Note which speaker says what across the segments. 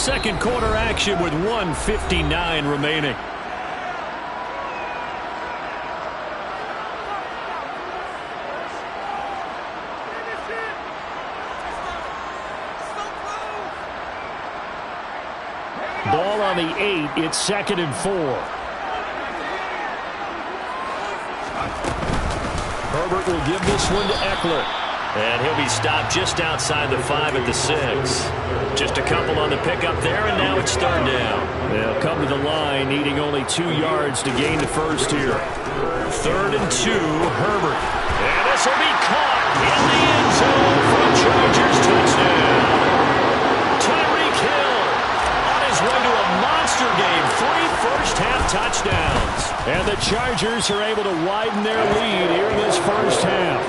Speaker 1: second quarter action with 1:59 remaining. Ball on the 8. It's 2nd and 4. Herbert will give this one to Eckler. And he'll be stopped just outside the 5 at the 6. Just a couple on the pickup there, and now it's 3rd down. They'll come to the line, needing only 2 yards to gain the first here. 3rd and 2, Herbert. And this will be caught in the end zone for a Chargers touchdown. Tyreek Hill on his way to a monster game. 3 first-half touchdowns. And the Chargers are able to widen their lead here in this first half.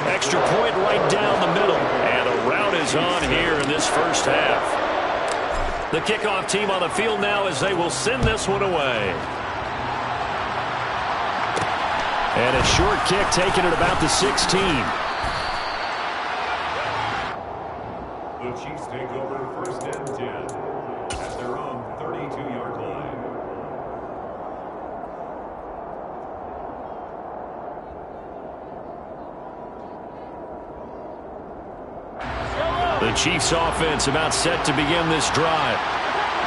Speaker 1: Extra point right down the middle. And a rout is on here in this first half. The kickoff team on the field now as they will send this one away. And a short kick taken at about the 16.
Speaker 2: The Chiefs take over 1st and 10 at their own 32-yard line.
Speaker 1: The Chiefs offense about set to begin this drive.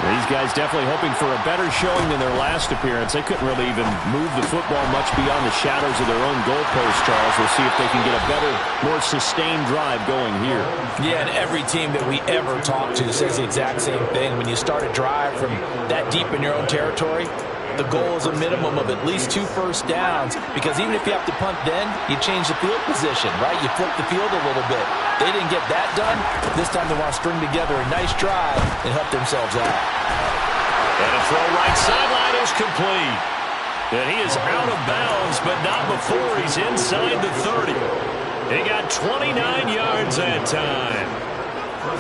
Speaker 1: These guys definitely hoping for a better showing than their last appearance. They couldn't really even move the football much beyond the shadows of their own goalpost, Charles. We'll see if they can get a better, more sustained drive going here.
Speaker 3: Yeah, and every team that we ever talk to says the exact same thing. When you start a drive from that deep in your own territory, the goal is a minimum of at least 2 first downs, because even if you have to punt then, you change the field position, right? You flip the field a little bit. They didn't get that done. This time they want to string together a nice drive and help themselves out.
Speaker 1: And a throw right sideline is complete. And he is out of bounds, but not before he's inside the 30. He got 29 yards that time.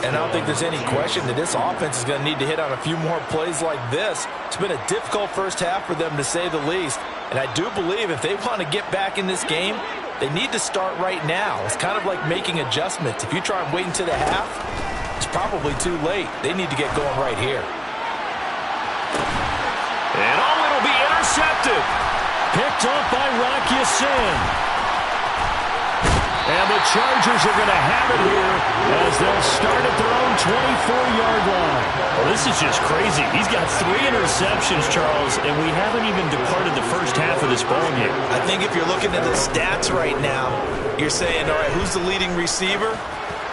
Speaker 3: And I don't think there's any question that this offense is going to need to hit on a few more plays like this. It's been a difficult first half for them, to say the least. And I do believe if they want to get back in this game, they need to start right now. It's kind of like making adjustments. If you try and wait until the half, it's probably too late. They need to get going right here.
Speaker 1: And it'll be intercepted. Picked off by Rock Ya-Sin. And the Chargers are going to have it here as they'll start at their own 24-yard line.
Speaker 4: Well, this is just crazy. He's got 3 interceptions, Charles, and we haven't even departed the first half of this ballgame.
Speaker 3: I think if you're looking at the stats right now, you're saying, all right, who's the leading receiver?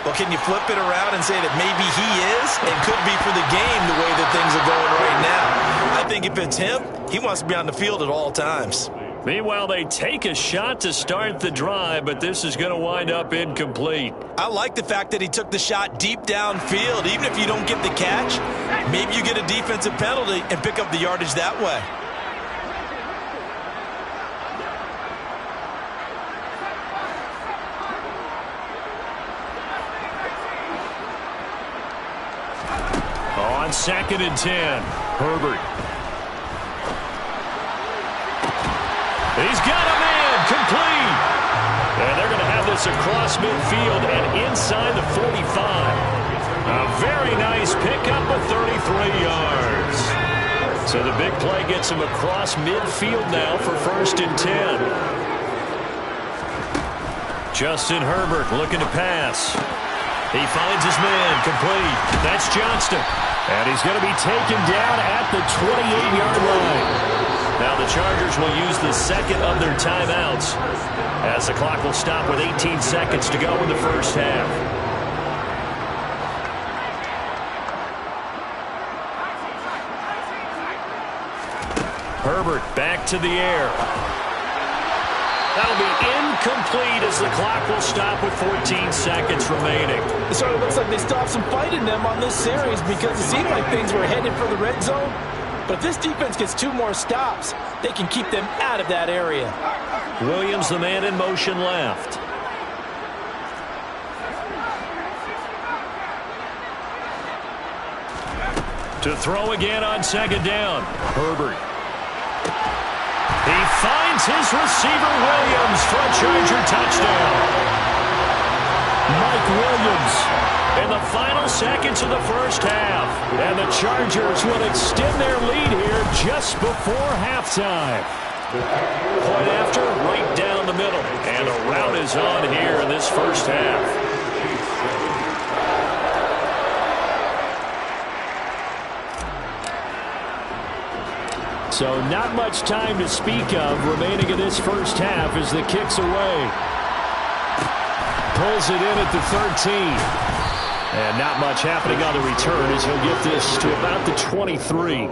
Speaker 3: Well, can you flip it around and say that maybe he is and could be for the game the way that things are going right now? I think if it's him, he wants to be on the field at all times.
Speaker 1: Meanwhile, they take a shot to start the drive, but this is going to wind up incomplete.
Speaker 3: I like the fact that he took the shot deep downfield. Even if you don't get the catch, maybe you get a defensive penalty and pick up the yardage that way.
Speaker 1: On 2nd and 10, Herbert. He's got a man, complete. And they're going to have this across midfield and inside the 45. A very nice pickup of 33 yards. So the big play gets him across midfield now for 1st and 10. Justin Herbert looking to pass. He finds his man, complete. That's Johnston. And he's going to be taken down at the 28-yard line. Now the Chargers will use the second of their timeouts as the clock will stop with 18 seconds to go in the first half. Herbert back to the air. That'll be incomplete as the clock will stop with 14 seconds remaining.
Speaker 3: It sort of looks like they stopped some fight in them on this series because it seemed like things were headed for the red zone. But if this defense gets 2 more stops, they can keep them out of that area.
Speaker 1: Williams, the man in motion left. To throw again on 2nd down. Herbert. He finds his receiver, Williams, for a Charger touchdown. Mike Williams in the final seconds of the first half. And the Chargers will extend their lead here just before halftime. Point after, right down the middle. And a rout is on here in this first half. So not much time to speak of remaining in this first half as the kick's away. Pulls it in at the 13. And not much happening on the return as he'll get this to about the 23.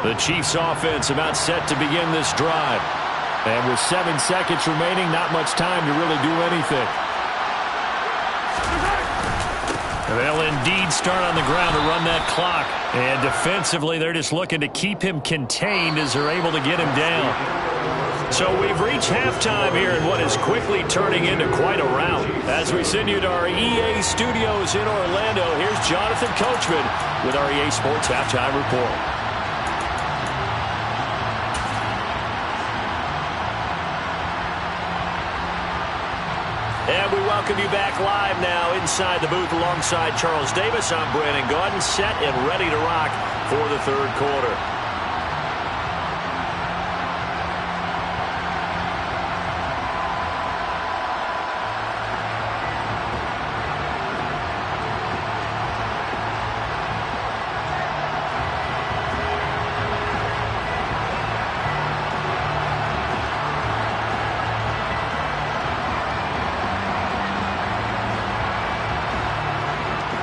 Speaker 1: The Chiefs offense about set to begin this drive. And with 7 seconds remaining, not much time to really do anything. They'll indeed start on the ground to run that clock. And defensively, they're just looking to keep him contained as they're able to get him down. So we've reached halftime here in what is quickly turning into quite a rout. As we send you to our EA studios in Orlando, here's Jonathan Coachman with our EA Sports Halftime Report. And we welcome you back live now inside the booth alongside Charles Davis. I'm Brandon Gaudin, set and ready to rock for the third quarter.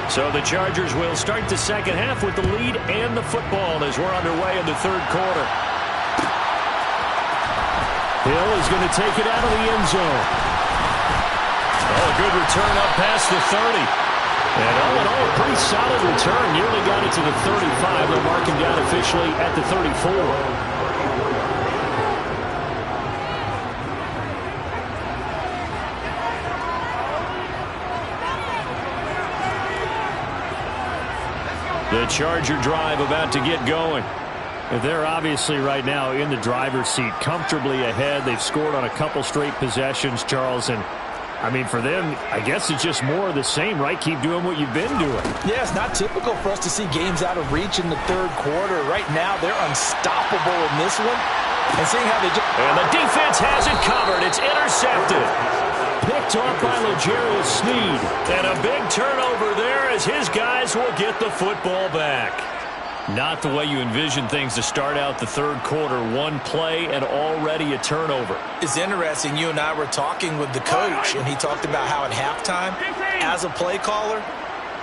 Speaker 1: So the Chargers will start the second half with the lead and the football as we're underway in the third quarter. Hill is going to take it out of the end zone. Oh, a good return up past the 30. And all in all, a pretty solid return. Nearly got it to the 35. They'll mark him down officially at the 34. The Charger drive about to get going. They're obviously right now in the driver's seat, comfortably ahead. They've scored on a couple straight possessions, Charles. And, I mean, for them, I guess it's just more of the same, right? Keep doing what you've been doing.
Speaker 3: Yeah, it's not typical for us to see games out of reach in the third quarter. Right now, they're unstoppable in this one. And seeing how they
Speaker 1: and the defense has it covered. It's intercepted. Picked off by L'Jarius Sneed. And a big turnover there as his guys will get the football back. Not the way you envision things to start out the third quarter. One play and already a turnover.
Speaker 3: It's interesting. You and I were talking with the coach, and he talked about how at halftime, as a play caller,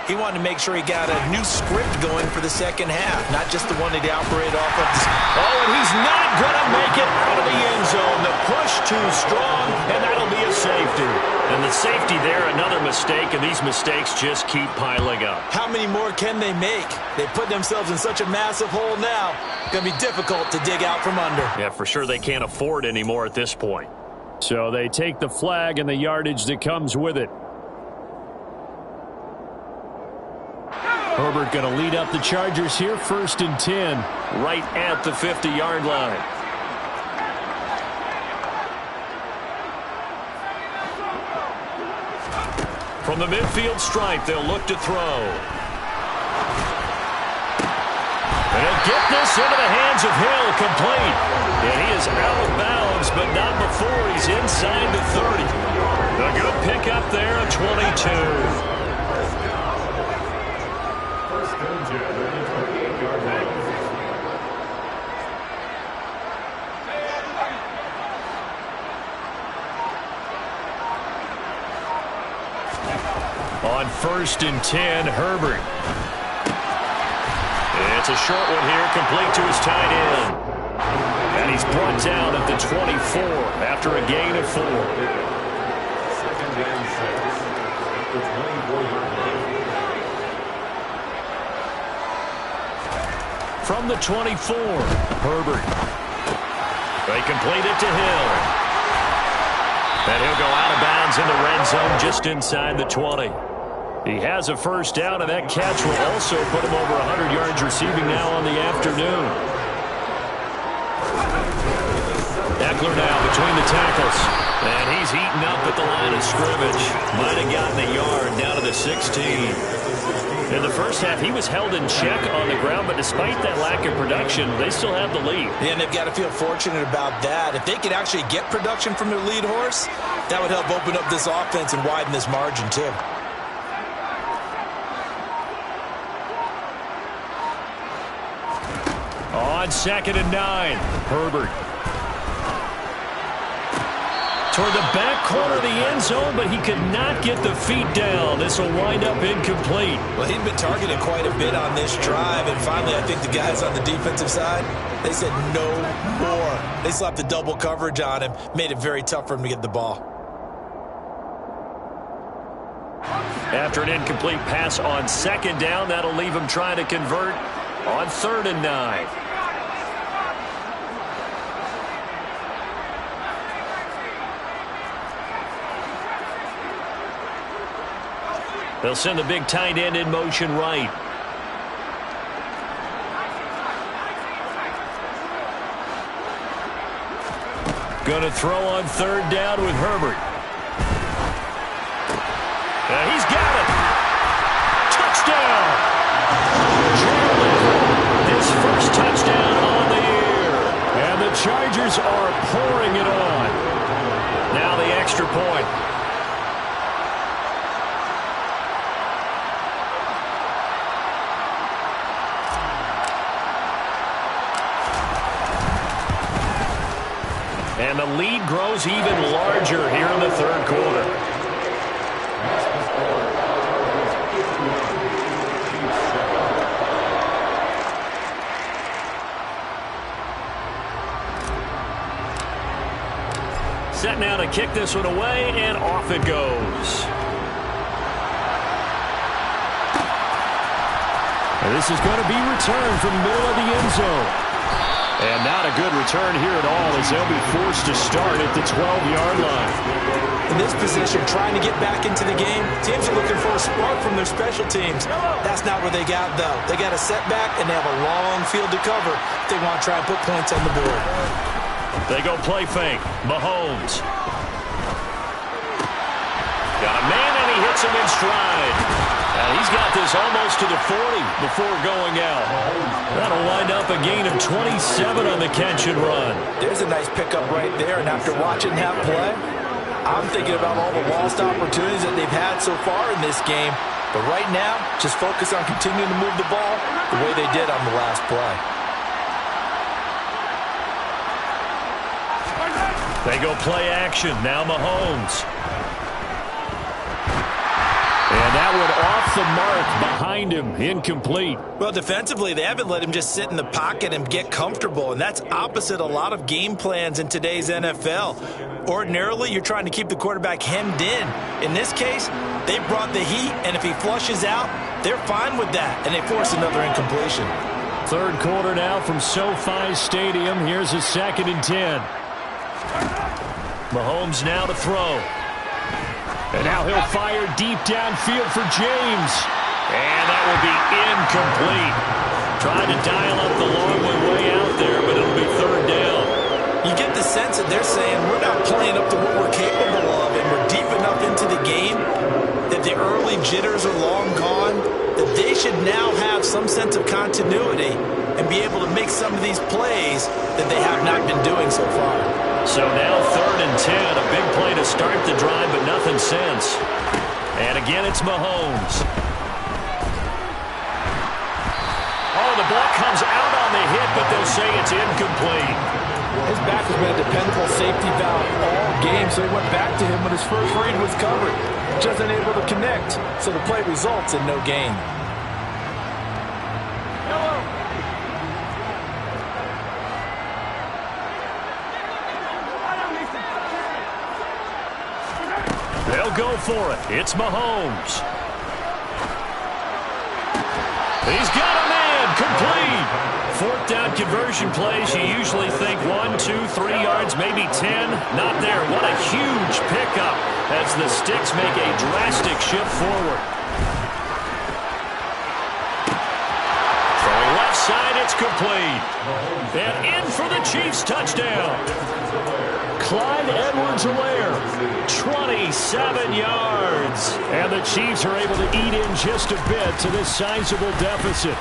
Speaker 3: he wanted to make sure he got a new script going for the second half, not just the one that he operated off of.
Speaker 1: Oh, and he's not going to make it out of the end zone. The push too strong, and that'll be a safety. And the safety there, another mistake, and these mistakes just keep piling up.
Speaker 3: How many more can they make? They put themselves in such a massive hole now. It's going to be difficult to dig out from under.
Speaker 1: Yeah, for sure they can't afford anymore at this point. So they take the flag and the yardage that comes with it. Herbert going to lead up the Chargers here, 1st and 10, right at the 50-yard line. From the midfield stripe, they'll look to throw. And he'll get this into the hands of Hill, complete. And he is out of bounds, but not before he's inside the 30. A good pickup there, a 22. On 1st and 10, Herbert. It's a short one here, complete to his tight end. And he's brought down at the 24 after a gain of 4.
Speaker 2: 2nd and 6 at the 24-yard line.
Speaker 1: From the 24, Herbert. They complete it to Hill. And he'll go out of bounds in the red zone just inside the 20. He has a first down, and that catch will also put him over 100 yards receiving now on the afternoon. Eckler now between the tackles. And he's eaten up at the line of scrimmage. Might have gotten a yard down to the 16. In the first half, he was held in check on the ground, but despite that lack of production, they still have the lead.
Speaker 3: Yeah, and they've got to feel fortunate about that. If they could actually get production from their lead horse, that would help open up this offense and widen this margin, too.
Speaker 1: On 2nd and 9, Herbert. Toward the back corner of the end zone, but he could not get the feet down. This will wind up incomplete.
Speaker 3: Well, he'd been targeted quite a bit on this drive, and finally I think the guys on the defensive side, they said no more. They slapped the double coverage on him, made it very tough for him to get the ball.
Speaker 1: After an incomplete pass on 2nd down, that'll leave him trying to convert on 3rd and 9. They'll send the big tight end in motion right. Going to throw on 3rd down with Herbert. And he's got it. Touchdown. His first touchdown on the year. And the Chargers are pouring it on. Now the extra point. And the lead grows even larger here in the 3rd quarter. Set now to kick this one away, and off it goes. And this is going to be returned from the middle of the end zone. And not a good return here at all, as they'll be forced to start at the 12-yard line.
Speaker 3: In this position, trying to get back into the game, teams are looking for a spark from their special teams. That's not what they got, though. They got a setback, and they have a long field to cover if they want to try and put points on the board.
Speaker 1: They go play fake. Mahomes. Got a man, and he hits him in stride. And he's got this almost to the 40 before going out. That'll wind up a gain of 27 on the catch and run.
Speaker 3: There's a nice pickup right there, and after watching that play, I'm thinking about all the lost opportunities that they've had so far in this game. But right now, just focus on continuing to move the ball the way they did on the last play.
Speaker 1: They go play action. Now Mahomes. And that one off the mark behind him, incomplete.
Speaker 3: Well, defensively, they haven't let him just sit in the pocket and get comfortable, and that's opposite a lot of game plans in today's NFL. Ordinarily, you're trying to keep the quarterback hemmed in. In this case, they brought the heat, and if he flushes out, they're fine with that, and they force another incompletion.
Speaker 1: 3rd quarter now from SoFi Stadium. Here's a 2nd and 10. Mahomes now to throw. And now he'll fire deep downfield for James. And that will be incomplete. Trying to dial up the long way out there, but it'll be 3rd down.
Speaker 3: You get the sense that they're saying we're not playing up to what we're capable of, and we're deep enough into the game that the early jitters are long gone, that they should now have some sense of continuity and be able to make some of these plays that they have not been doing so far.
Speaker 1: So now 3rd and 10, a big play to start the drive, but nothing since. And again, it's Mahomes. Oh, the ball comes out on the hit, but they'll say it's incomplete.
Speaker 3: His back has been a dependable safety valve all game, so he went back to him when his first read was covered. Just unable to connect, so the play results in no gain.
Speaker 1: They'll go for it. It's Mahomes. He's got a man. Complete. fourth down conversion plays, you usually think 1, 2, 3 yards, maybe 10. Not there. What a huge pickup as the Sticks make a drastic shift forward. Throwing left side, it's complete. And in for the Chiefs touchdown. Clyde Edwards-Helaire, 27 yards. And the Chiefs are able to eat in just a bit to this sizable deficit.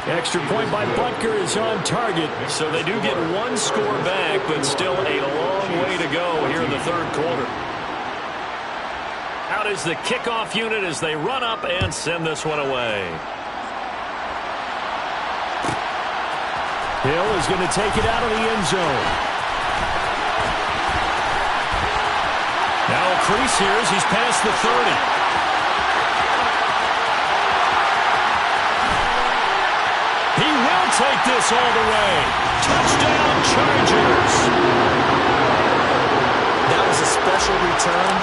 Speaker 1: Extra point by Butker is on target. So they do get one score back, but still a long way to go here in the third quarter. Out is the kickoff unit as they run up and send this one away.
Speaker 4: Hill is going to take it out of the end zone.
Speaker 1: Now a crease here as he's past the 30. He will take this all the way. Touchdown, Chargers.
Speaker 3: That was a special return,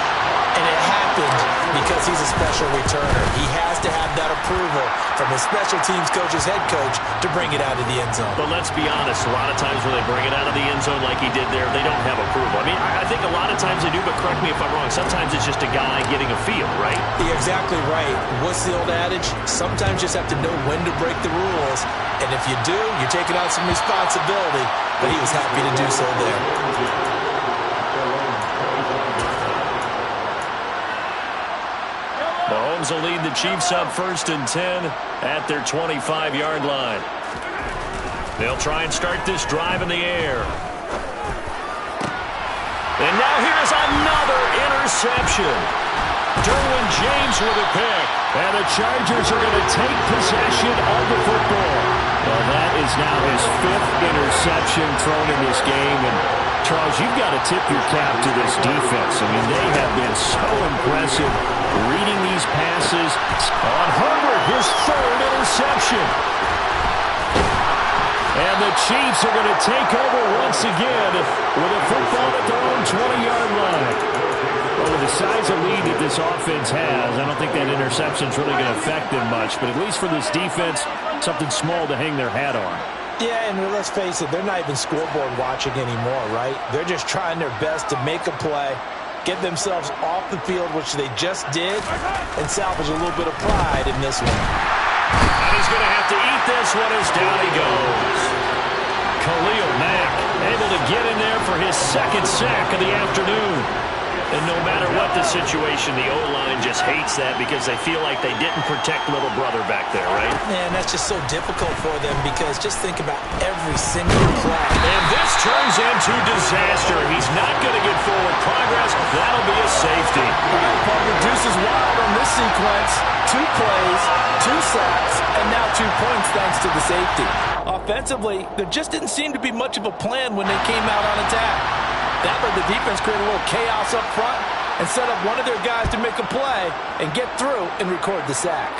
Speaker 3: and it happened because he's a special returner. He has to have that approval from his special teams coach's head coach to bring it out of the end zone.
Speaker 1: But let's be honest, a lot of times when they bring it out of the end zone like he did there, they don't have approval. I mean, I think a lot of times they do, but correct me if I'm wrong. Sometimes it's just a guy getting a feel, right?
Speaker 3: You're exactly right. What's the old adage? Sometimes you just have to know when to break the rules. And if you do, you're taking on some responsibility. But he was happy to do so there.
Speaker 1: Mahomes will lead the Chiefs up 1st and 10 at their 25-yard line. They'll try and start this drive in the air. And now here's another interception. Derwin James with a pick.
Speaker 4: And the Chargers are going to take possession of the football. Well, that is now his 5th interception thrown in this game. And, Charles, you've got to tip your cap to this defense. I mean, they have been so impressive reading these passes. On Herbert, his 3rd interception. And the Chiefs are going to take over once again with a football at their own 20-yard line. Well, with the size of lead that this offense has, I don't think that interception is really going to affect them much. But at least for this defense, something small to hang their hat on.
Speaker 3: Yeah, and let's face it, they're not even scoreboard watching anymore, right? They're just trying their best to make a play, get themselves off the field, which they just did, and salvage a little bit of pride in this one.
Speaker 1: And he's going to have to eat this one as down he goes. Khalil Mack able to get in there for his 2nd sack of the afternoon. And no matter what the situation, the O-line just hates that because they feel like they didn't protect little brother back there, right?
Speaker 3: Man, that's just so difficult for them because just think about every single play.
Speaker 1: And this turns into disaster. He's not going to get forward progress. That'll be a safety.
Speaker 3: Partner Deuce is wild on this sequence. 2 plays, 2 sacks, and now 2 points thanks to the safety. Offensively, there just didn't seem to be much of a plan when they came out on attack. That let the defense create a little chaos up front and set up one of their guys to make a play and get through and record the sack.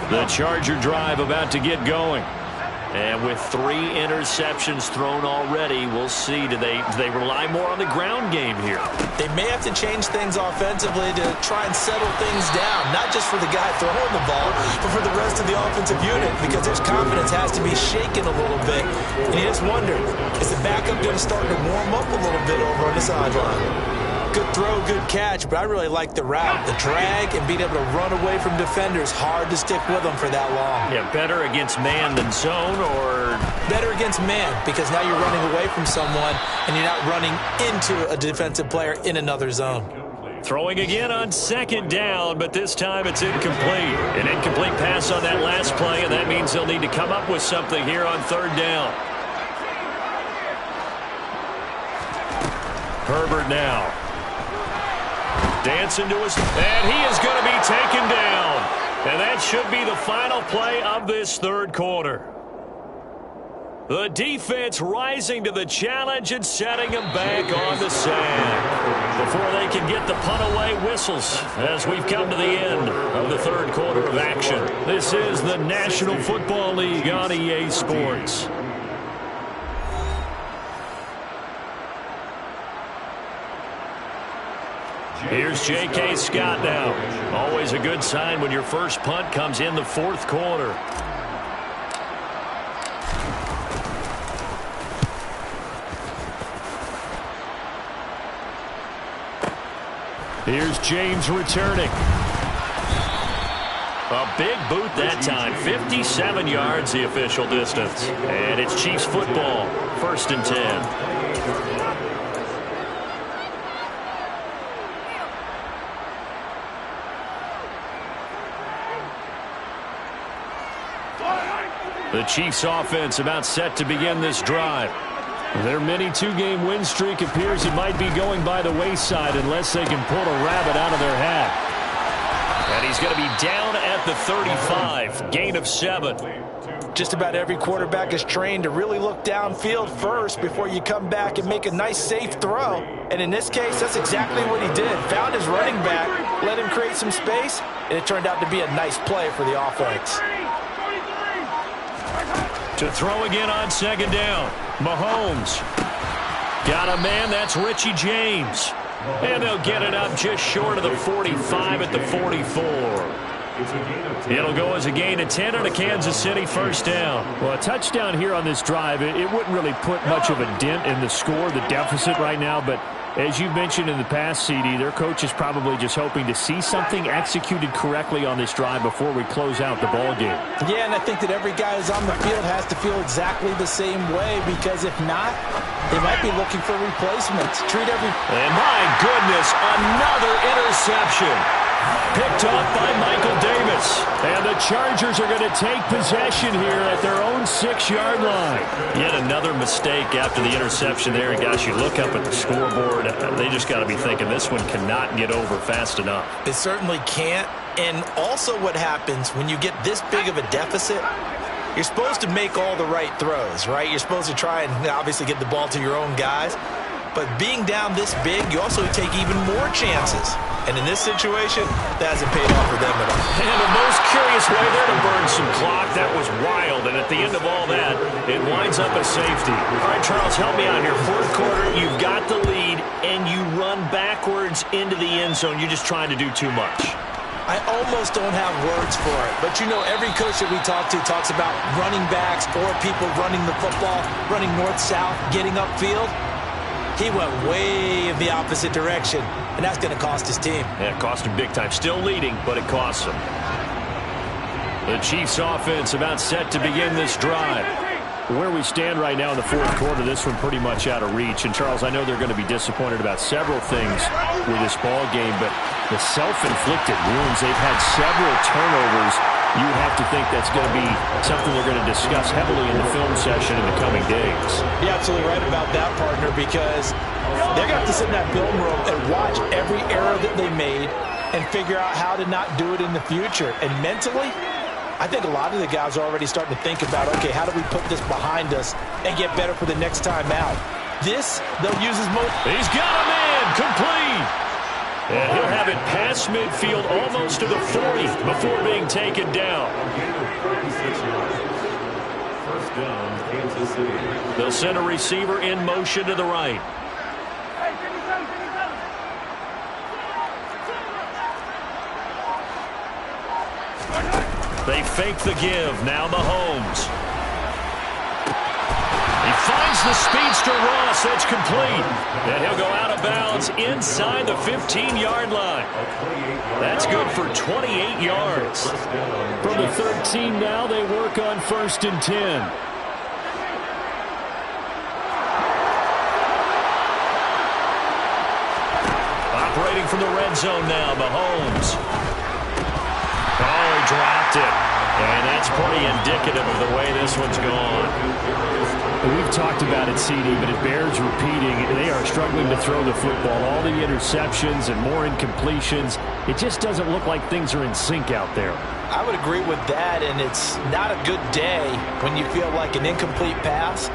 Speaker 1: The Charger drive about to get going. And with 3 interceptions thrown already, we'll see. Do they rely more on the ground game here?
Speaker 3: They may have to change things offensively to try and settle things down, not just for the guy throwing the ball, but for the rest of the offensive unit, because his confidence has to be shaken a little bit. And you just wonder, is the backup going to start to warm up a little bit over on the sideline? Good throw, good catch, but I really like the route, the drag, and being able to run away from defenders. Hard to stick with them for that long.
Speaker 1: Yeah, better against man than zone, or?
Speaker 3: Better against man, because now you're running away from someone, and you're not running into a defensive player in another zone.
Speaker 1: Throwing again on 2nd down, but this time it's incomplete. An incomplete pass on that last play, and that means they'll need to come up with something here on 3rd down. Herbert now. Dancing to his, and he is going to be taken down. And that should be the final play of this 3rd quarter. The defense rising to the challenge and setting him back on the sack. before they can get the punt away. Whistles as we've come to the end of the third quarter of action. This is the National Football League on EA Sports. Here's J.K. Scott now. Always a good sign when your first punt comes in the fourth quarter.
Speaker 4: Here's James returning.
Speaker 1: A big boot that time. 57 yards the official distance. And it's Chiefs football. 1st and 10. The Chiefs offense about set to begin this drive.
Speaker 4: Their mini two-game win streak appears it might be going by the wayside unless they can pull a rabbit out of their hat.
Speaker 1: And he's going to be down at the 35. Gain of 7.
Speaker 3: Just about every quarterback is trained to really look downfield first before you come back and make a nice, safe throw. And in this case, that's exactly what he did. Found his running back, let him create some space, and it turned out to be a nice play for the offense.
Speaker 1: To throw again on 2nd down. Mahomes. Got a man, that's Richie James. And they'll get it up just short of the 45 at the 44. It'll go as a gain of 10 on a Kansas City 1st down.
Speaker 4: Well, a touchdown here on this drive, it wouldn't really put much of a dent in the score, the deficit right now, but as you mentioned in the past, CD, their coach is probably just hoping to see something executed correctly on this drive before we close out the ball game.
Speaker 3: Yeah, and I think that every guy who's on the field has to feel exactly the same way, because if not, they might be looking for replacements.
Speaker 1: And my goodness, another interception. Picked off by Michael Davis.
Speaker 4: And the Chargers are going to take possession here at their own 6-yard line.
Speaker 1: Yet another mistake after the interception there. And gosh, you look up at the scoreboard, they just got to be thinking this one cannot get over fast enough.
Speaker 3: It certainly can't. And also what happens when you get this big of a deficit, you're supposed to make all the right throws, right? You're supposed to try and obviously get the ball to your own guys. But being down this big, you also take even more chances. And in this situation, that hasn't paid off for them at all.
Speaker 1: And the most curious way there to burn some clock. That was wild. And at the end of all that, it winds up a safety. All right, Charles, help me out here. Fourth quarter, you've got the lead, and you run backwards into the end zone. You're just trying to do too much.
Speaker 3: I almost don't have words for it. But, you know, every coach that we talk to talks about running backs or people running the football, running north-south, getting upfield. He went way in the opposite direction, and that's going to cost his team.
Speaker 1: Yeah, it cost him big time. Still leading, but it costs him. The Chiefs offense about set to begin this drive.
Speaker 4: Where we stand right now in the fourth quarter, this one pretty much out of reach. And, Charles, I know they're going to be disappointed about several things with this ball game, but the self-inflicted wounds, they've had several turnovers. You would have to think that's going to be something they're going to discuss heavily in the film session in the coming days.
Speaker 3: You're absolutely right about that, partner, because they're going to have to sit in that film room and watch every error that they made and figure out how to not do it in the future. And mentally, I think a lot of the guys are already starting to think about, okay, how do we put this behind us and get better for the next time out? This, they'll use as most.
Speaker 1: He's got a man, complete. And he'll have it past midfield almost to the 40 before being taken down.
Speaker 2: 1st down, Kansas City.
Speaker 1: They'll send a receiver in motion to the right. They fake the give. Now Mahomes. He finds the speedster Ross. That's complete. And he'll go out of bounds inside the 15-yard line. That's good for 28 yards.
Speaker 4: From the 13 now, they work on 1st and 10.
Speaker 1: Operating from the red zone now, Mahomes. Oh, he dropped it. And that's pretty indicative of the way this one's gone.
Speaker 4: We've talked about it, CD, but it bears repeating. They are struggling to throw the football. All the interceptions and more incompletions. It just doesn't look like things are in sync out there.
Speaker 3: I would agree with that, and it's not a good day when you feel like an incomplete pass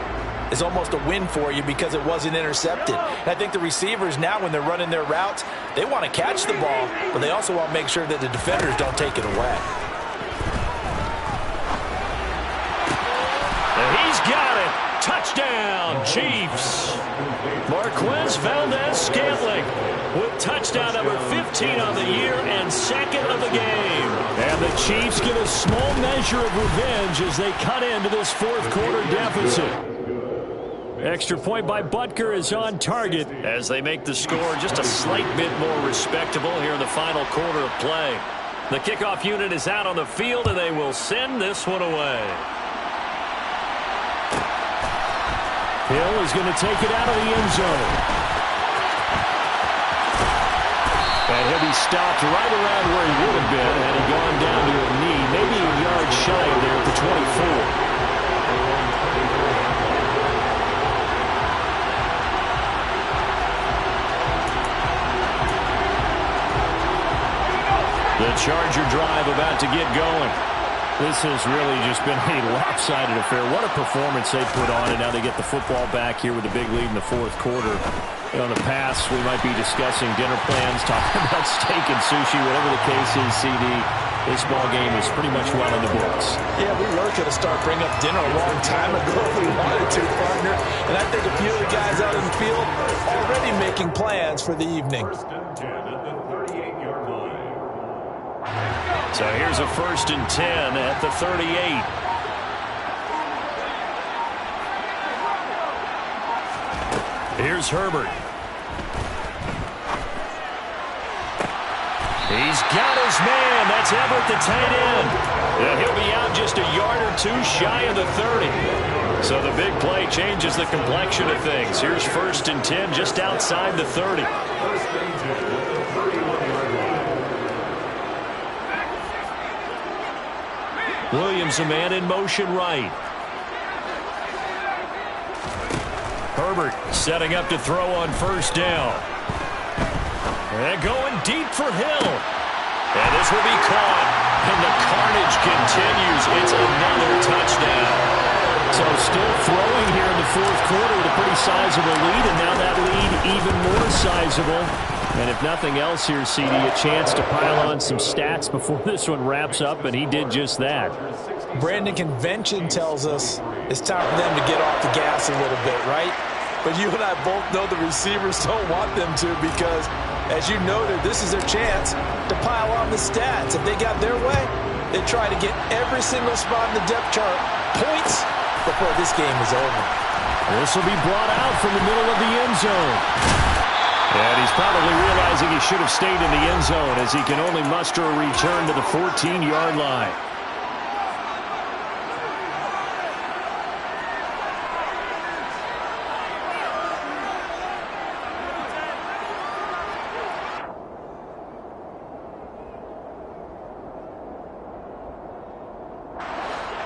Speaker 3: is almost a win for you because it wasn't intercepted. And I think the receivers now, when they're running their routes, they want to catch the ball, but they also want to make sure that the defenders don't take it away.
Speaker 1: And he's got it. Touchdown, Chiefs. Marquez Valdes-Scantling with touchdown number 15 on the year and second of the game.
Speaker 4: And the Chiefs get a small measure of revenge as they cut into this fourth quarter deficit. Extra point by Butker is on target
Speaker 1: as they make the score just a slight bit more respectable here in the final quarter of play. The kickoff unit is out on the field, and they will send this one away.
Speaker 4: Hill is going to take it out of the end zone. And he'll be stopped right around where he would have been had he gone down to a knee, maybe a yard shy of there at the 24. The Charger drive about to get going. This has really just been a lopsided affair. What a performance they put on, and now they get the football back here with a big lead in the fourth quarter. In the past, we might be discussing dinner plans, talking about steak and sushi, whatever the case is, CD. This ball game is pretty much well in the books.
Speaker 3: Yeah, we really could have started bringing up dinner a long time ago if we wanted to, partner. And I think a few of the guys out in the field already making plans for the evening.
Speaker 2: First and 10 at the 38-yard line.
Speaker 1: So here's a 1st and 10 at the 38. Here's Herbert. He's got his man. That's Everett, the tight end. And he'll be out just a yard or two shy of the 30. So the big play changes the complexion of things. Here's 1st and 10 just outside the 30.
Speaker 2: First and 10 at the 31-yard line.
Speaker 1: Williams, a man in motion right. Herbert setting up to throw on 1st down. And going deep for Hill. And this will be caught. And the carnage continues. It's another touchdown.
Speaker 4: So still throwing here in the fourth quarter with a pretty sizable lead, and now that lead even more sizable. And if nothing else here, CD, a chance to pile on some stats before this one wraps up, and he did just that.
Speaker 3: Brandon, convention tells us it's time for them to get off the gas a little bit, right? But you and I both know the receivers don't want them to because, as you noted, this is their chance to pile on the stats. If they got their way, they try to get every single spot in the depth chart points before this game is over.
Speaker 4: This will be brought out from the middle of the end zone. And he's probably realizing he should have stayed in the end zone as he can only muster a return to the 14-yard line.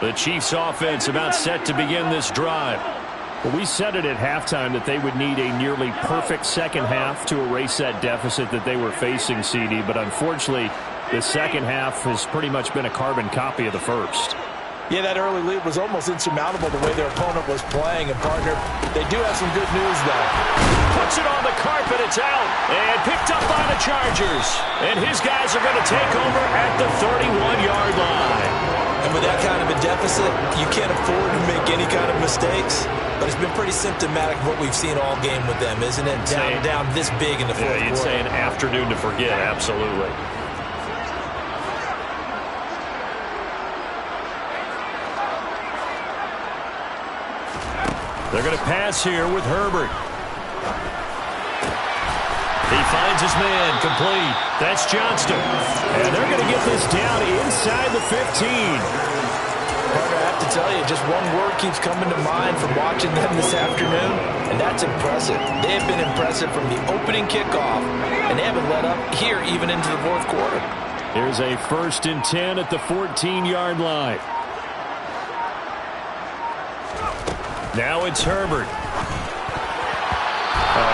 Speaker 4: The Chiefs offense about set to begin this drive. Well, we said it at halftime that they would need a nearly perfect second half to erase that deficit that they were facing, CD. But unfortunately, the second half has pretty much been a carbon copy of the first.
Speaker 3: Yeah, that early lead was almost insurmountable the way their opponent was playing. And, partner, they do have some good news, though.
Speaker 1: Puts it on the carpet. It's out. And picked up by the Chargers. And his guys are going to take over at the 31-yard line.
Speaker 3: And with that kind of a deficit, you can't afford to make any kind of mistakes. But it's been pretty symptomatic of what we've seen all game with them, isn't it? Down this big in the fourth quarter.
Speaker 1: You'd say an afternoon to forget, absolutely. They're going to pass here with Herbert. He finds his man, complete. That's Johnston. And they're going to get this down inside the 15.
Speaker 3: Carter, I have to tell you, just one word keeps coming to mind from watching them this afternoon, and that's impressive. They have been impressive from the opening kickoff, and they haven't let up here even into the fourth quarter.
Speaker 4: Here's a 1st and 10 at the 14-yard line. Now it's Herbert.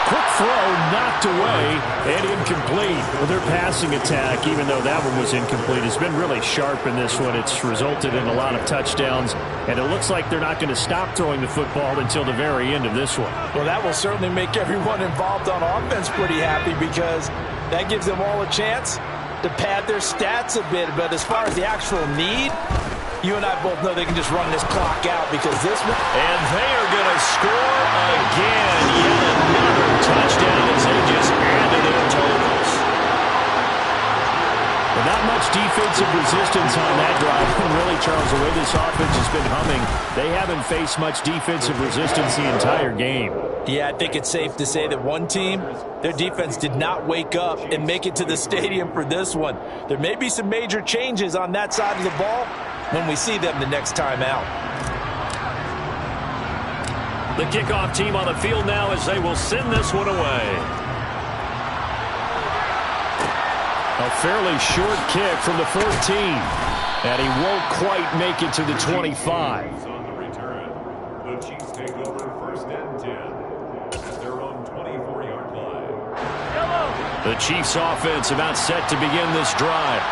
Speaker 4: Quick throw knocked away and incomplete. Well, their passing attack, even though that one was incomplete, has been really sharp in this one. It's resulted in a lot of touchdowns, and it looks like they're not going to stop throwing the football until the very end of this one.
Speaker 3: Well, that will certainly make everyone involved on offense pretty happy because that gives them all a chance to pad their stats a bit. But as far as the actual need, you and I both know they can just run this clock out because this one.
Speaker 1: And they are going to score again. Yet another touchdown as they just added in totals.
Speaker 4: Well, not much defensive resistance on that drive. And really, Charles, the way this offense has been humming, they haven't faced much defensive resistance the entire game.
Speaker 3: Yeah, I think it's safe to say that one team, their defense did not wake up and make it to the stadium for this one. There may be some major changes on that side of the ball when we see them the next time out.
Speaker 1: The kickoff team on the field now as they will send this one away.
Speaker 4: A fairly short kick from the 14. And he won't quite make it to the 25.
Speaker 2: On the return, the Chiefs take over first and 10 at their own 24-yard line.
Speaker 1: The Chiefs offense about set to begin this drive.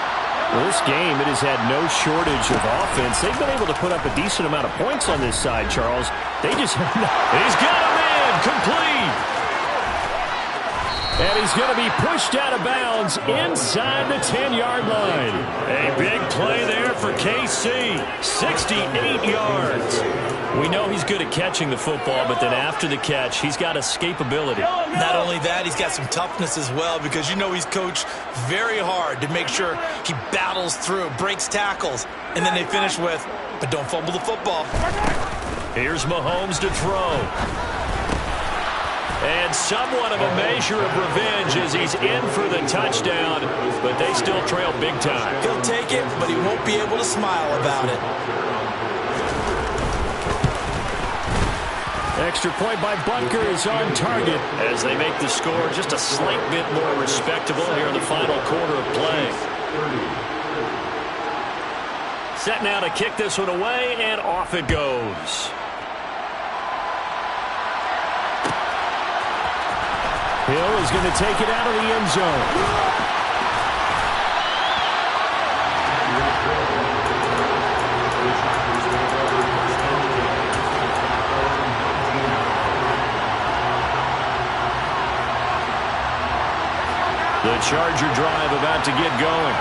Speaker 4: Well, this game, it has had no shortage of offense. They've been able to put up a decent amount of points on this side, Charles. They just...
Speaker 1: He's got a man, complete.
Speaker 4: And he's going to be pushed out of bounds inside the 10-yard line.
Speaker 1: A big play there for KC. 68 yards. We know he's good at catching the football, but then after the catch, he's got escapability.
Speaker 3: Not only that, he's got some toughness as well because you know he's coached very hard to make sure he battles through, breaks tackles, and then they finish with, but don't fumble the football.
Speaker 1: Here's Mahomes to throw. And somewhat of a measure of revenge as he's in for the touchdown, but they still trail big time.
Speaker 3: He'll take it, but he won't be able to smile about it.
Speaker 4: Extra point by Butker is on target.
Speaker 1: As they make the score just a slight bit more respectable here in the final quarter of play. Set now to kick this one away, and off it goes.
Speaker 4: Hill is going to take it out of the end zone.
Speaker 1: The Charger drive about to get going.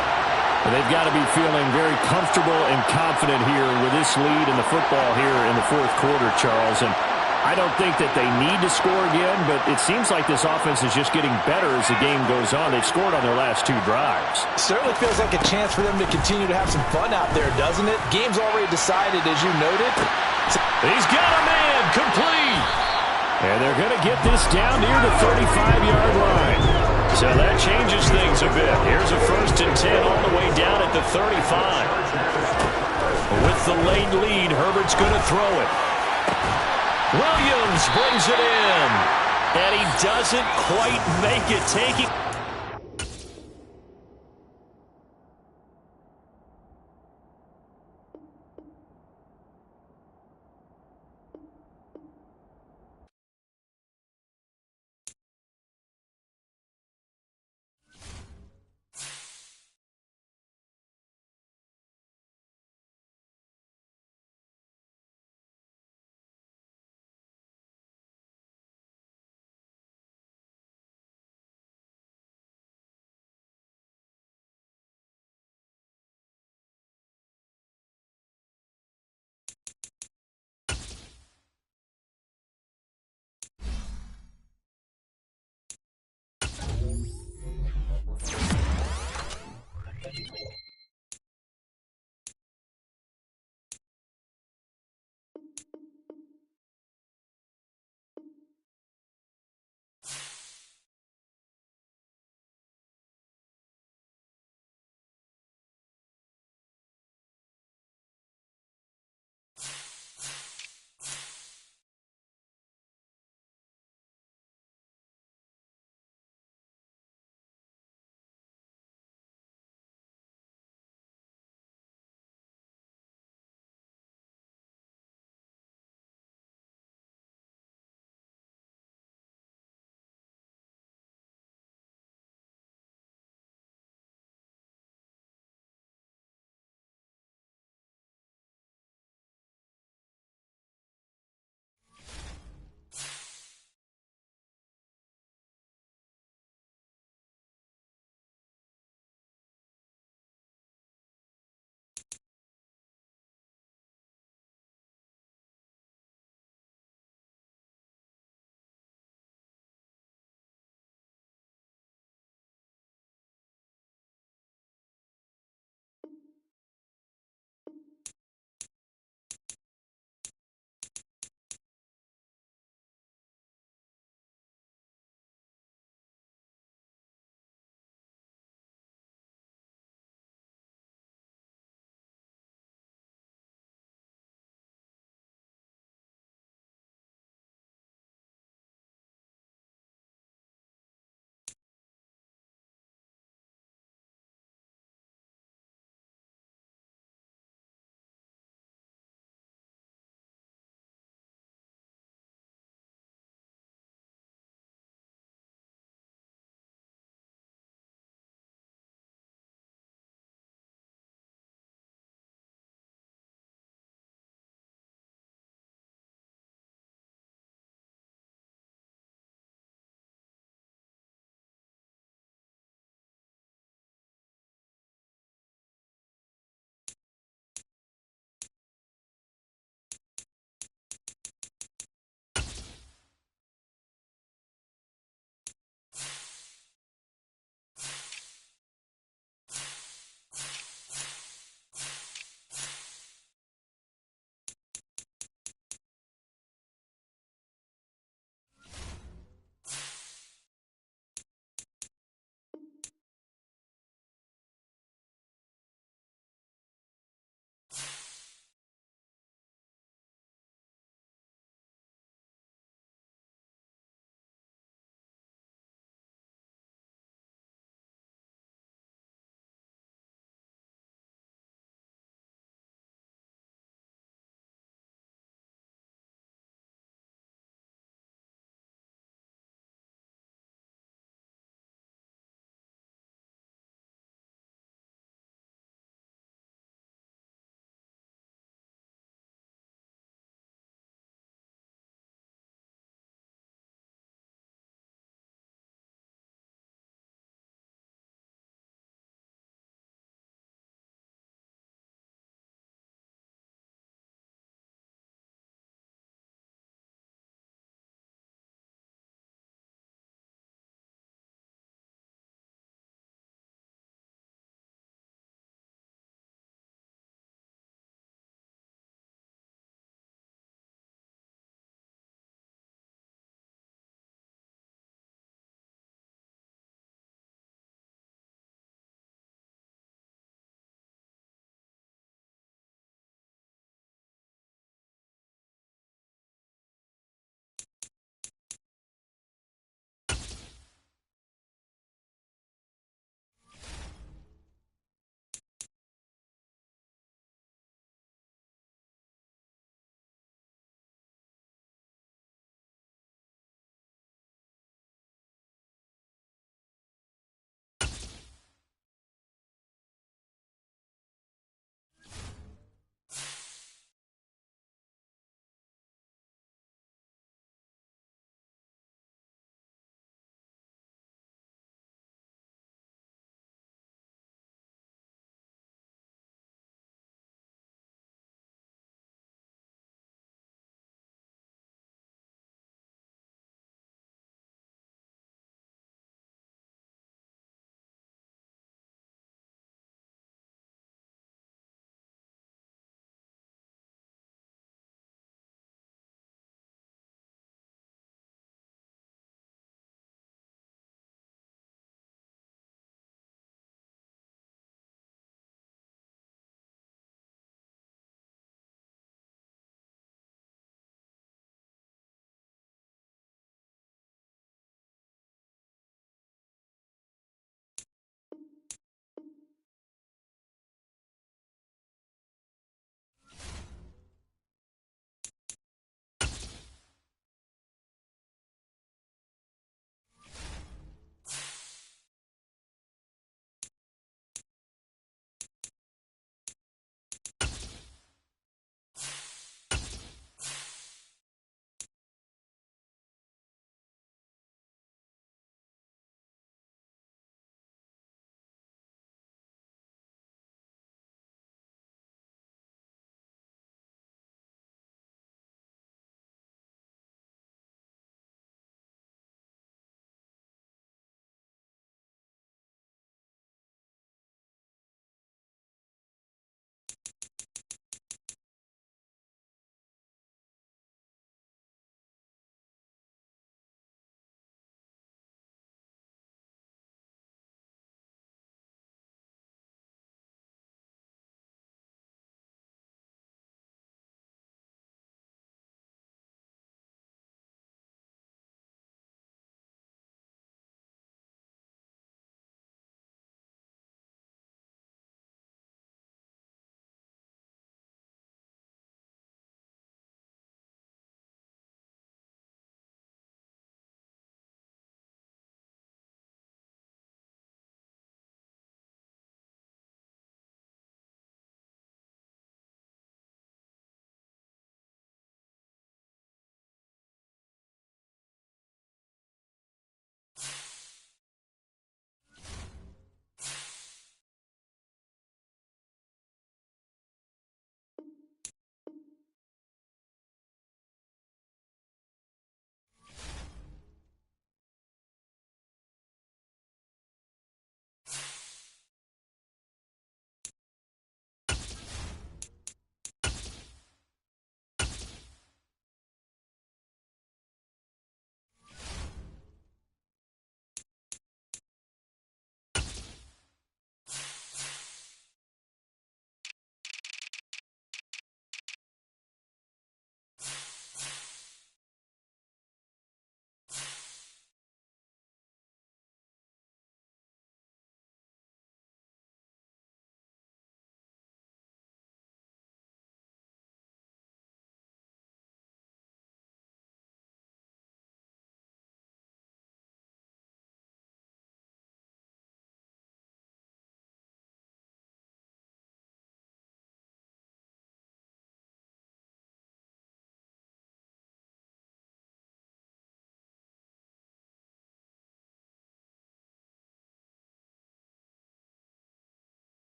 Speaker 4: They've got to be feeling very comfortable and confident here with this lead in the football here in the fourth quarter, Charles. And I don't think that they need to score again, but it seems like this offense is just getting better as the game goes on. They've scored on their last two drives.
Speaker 3: Certainly feels like a chance for them to continue to have some fun out there, doesn't it? Game's already decided, as you noted.
Speaker 1: He's got a man, complete.
Speaker 4: And they're going to get this down near the 35-yard line.
Speaker 1: So that changes things a bit. Here's a 1st and 10 all the way down at the 35. With the late lead, Herbert's going to throw it. Williams brings it in. And he doesn't quite make it, taking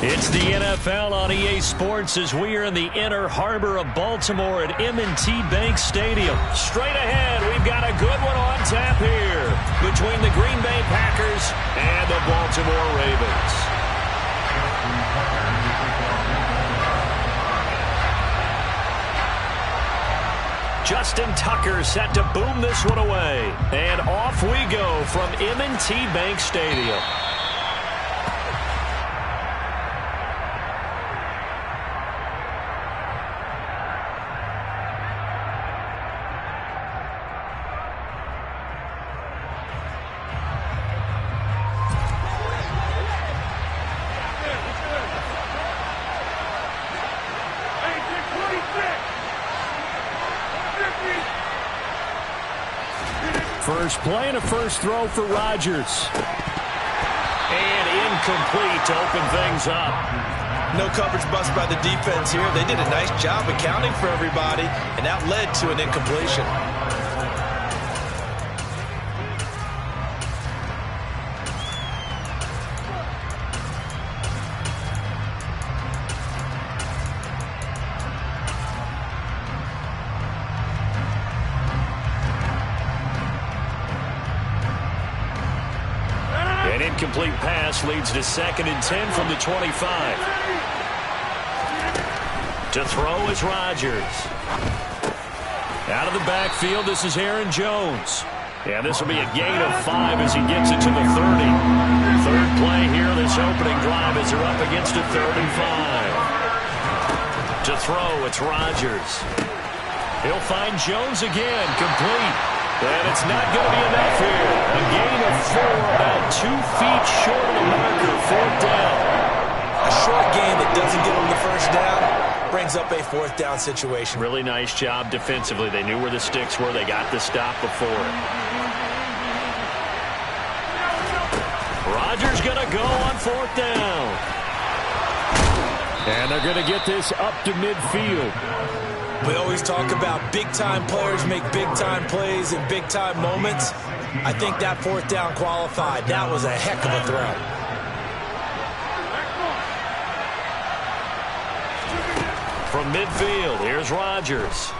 Speaker 1: It's the NFL on EA Sports as we are in the inner harbor of Baltimore at M&T Bank Stadium. Straight ahead, we've got a good one on tap here between the Green Bay Packers and the Baltimore Ravens. Justin Tucker set to boom this one away. And off we go from M&T Bank Stadium. First play and a first throw for Rodgers. And incomplete to open things up.
Speaker 3: No coverage bust by the defense here. They did a nice job accounting for everybody, and that led to an incompletion.
Speaker 1: An incomplete pass leads to 2nd and 10 from the 25. To throw is Rodgers. Out of the backfield, this is Aaron Jones. And this will be a gain of 5 as he gets it to the 30. Third play here, this opening drive as they're up against a 3rd and 5. To throw, it's Rodgers. He'll find Jones again, complete. And it's not going to be enough here. A gain of 4, about 2 feet short of the marker, 4th down.
Speaker 3: A short gain that doesn't get them the first down brings up a 4th down situation.
Speaker 1: Really nice job defensively. They knew where the sticks were. They got the stop before it. Rodgers going to go on 4th down. And they're going to get this up to midfield.
Speaker 3: We always talk about big-time players make big-time plays in big-time moments. I think that 4th down qualified. That was a heck of a throw.
Speaker 1: From midfield, here's Rodgers.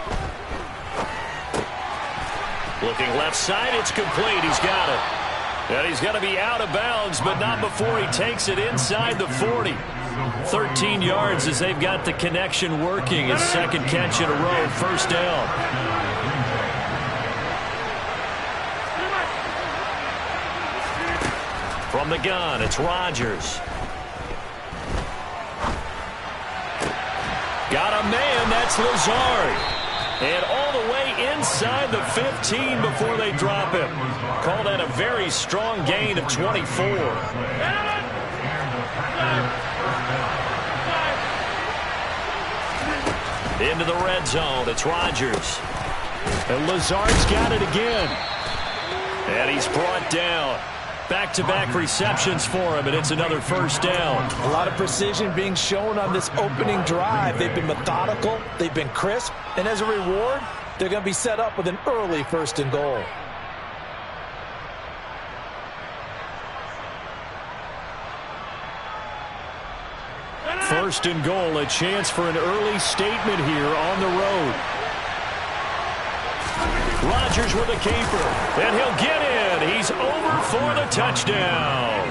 Speaker 1: Looking left side, it's complete. He's got it. And he's going to be out of bounds, but not before he takes it inside the 40. 13 yards as they've got the connection working. His 2nd catch in a row, 1st down. From the gun, it's Rodgers. Got a man, that's Lazard. And all the way inside the 15 before they drop him. Call that a very strong gain of 24. Into the red zone, it's Rodgers. And Lazard's got it again. And he's brought down. Back-to-back receptions for him, and it's another 1st down.
Speaker 3: A lot of precision being shown on this opening drive. They've been methodical, they've been crisp, and as a reward, they're going to be set up with an early 1st and goal.
Speaker 1: First and goal, a chance for an early statement here on the road. Rodgers with a keeper, and he'll get in. He's over for the touchdown.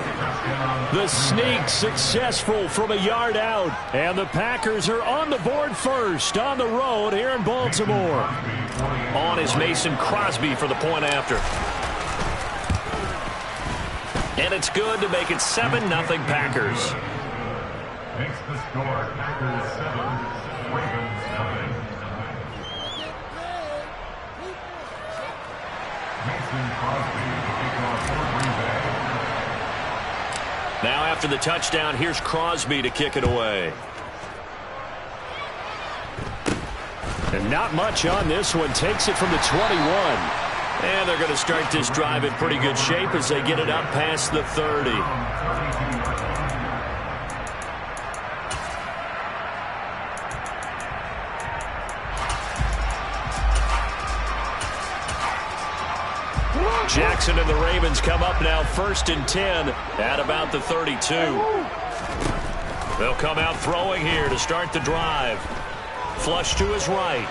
Speaker 1: The sneak successful from a yard out, and the Packers are on the board first on the road here in Baltimore. On is Mason Crosby for the point after. And it's good to make it 7-0 Packers.
Speaker 2: Makes the score Packers 7, Ravens 0. Mason Crosby to kick off for Green Bay.
Speaker 1: Now after the touchdown, here's Crosby to kick it away. And not much on this one. Takes it from the 21. And they're going to start this drive in pretty good shape as they get it up past the 30. Jackson and the Ravens come up now 1st and 10 at about the 32. They'll come out throwing here to start the drive. Flush to his right.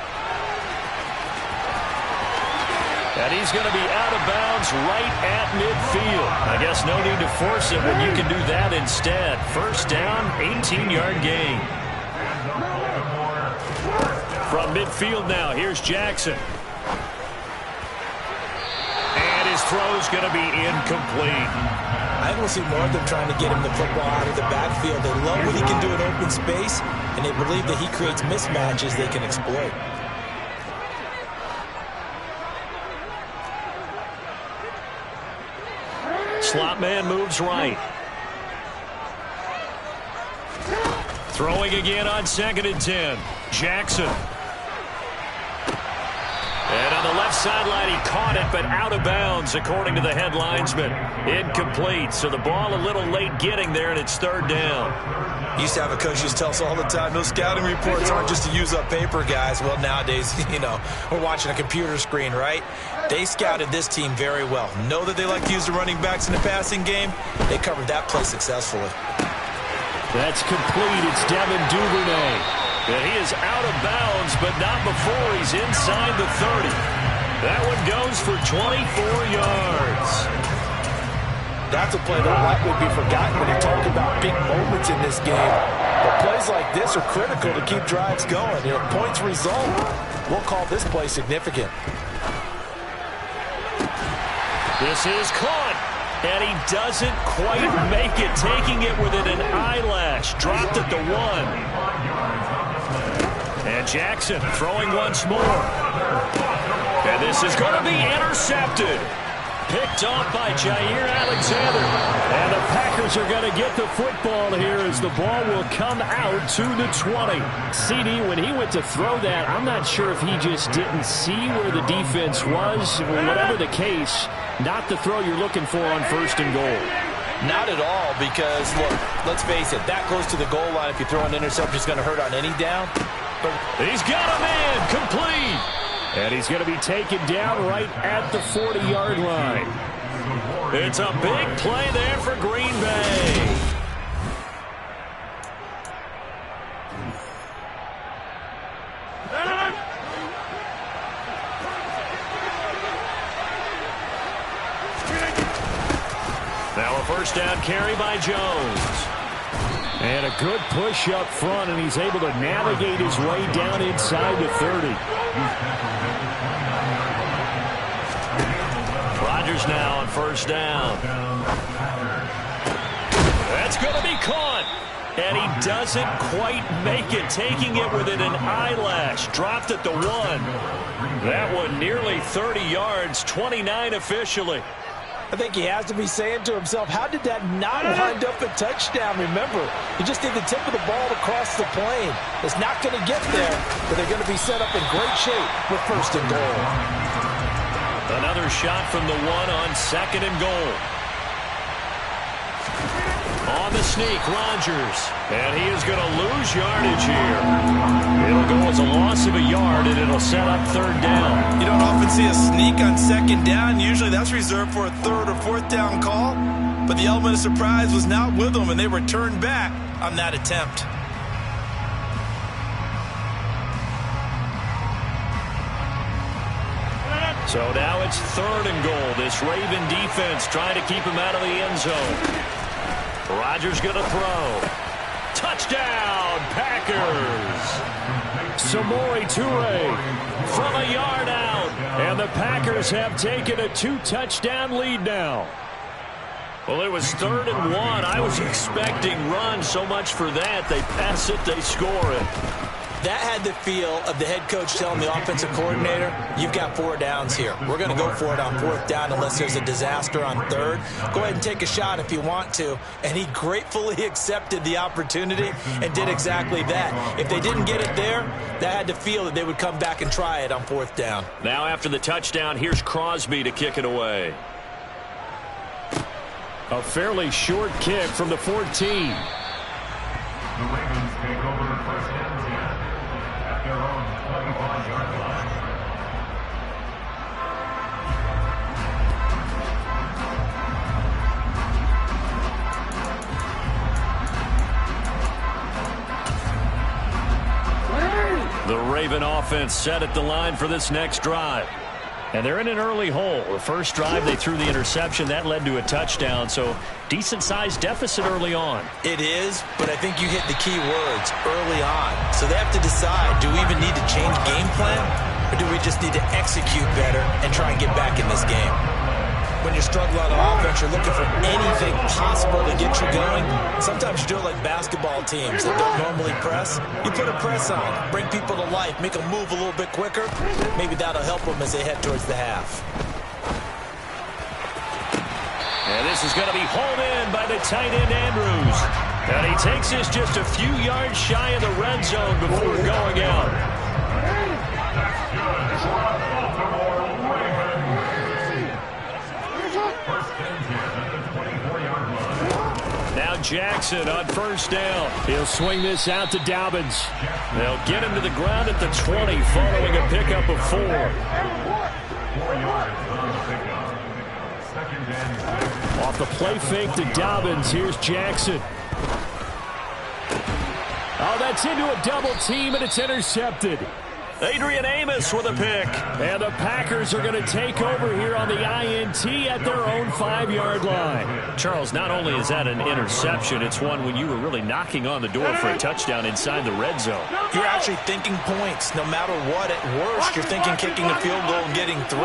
Speaker 1: And he's going to be out of bounds right at midfield. I guess no need to force it when you can do that instead. First down, 18-yard gain. From midfield now, here's Jackson. And his throw's going to be incomplete.
Speaker 3: I will see more of them trying to get him the football out of the backfield. They love what he can do in open space, and they believe that he creates mismatches they can exploit.
Speaker 1: Slot man moves right. Throwing again on 2nd and 10. Jackson. And on the left sideline, he caught it, but out of bounds, according to the head linesman. Incomplete, so the ball a little late getting there, and it's 3rd down.
Speaker 3: Used to have a coach used to tell us all the time, those scouting reports aren't just to use up paper, guys. Well, nowadays, we're watching a computer screen, right? They scouted this team very well. Know that they like to use the running backs in the passing game. They covered that play successfully.
Speaker 4: That's complete. It's Devin Duvernay.
Speaker 1: And he is out of bounds, but not before he's inside the 30. That one goes for 24 yards.
Speaker 3: That's a play that will likely be forgotten when you talk about big moments in this game. But plays like this are critical to keep drives going. Points result. We'll call this play significant.
Speaker 1: This is caught. And he doesn't quite make it, taking it within an eyelash. Dropped at the 1. And Jackson throwing once more. And this is going to be intercepted. Picked off by Jair Alexander.
Speaker 4: And the Packers are going to get the football here as the ball will come out to the 20. CD, when he went to throw that, I'm not sure if he just didn't see where the defense was. Whatever the case, not the throw you're looking for on 1st and goal.
Speaker 3: Not at all, because, look, let's face it, that goes to the goal line. If you throw an interception, it's going to hurt on any down.
Speaker 1: But he's got a man complete.
Speaker 4: And he's going to be taken down right at the 40-yard line.
Speaker 1: It's a big play there for Green Bay. Now a first down carry by Jones.
Speaker 4: And a good push up front, and he's able to navigate his way down inside the 30.
Speaker 1: Rodgers now on 1st down. That's going to be caught. And he doesn't quite make it, taking it within an eyelash. Dropped at the 1. That one nearly 30 yards, 29 officially.
Speaker 3: I think he has to be saying to himself, how did that not wind up a touchdown? Remember, he just did the tip of the ball across the plane. It's not going to get there, but they're going to be set up in great shape with 1st and goal.
Speaker 1: Another shot from the 1 on 2nd and goal. On the sneak, Rodgers. And he is going to lose yardage here. It'll go as a loss of a yard, and it'll set up 3rd down.
Speaker 3: You don't often see a sneak on 2nd down. Usually that's reserved for a 3rd or 4th down call. But the element of surprise was not with them, and they returned back on that attempt.
Speaker 1: So now it's 3rd and goal. This Raven defense trying to keep him out of the end zone. Rodgers going to throw. Touchdown, Packers.
Speaker 4: Samori Toure from a yard out. And the Packers have taken a 2-touchdown lead now.
Speaker 1: Well, it was 3rd and 1. I was expecting run, so much for that. They pass it, they score it.
Speaker 3: That had the feel of the head coach telling the offensive coordinator, you've got 4 downs here. We're going to go for it on 4th down unless there's a disaster on 3rd. Go ahead and take a shot if you want to. And he gratefully accepted the opportunity and did exactly that. If they didn't get it there, that had to feel that they would come back and try it on 4th down.
Speaker 1: Now after the touchdown, here's Crosby to kick it away.
Speaker 4: A fairly short kick from the 14.
Speaker 2: The Ravens take over 1st and 10 at their own 25-yard line.
Speaker 1: Raven offense set at the line for this next drive. And they're in an early hole. The first drive, they threw the interception. That led to a touchdown, so decent-sized deficit early on.
Speaker 3: It is, but I think you hit the key words, early on. So they have to decide, do we even need to change game plan, or do we just need to execute better and try and get back in this game? When you're struggling on offense, you're looking for anything possible to get you going. Sometimes you do it like basketball teams that don't normally press. You put a press on, bring people to life, make them move a little bit quicker. Maybe that'll help them as they head towards the half.
Speaker 1: And this is going to be hauled in by the tight end, Andrews. And he takes this just a few yards shy of the red zone before going out. Now Jackson on first down.
Speaker 4: He'll swing this out to Dobbins.
Speaker 1: They'll get him to the ground at the 20 following a pickup of 4.
Speaker 2: 4 yards on the pickup. Second and 6.
Speaker 4: Off the play fake to Dobbins. Here's Jackson. Oh, that's into a double team, and it's intercepted.
Speaker 1: Adrian Amos with a pick.
Speaker 4: And the Packers are going to take over here on the INT at their own 5-yard line.
Speaker 1: Charles, not only is that an interception, it's one when you were really knocking on the door for a touchdown inside the red zone.
Speaker 3: You're actually thinking points. No matter what, at worst, you're thinking kicking a field goal and getting 3.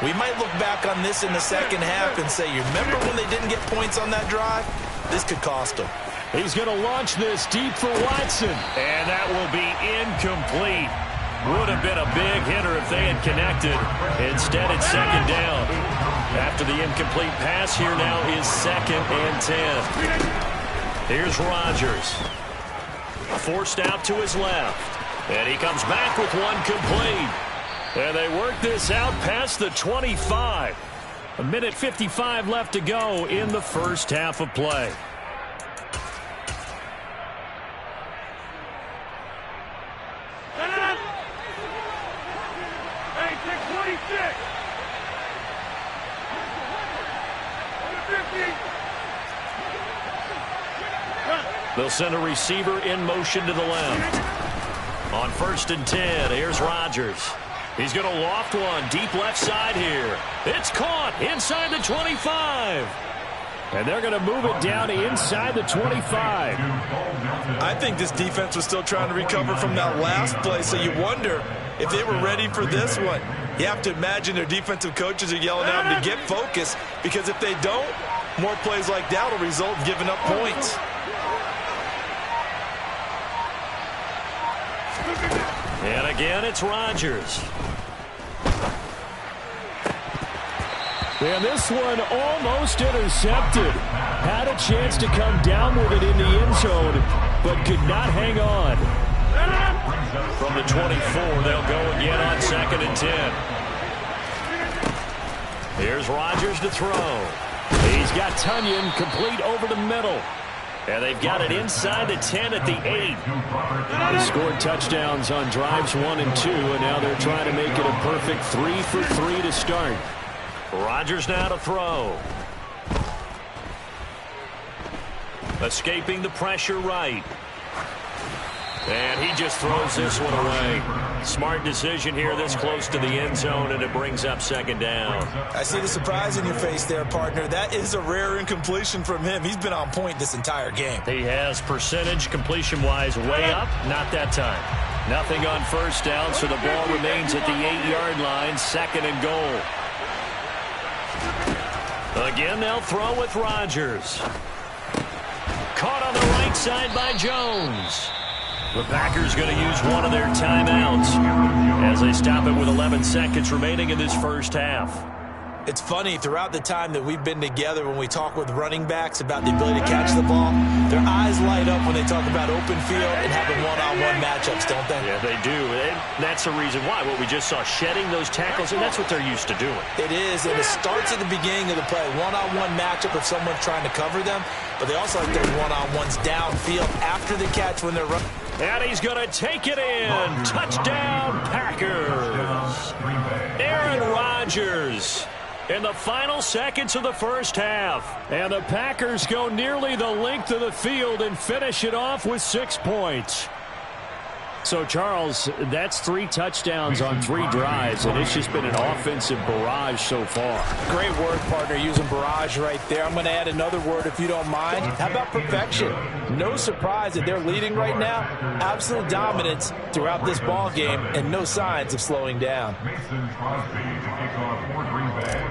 Speaker 3: We might look back on this in the second half and say, you remember when they didn't get points on that drive? This could cost them.
Speaker 4: He's going to launch this deep for Watson.
Speaker 1: And that will be incomplete. Would have been a big hitter if they had connected. Instead, it's second down. After the incomplete pass, here now is 2nd and 10. Here's Rodgers. Forced out to his left. And he comes back with one complete. And they work this out past the 25. 1:55 left to go in the first half of play. They'll send a receiver in motion to the left. On 1st and 10, here's Rodgers. He's going to loft one deep left side here. It's caught inside the 25.
Speaker 4: And they're going to move it down inside the 25.
Speaker 3: I think this defense was still trying to recover from that last play, so you wonder if they were ready for this one. You have to imagine their defensive coaches are yelling at them to get focused, because if they don't, more plays like that will result in giving up points.
Speaker 1: And again, it's Rodgers.
Speaker 4: And this one almost intercepted. Had a chance to come down with it in the end zone, but could not hang on.
Speaker 1: From the 24, they'll go again on 2nd and 10. Here's Rodgers to throw.
Speaker 4: He's got Tunyon complete over the middle.
Speaker 1: And they've got it inside the 10 at the 8.
Speaker 4: They scored touchdowns on drives 1 and 2, and now they're trying to make it a perfect 3 for 3 to start.
Speaker 1: Rodgers now to throw. Escaping the pressure right. And he just throws this one away. Smart decision here this close to the end zone, and it brings up 2nd down.
Speaker 3: I see the surprise in your face there, partner. That is a rare incompletion from him. He's been on point this entire game.
Speaker 1: He has percentage completion-wise way up. Not that time. Nothing on 1st down, so the ball remains at the 8-yard line, 2nd and goal. Again, they'll throw with Rodgers. Caught on the right side by Jones. The Packers going to use one of their timeouts as they stop it with 11 seconds remaining in this first half.
Speaker 3: It's funny, throughout the time that we've been together, when we talk with running backs about the ability to catch the ball, their eyes light up when they talk about open field and having one-on-one matchups, don't they?
Speaker 1: Yeah, they do. And that's the reason why. What we just saw, shedding those tackles, and that's what they're used to doing.
Speaker 3: It is, and it starts at the beginning of the play. One-on-one matchup if someone's trying to cover them, but they also like those one-on-ones downfield after the catch when they're running.
Speaker 1: And he's going to take it in. Touchdown, Packers. Aaron Rodgers in the final seconds of the first half.
Speaker 4: And the Packers go nearly the length of the field and finish it off with 6 points. So, Charles, that's 3 touchdowns on 3 drives, and it's just been an offensive barrage so far.
Speaker 3: Great word, partner, using barrage right there. I'm going to add another word if you don't mind. How about perfection? No surprise that they're leading right now. Absolute dominance throughout this ball game and no signs of slowing down.
Speaker 2: Mason Crosby to kick off for Green Bay.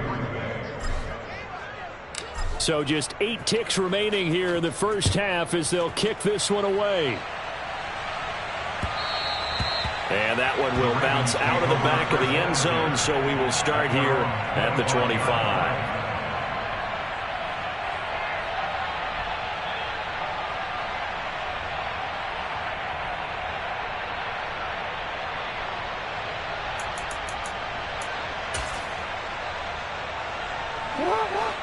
Speaker 4: So just 8 ticks remaining here in the first half as they'll kick this one away.
Speaker 1: And that one will bounce out of the back of the end zone, so we will start here at the 25.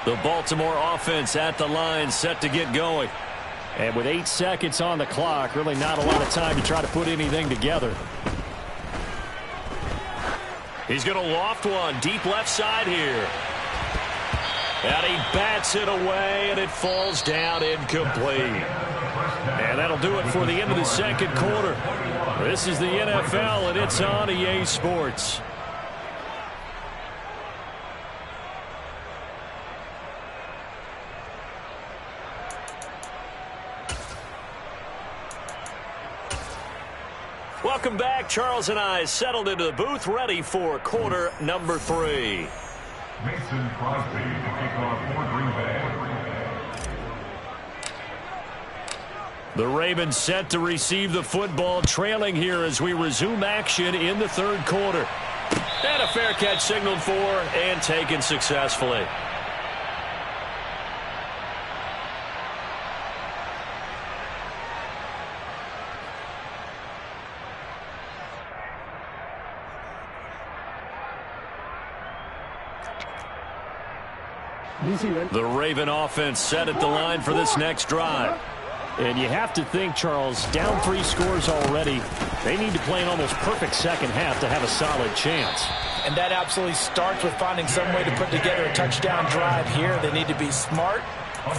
Speaker 1: The Baltimore offense at the line, set to get going.
Speaker 4: And with 8 seconds on the clock, really not a lot of time to try to put anything together.
Speaker 1: He's going to loft one deep left side here. And he bats it away, and it falls down incomplete. And that'll do it for the end of the second quarter. This is the NFL, and it's on EA Sports. Welcome back. Charles and I settled into the booth, ready for quarter number 3.
Speaker 2: Mason Crosby to kick off for Green Bay.
Speaker 1: The Ravens set to receive the football, trailing here as we resume action in the third quarter. And a fair catch signaled for and taken successfully. The Raven offense set at the line for this next drive.
Speaker 4: And you have to think, Charles, down 3 scores already. They need to play an almost perfect second half to have a solid chance.
Speaker 3: And that absolutely starts with finding some way to put together a touchdown drive here. They need to be smart,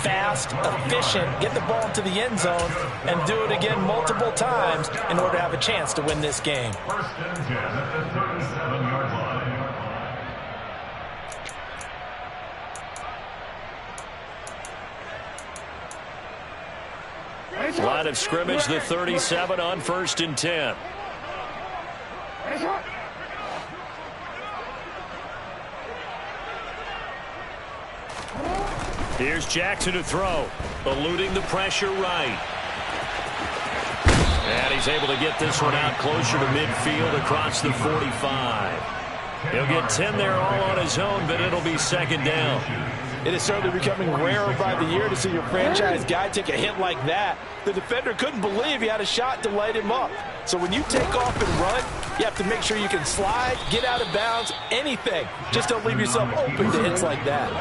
Speaker 3: fast, efficient, get the ball into the end zone, and do it again multiple times in order to have a chance to win this game.
Speaker 2: First and 10 at the 37-yard line.
Speaker 1: Line of scrimmage, the 37 on 1st and 10. Here's Jackson to throw, eluding the pressure right. And he's able to get this one out closer to midfield across the 45. He'll get 10 there all on his own, but it'll be second down.
Speaker 3: It is certainly becoming rarer by the year to see your franchise guy take a hit like that. The defender couldn't believe he had a shot to light him up. So when you take off and run, you have to make sure you can slide, get out of bounds, anything. Just don't leave yourself open to hits like that.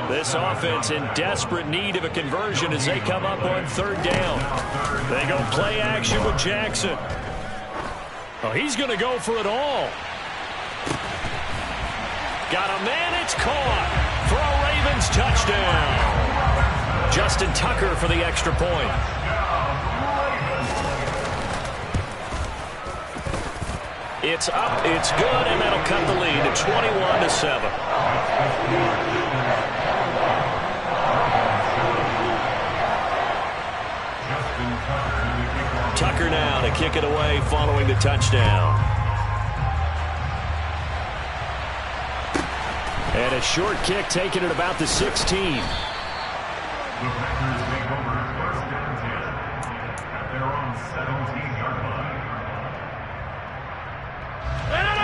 Speaker 1: This offense in desperate need of a conversion as they come up on 3rd down. They go play action with Jackson. Oh, he's going to go for it all. Got a man, it's caught for a Ravens touchdown. Justin Tucker for the extra point. It's up, it's good, and that'll cut the lead to 21-7. Tucker now to kick it away following the touchdown.
Speaker 4: And a short kick taken at about the 16.
Speaker 2: The Packers take over 1st and 10 at their own 17-yard line.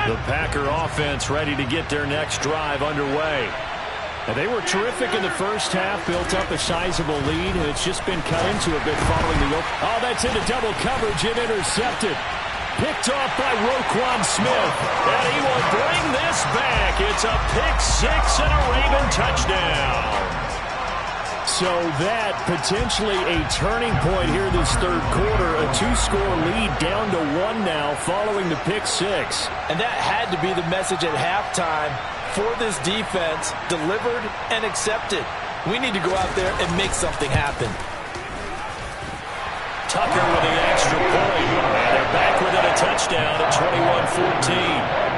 Speaker 1: The Packer offense ready to get their next drive underway.
Speaker 4: And they were terrific in the first half, built up a sizable lead, and it's just been cut into a bit following the open. Oh, that's into double coverage and intercepted. Picked off by Roquan Smith.
Speaker 1: And he will bring this back. It's a pick 6 and a Raven touchdown.
Speaker 4: So that potentially a turning point here this third quarter. A 2-score lead down to 1 now following the pick 6.
Speaker 3: And that had to be the message at halftime for this defense, delivered and accepted. We need to go out there and make something happen.
Speaker 1: Tucker with the extra point. And they're back with it touchdown at 21-14.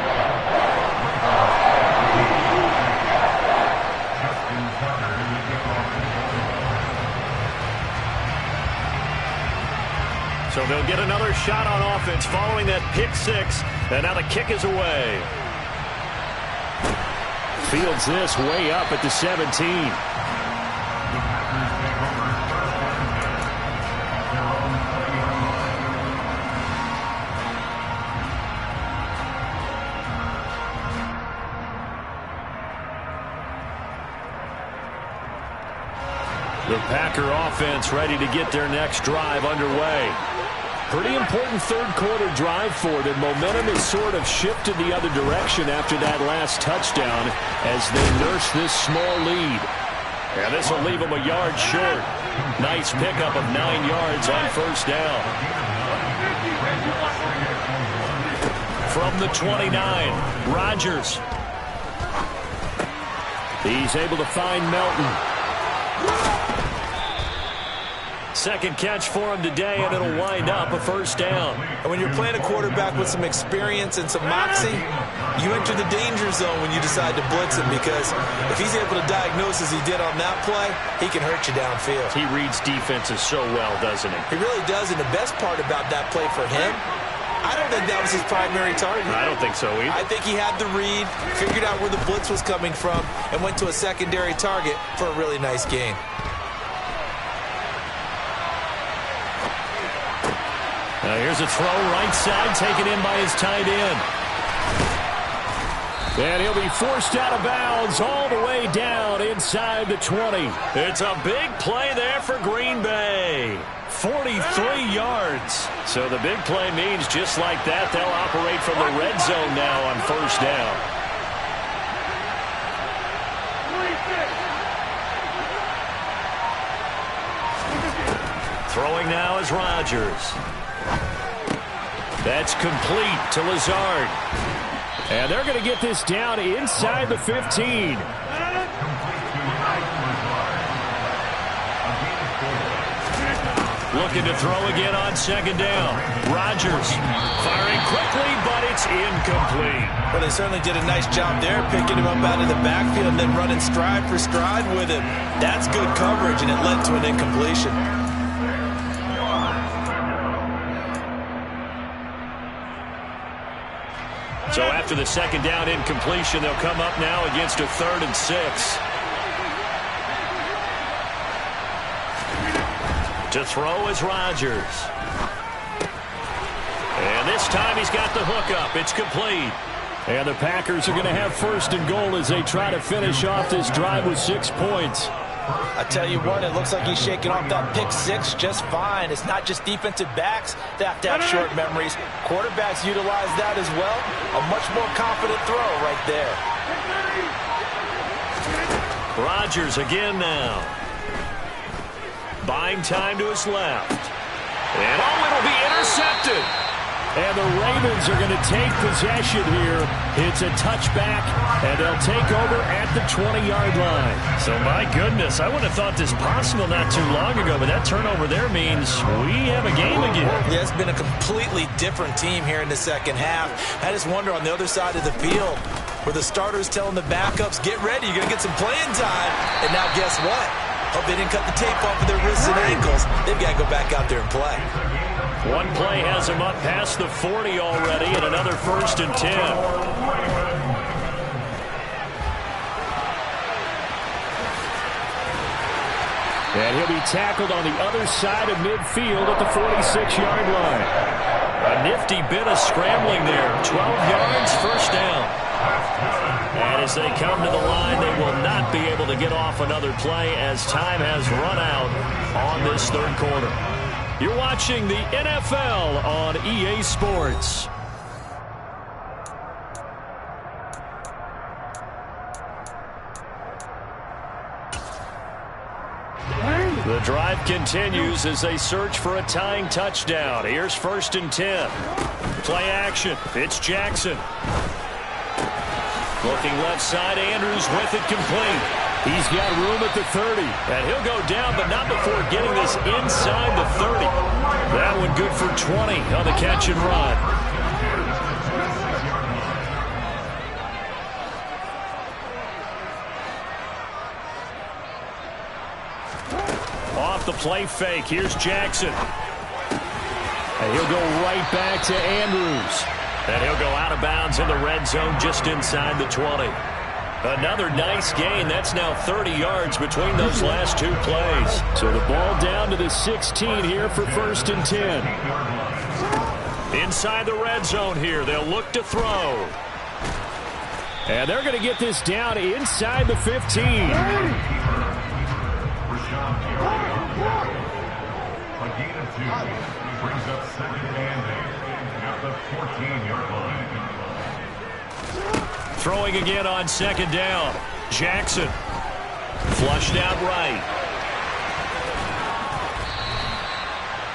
Speaker 1: So they'll get another shot on offense following that pick six. And now the kick is away.
Speaker 4: Fields this way up at the 17.
Speaker 1: The Packer offense ready to get their next drive underway.
Speaker 4: Pretty important third-quarter drive for them. Momentum has sort of shifted the other direction after that last touchdown as they nurse this small lead.
Speaker 1: And this will leave them a yard short. Nice pickup of 9 yards on first down. From the 29, Rodgers.
Speaker 4: He's able to find Melton.
Speaker 1: Second catch for him today, and it'll wind up a first down.
Speaker 3: And when you're playing a quarterback with some experience and some moxie, you enter the danger zone when you decide to blitz him, because if he's able to diagnose as he did on that play, he can hurt you downfield.
Speaker 1: He reads defenses so well, doesn't he?
Speaker 3: He really does, and the best part about that play for him, I don't think that was his primary target.
Speaker 1: I don't think so either.
Speaker 3: I think he had the read, figured out where the blitz was coming from, and went to a secondary target for a really nice gain.
Speaker 1: Now here's a throw right side, taken in by his tight end.
Speaker 4: And he'll be forced out of bounds all the way down inside the 20.
Speaker 1: It's a big play there for Green Bay. 43 yards. So the big play means just like that, they'll operate from the red zone now on first down. Throwing now is Rodgers. That's complete to Lazard.
Speaker 4: And they're going to get this down inside the 15.
Speaker 1: Looking to throw again on second down. Rodgers firing quickly, but it's incomplete.
Speaker 3: Well, they certainly did a nice job there, picking him up out of the backfield and then running stride for stride with him. That's good coverage, and it led to an incompletion.
Speaker 1: So after the second down incompletion, they'll come up now against a 3rd and 6. To throw is Rodgers. And this time he's got the hook up. It's complete.
Speaker 4: And the Packers are going to have 1st and goal as they try to finish off this drive with 6 points.
Speaker 3: I tell you what, it looks like he's shaking off that pick six just fine. It's not just defensive backs that have to have short memories. Quarterbacks utilize that as well. A much more confident throw right there.
Speaker 1: Rodgers again now. Buying time to his left. And it'll be intercepted.
Speaker 4: And the Ravens are going to take possession here. It's a touchback, and they'll take over at the 20-yard line.
Speaker 1: So, my goodness, I wouldn't have thought this possible not too long ago, but that turnover there means we have a game again.
Speaker 3: Yeah, it's been a completely different team here in the second half. I just wonder on the other side of the field where the starters telling the backups, get ready, you're going to get some playing time. And now guess what? Hope they didn't cut the tape off of their wrists and ankles. They've got to go back out there and play.
Speaker 1: One play has him up past the 40 already, and another 1st and 10.
Speaker 4: And he'll be tackled on the other side of midfield at the 46-yard line.
Speaker 1: A nifty bit of scrambling there. 12 yards, first down. And as they come to the line, they will not be able to get off another play as time has run out on this 3rd quarter. You're watching the NFL on EA Sports. The drive continues as they search for a tying touchdown. Here's 1st and 10. Play action. It's Jackson. Looking left side, Andrews with it complete.
Speaker 4: He's got room at the 30.
Speaker 1: And he'll go down, but not before getting this inside the 30. That one good for 20 on the catch and run. Off the play fake, here's Jackson.
Speaker 4: And he'll go right back to Andrews.
Speaker 1: And he'll go out of bounds in the red zone just inside the 20. Another nice gain. That's now 30 yards between those last two plays.
Speaker 4: So the ball down to the 16 here for 1st and 10.
Speaker 1: Inside the red zone here. They'll look to throw.
Speaker 4: And they're going to get this down inside the 15.
Speaker 2: A gain of 2 brings up 2nd and 8 at the 14-yard line.
Speaker 1: Throwing again on 2nd down. Jackson. Flushed out right.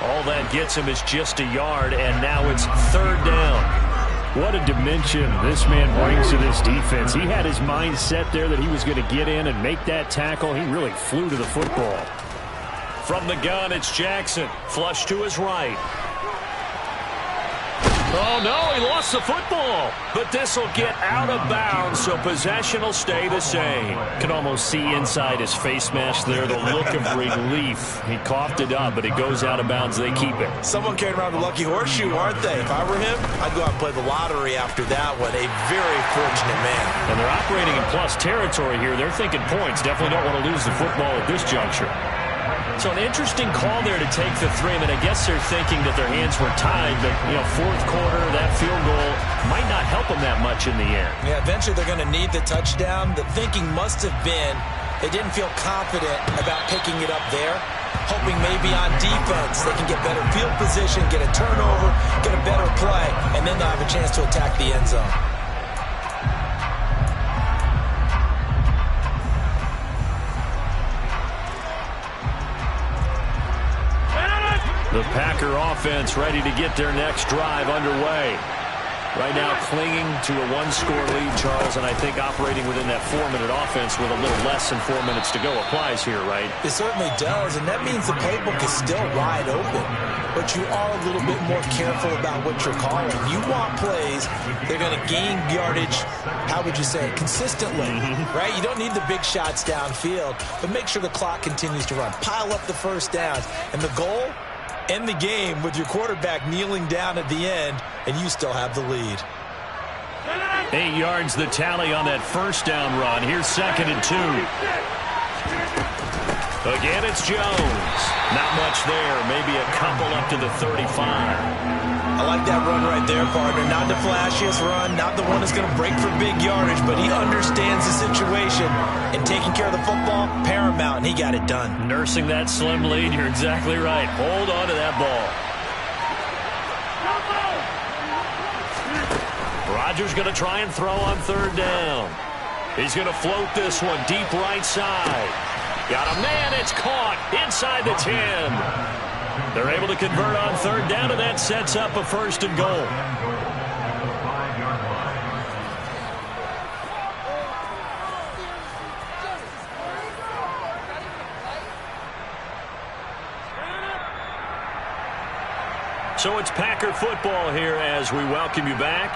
Speaker 1: All that gets him is just a yard, and now it's 3rd down.
Speaker 4: What a dimension this man brings to this defense. He had his mind set there that he was going to get in and make that tackle. He really flew to the football.
Speaker 1: From the gun, it's Jackson. Flush to his right. Oh, no, he lost the football. But this will get out of bounds, so possession will stay the same.
Speaker 4: Can almost see inside his face mask there the look of relief. He coughed it up, but it goes out of bounds. They keep it.
Speaker 3: Someone carried around the lucky horseshoe, aren't they? If I were him, I'd go out and play the lottery after that one. A very fortunate man.
Speaker 4: And they're operating in plus territory here. They're thinking points. Definitely don't want to lose the football at this juncture.
Speaker 1: So an interesting call there to take the 3. I mean, I guess they're thinking that their hands were tied, but, 4th quarter, that field goal might not help them that much in the end.
Speaker 3: Yeah, eventually they're going to need the touchdown. The thinking must have been they didn't feel confident about picking it up there, hoping maybe on defense they can get better field position, get a turnover, get a better play, and then they'll have a chance to attack the end zone.
Speaker 1: The Packer offense ready to get their next drive underway. Right now clinging to a 1-score lead, Charles, and I think operating within that 4-minute offense with a little less than 4 minutes to go applies here, right?
Speaker 3: It certainly does, and that means the playbook is still wide open. But you are a little bit more careful about what you're calling. You want plays they're going to gain yardage, how would you say it, consistently, right? You don't need the big shots downfield, but make sure the clock continues to run. Pile up the first downs, and the goal? End the game with your quarterback kneeling down at the end, and you still have the lead.
Speaker 1: 8 yards the tally on that first down run. Here's 2nd and 2. Again, it's Jones. Not much there. Maybe a couple up to the 35.
Speaker 3: I like that run right there, partner. Not the flashiest run, not the one that's going to break for big yardage, but he understands the situation, and taking care of the football, paramount, and he got it done.
Speaker 1: Nursing that slim lead, you're exactly right. Hold on to that ball. Rodgers going to try and throw on 3rd down. He's going to float this one deep right side. Got a man, it's caught inside the 10. They're able to convert on 3rd down, and that sets up a 1st and goal. So it's Packer football here as we welcome you back.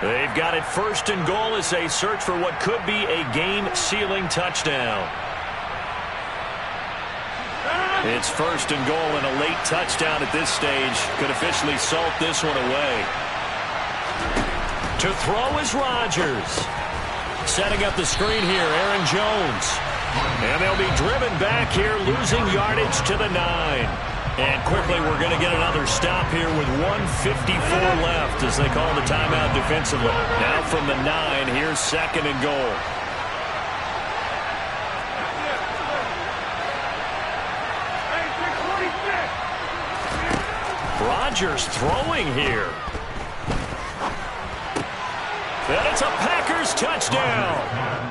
Speaker 1: They've got it 1st and goal as they search for what could be a game-sealing touchdown. It's 1st and goal, and a late touchdown at this stage could officially salt this one away. To throw is Rodgers. Setting up the screen here, Aaron Jones. And they'll be driven back here, losing yardage to the 9. And quickly we're going to get another stop here with 1:54 left as they call the timeout defensively. Now from the 9, here's 2nd and goal. Rodgers throwing here. And it's a Packers touchdown.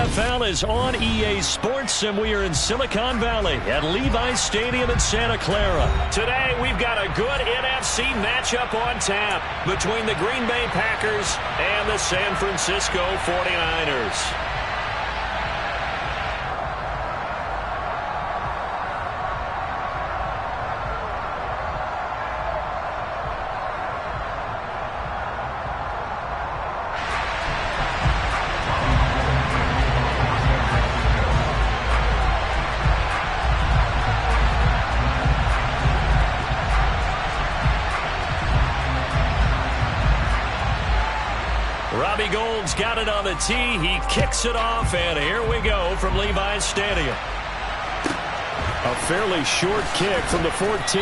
Speaker 1: NFL is on EA Sports, and we are in Silicon Valley at Levi's Stadium in Santa Clara. Today, we've got a good NFC matchup on tap between the Green Bay Packers and the San Francisco 49ers. Robbie Gould's got it on the tee. He kicks it off, and here we go from Levi's Stadium.
Speaker 4: A fairly short kick from the 14.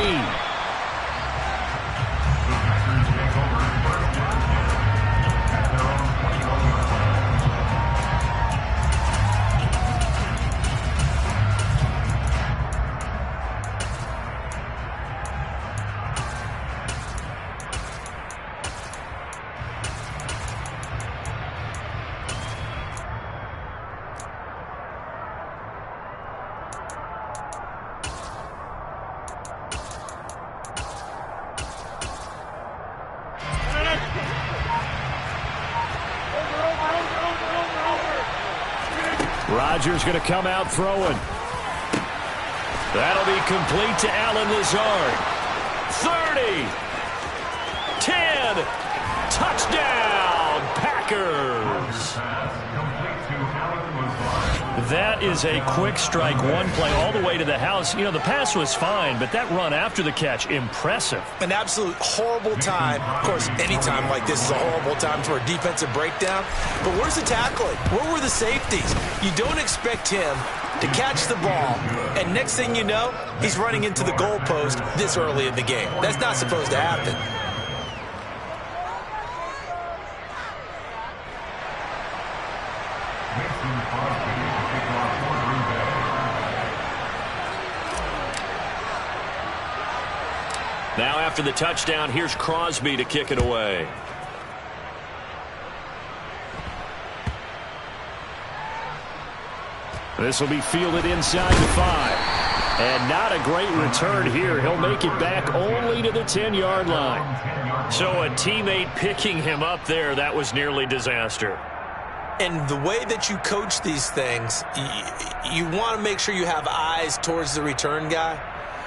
Speaker 4: Rodgers going to come out throwing.
Speaker 1: That'll be complete to Allen Lazard. 30. 10. Touchdown, Packers. That is a quick strike, one play all the way to the house. You know, the pass was fine, but that run after the catch, impressive.
Speaker 3: An absolute horrible time. Of course, any time like this is a horrible time for a defensive breakdown. But where's the tackling? Where were the safeties? You don't expect him to catch the ball, and next thing you know, he's running into the goalpost this early in the game. That's not supposed to happen.
Speaker 1: Now after the touchdown, here's Crosby to kick it away.
Speaker 4: This will be fielded inside the 5. And not a great return here. He'll make it back only to the 10-yard line.
Speaker 1: So a teammate picking him up there, that was nearly disaster.
Speaker 3: And the way that you coach these things, you want to make sure you have eyes towards the return guy,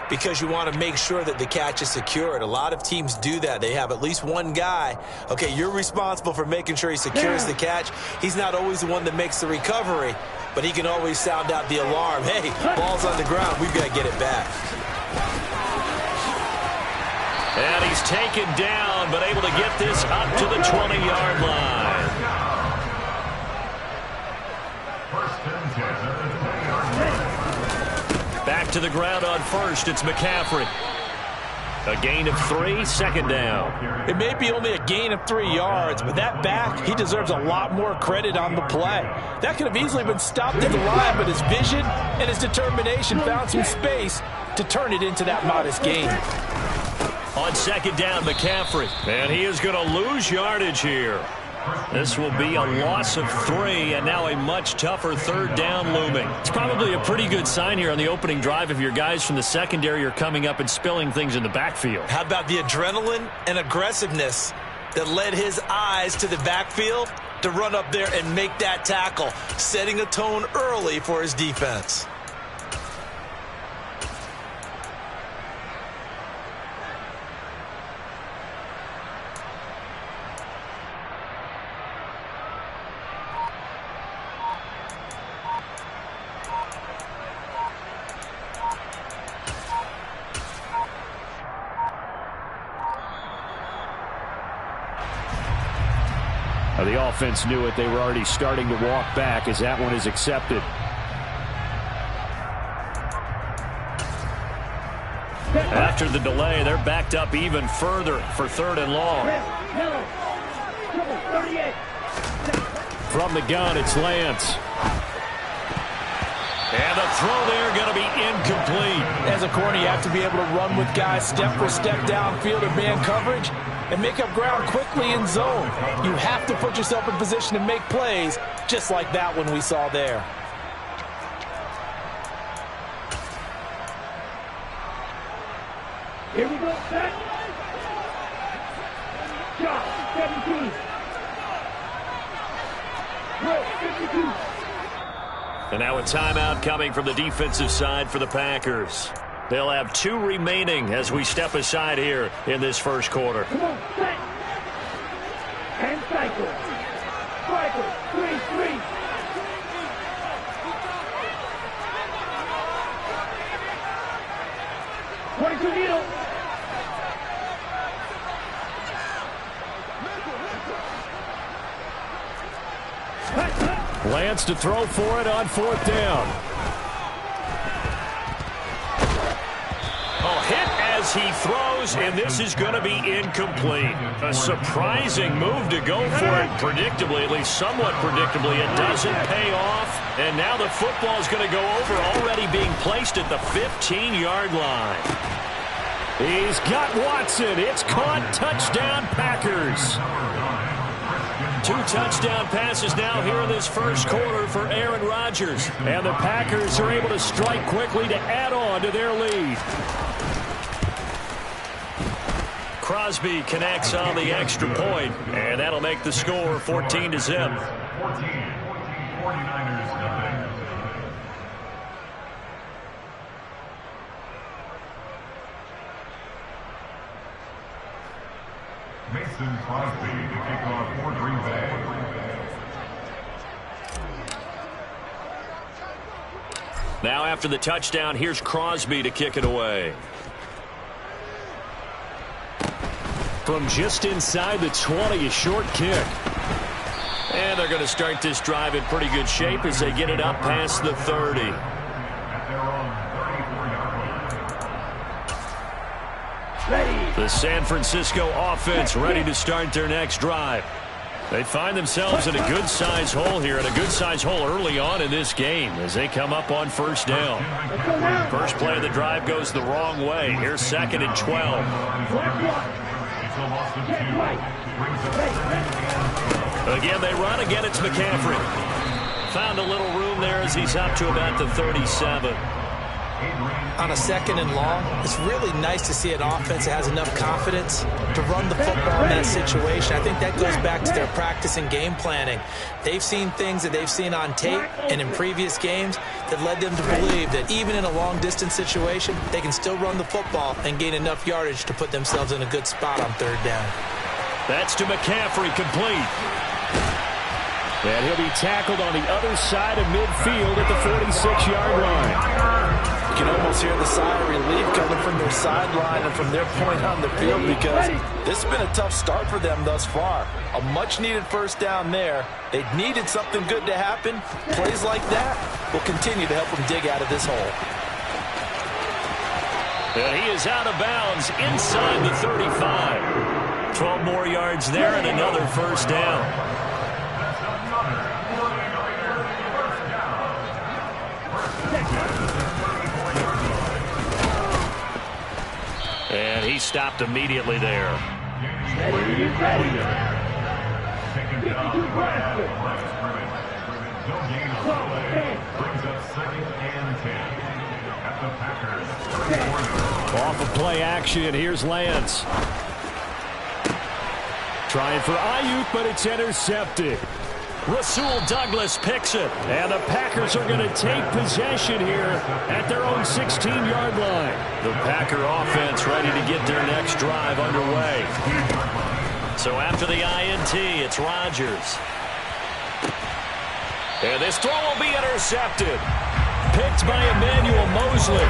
Speaker 3: because you want to make sure that the catch is secured. A lot of teams do that. They have at least one guy. Okay, you're responsible for making sure he secures the catch. He's not always the one that makes the recovery, but he can always sound out the alarm. Hey, ball's on the ground. We've got to get it back.
Speaker 1: And he's taken down, but able to get this up to the 20-yard line. Back to the ground on first. It's McCaffrey. A gain of 3, second down.
Speaker 3: It may be only a gain of 3 yards, but that back, he deserves a lot more credit on the play. That could have easily been stopped at the line, but his vision and his determination found some space to turn it into that modest gain.
Speaker 1: On second down, McCaffrey. And he is going to lose yardage here. This will be a loss of 3, and now a much tougher third down looming. It's probably a pretty good sign here on the opening drive if your guys from the secondary are coming up and spilling things in the backfield.
Speaker 3: How about the adrenaline and aggressiveness that led his eyes to the backfield to run up there and make that tackle, setting a tone early for his defense.
Speaker 4: The offense knew it. They were already starting to walk back as that one is accepted.
Speaker 1: After the delay, they're backed up even further for third and long.
Speaker 4: From the gun, it's Lance.
Speaker 1: And the throw there going to be incomplete.
Speaker 3: As a corner, you have to be able to run with guys step for step downfield in man coverage. and make up ground quickly in zone. You have to put yourself in position to make plays, just like that one we saw there.
Speaker 5: Here we go, set. Shot, 17. Roll, 52.
Speaker 1: And now a timeout coming from the defensive side for the Packers. They'll have 2 remaining as we step aside here in this first quarter.
Speaker 5: Come on, set. And cycle. Cycle, 3-3. Needle.
Speaker 4: Lance to throw for it on 4th down.
Speaker 1: Oh, hit as he throws, and this is going to be incomplete. A surprising move to go for it predictably, at least somewhat predictably. It doesn't pay off, and now the football is going to go over, already being placed at the 15-yard line.
Speaker 4: He's got Watson. It's caught. Touchdown, Packers.
Speaker 1: 2 touchdown passes now here in this first quarter for Aaron Rodgers.
Speaker 4: And the Packers are able to strike quickly to add on to their lead.
Speaker 1: Crosby connects on the extra point, and that'll make the score 14-0.
Speaker 2: 49ers nothing. Mason Crosby to kick off for Green Bay.
Speaker 1: Now after the touchdown, here's Crosby to kick it away.
Speaker 4: From just inside the 20, a short kick.
Speaker 1: And they're going to start this drive in pretty good shape as they get it up past the 30.
Speaker 2: At their own 34-yard line.
Speaker 1: The San Francisco offense ready to start their next drive. They find themselves in a good-sized hole here, and a good-sized hole early on in this game as they come up on 1st down. First play of the drive goes the wrong way. Here's 2nd and 12. Again, they run. Again, it's McCaffrey. Found a little room there as he's up to about the 37.
Speaker 3: On a 2nd and long, it's really nice to see an offense that has enough confidence to run the football in that situation. I think that goes back to their practice and game planning. They've seen things that they've seen on tape and in previous games that led them to believe that even in a long-distance situation, they can still run the football and gain enough yardage to put themselves in a good spot on 3rd down.
Speaker 1: That's to McCaffrey, complete.
Speaker 4: And he'll be tackled on the other side of midfield at the 46-yard line.
Speaker 3: You can almost hear the sigh of relief coming from their sideline and from their point on the field because this has been a tough start for them thus far. A much-needed 1st down there. They needed something good to happen. Plays like that will continue to help them dig out of this hole.
Speaker 1: And he is out of bounds inside the 35. 12 more yards there and another 1st down. And he stopped immediately there.
Speaker 4: Off of play action, here's Lance. Trying for Ayuk, but it's intercepted.
Speaker 1: Rasul Douglas picks it.
Speaker 4: And the Packers are going to take possession here at their own 16-yard line.
Speaker 1: The Packer offense ready to get their next drive underway. So after the INT, it's Rodgers. And this throw will be intercepted. Picked by Emmanuel Mosley.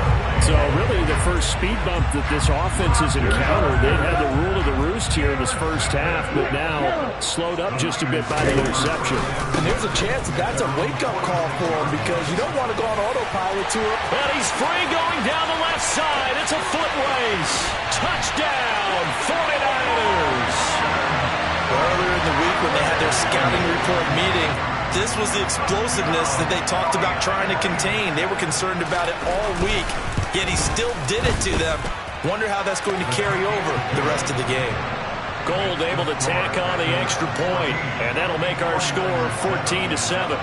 Speaker 4: So really the first speed bump that this offense has encountered. They had the rule of the roost here in this first half, but now slowed up just a bit by the interception.
Speaker 3: And there's a chance that that's a wake-up call for him because you don't want to go on autopilot to it.
Speaker 1: And he's free going down the left side. It's a foot race. Touchdown, 49ers.
Speaker 3: Earlier in the week when they had their scouting report meeting, this was the explosiveness that they talked about trying to contain. They were concerned about it all week, yet he still did it to them. Wonder how that's going to carry over the rest of the game.
Speaker 1: Gold able to tack on the extra point, and that'll make our score 14-7.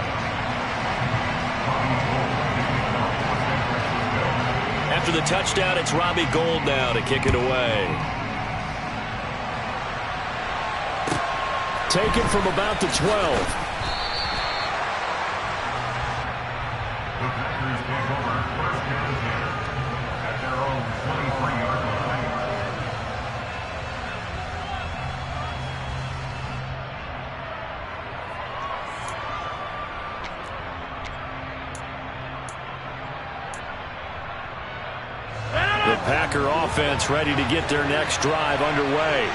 Speaker 1: After the touchdown, it's Robbie Gould now to kick it away.
Speaker 4: Taken from about the 12.
Speaker 2: The Packers take over first down 10 at their own 23-yard line.
Speaker 1: The Packer offense ready to get their next drive underway.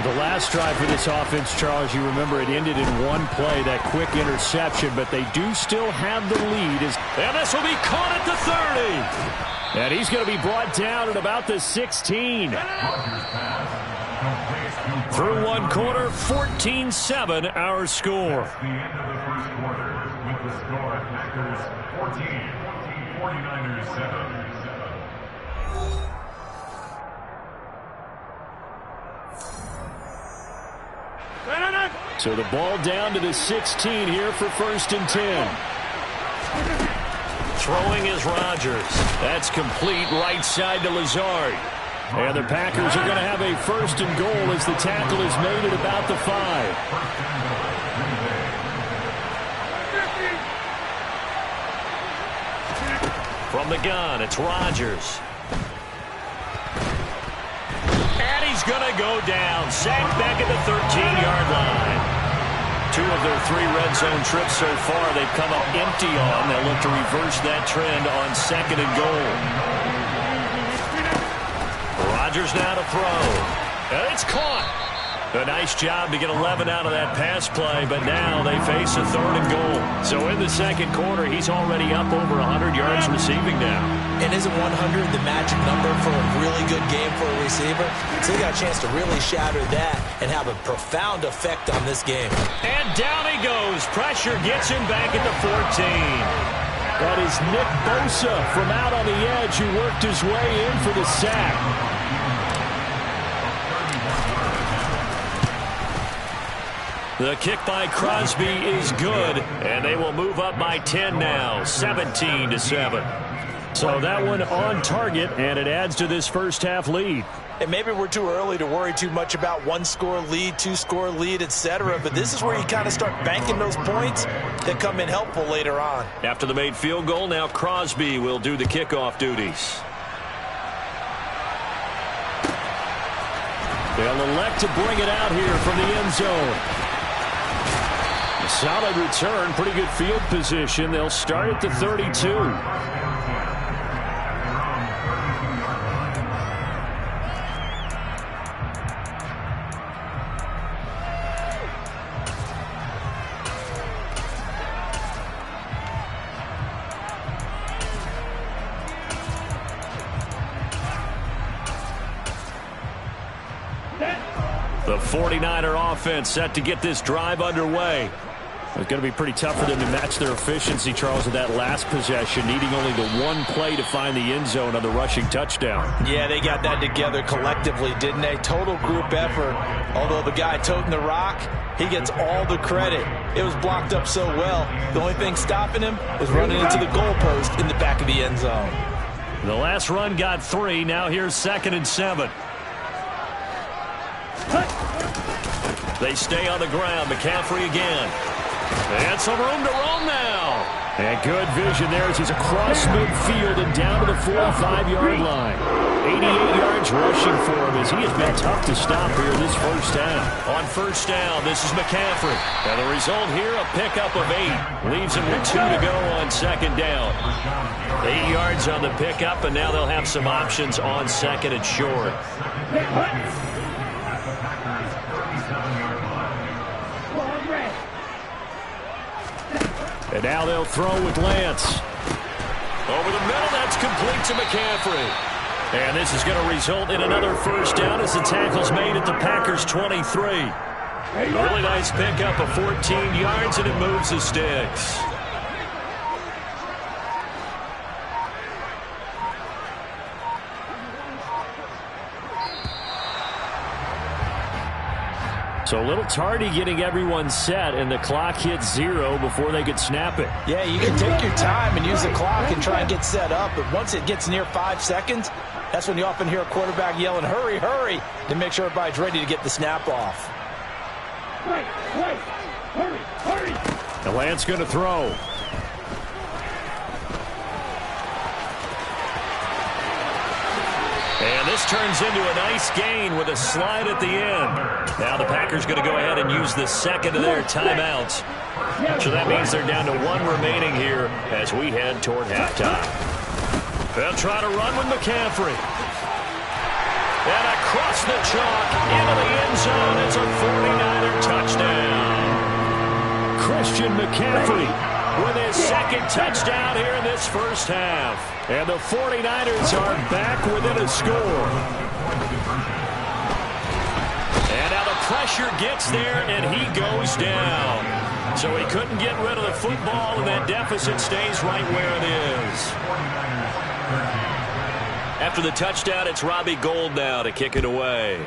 Speaker 4: The last drive for this offense, Charles, you remember it ended in one play, that quick interception, but they do still have the lead.
Speaker 1: And this will be caught at the 30.
Speaker 4: And he's going to be brought down at about the 16.
Speaker 1: Through one quarter, 14-7 our score.
Speaker 2: The end of the first quarter with the score Packers 14, 49ers 7.
Speaker 4: So the ball down to the 16 here for 1st and 10.
Speaker 1: Throwing is Rodgers. That's complete right side to Lazard.
Speaker 4: And the Packers are going to have a 1st and goal as the tackle is made at about the 5.
Speaker 1: From the gun, it's Rodgers. And he's going to go down. Sacked back at the 13-yard line. 2 of their 3 red zone trips so far they've come up empty on. They'll look to reverse that trend on 2nd and goal. Rodgers now to throw. And it's caught. A nice job to get 11 out of that pass play, but now they face a 3rd and goal. So in the second quarter, he's already up over 100 yards receiving now.
Speaker 3: And isn't 100 the magic number for a really good game for a receiver? So they got a chance to really shatter that and have a profound effect on this game.
Speaker 1: And down he goes. Pressure gets him back at the 14.
Speaker 4: That is Nick Bosa from out on the edge who worked his way in for the sack.
Speaker 1: The kick by Crosby is good, and they will move up by 10 now, 17-7.
Speaker 4: So that one on target, and it adds to this first half lead.
Speaker 3: And maybe we're too early to worry too much about 1-score lead, 2-score lead, etc. But this is where you kind of start banking those points that come in helpful later on.
Speaker 1: After the made field goal, now Crosby will do the kickoff duties.
Speaker 4: They'll elect to bring it out here from the end zone. A solid return, pretty good field position. They'll start at the 32.
Speaker 1: The 49er offense set to get this drive underway.
Speaker 4: It's going to be pretty tough for them to match their efficiency, Charles, with that last possession, needing only the one play to find the end zone on the rushing touchdown.
Speaker 3: Yeah, they got that together collectively, didn't they? Total group effort. Although the guy toting the rock, he gets all the credit. It was blocked up so well. The only thing stopping him was running into the goalpost in the back of the end zone.
Speaker 1: The last run got 3. Now here's 2nd and 7. They stay on the ground. McCaffrey again. And some room to roam now.
Speaker 4: And good vision there as he's across midfield and down to the 45-yard line. 88 yards rushing for him as he has been tough to stop here this first half.
Speaker 1: On first down, this is McCaffrey. And the result here, a pickup of 8. Leaves him with 2 to go on 2nd down. 8 yards on the pickup, and now they'll have some options on 2nd and short.
Speaker 4: And now they'll throw with Lance.
Speaker 1: Over the middle, that's complete to McCaffrey. And this is going to result in another first down as the tackle's made at the Packers' 23. Really nice pickup of 14 yards, and it moves the sticks.
Speaker 4: So a little tardy getting everyone set, and the clock hits 0 before they could snap it.
Speaker 3: Yeah, you can take your time and use the clock and try and get set up, but once it gets near 5 seconds, that's when you often hear a quarterback yelling, hurry, hurry, to make sure everybody's ready to get the snap off.
Speaker 5: Right, hurry, hurry.
Speaker 4: The Lance going to throw.
Speaker 1: And this turns into a nice gain with a slide at the end. Now the Packers going to go ahead and use the second of their timeouts. So that means they're down to 1 remaining here as we head toward halftime. They'll try to run with McCaffrey. And across the chalk into the end zone. It's a 49er touchdown.
Speaker 4: Christian McCaffrey
Speaker 1: With his second touchdown here in this first half.
Speaker 4: And the 49ers are back within a score.
Speaker 1: And now the pressure gets there, and he goes down. So he couldn't get rid of the football, and that deficit stays right where it is. After the touchdown, it's Robbie Gould now to kick it away.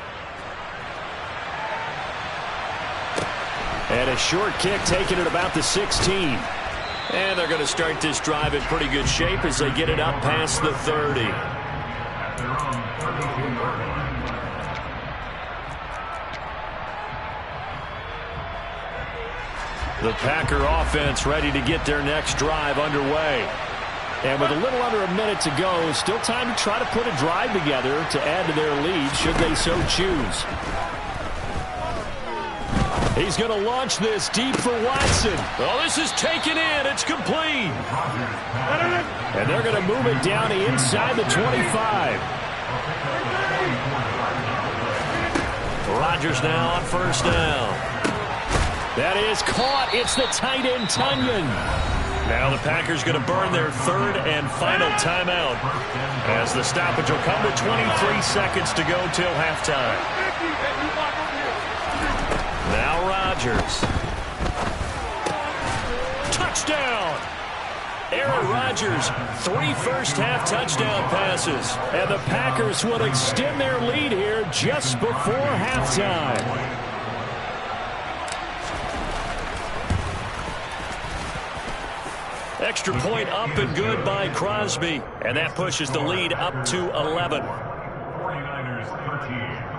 Speaker 4: And a short kick taken at about the 16.
Speaker 1: And they're going to start this drive in pretty good shape as they get it up past the 30. The Packer offense ready to get their next drive underway.
Speaker 4: And with a little under a minute to go, still time to try to put a drive together to add to their lead should they so choose. He's going to launch this deep for Watson.
Speaker 1: Oh, this is taken in. It's complete.
Speaker 4: And they're going to move it down to inside the 25.
Speaker 1: Rodgers now on first down.
Speaker 4: That is caught. It's the tight end, Tunyon.
Speaker 1: Now the Packers going to burn their third and final timeout as the stoppage will come with 23 seconds to go till halftime. Now Rodgers. Touchdown! Aaron Rodgers, 3 first-half touchdown passes.
Speaker 4: And the Packers will extend their lead here just before halftime.
Speaker 1: Extra point up and good by Crosby. And that pushes the lead up to 11.
Speaker 2: 49ers 13.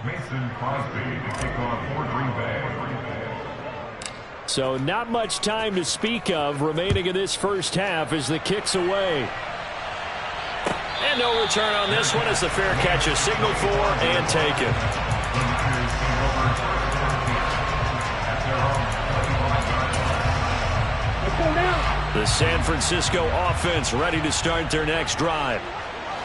Speaker 2: Mason Crosby to kick off for Green Bay.
Speaker 4: So not much time to speak of remaining in this first half as the kick's away.
Speaker 1: And no return on this one as the fair catch is signaled for and taken. The San Francisco offense ready to start their next drive.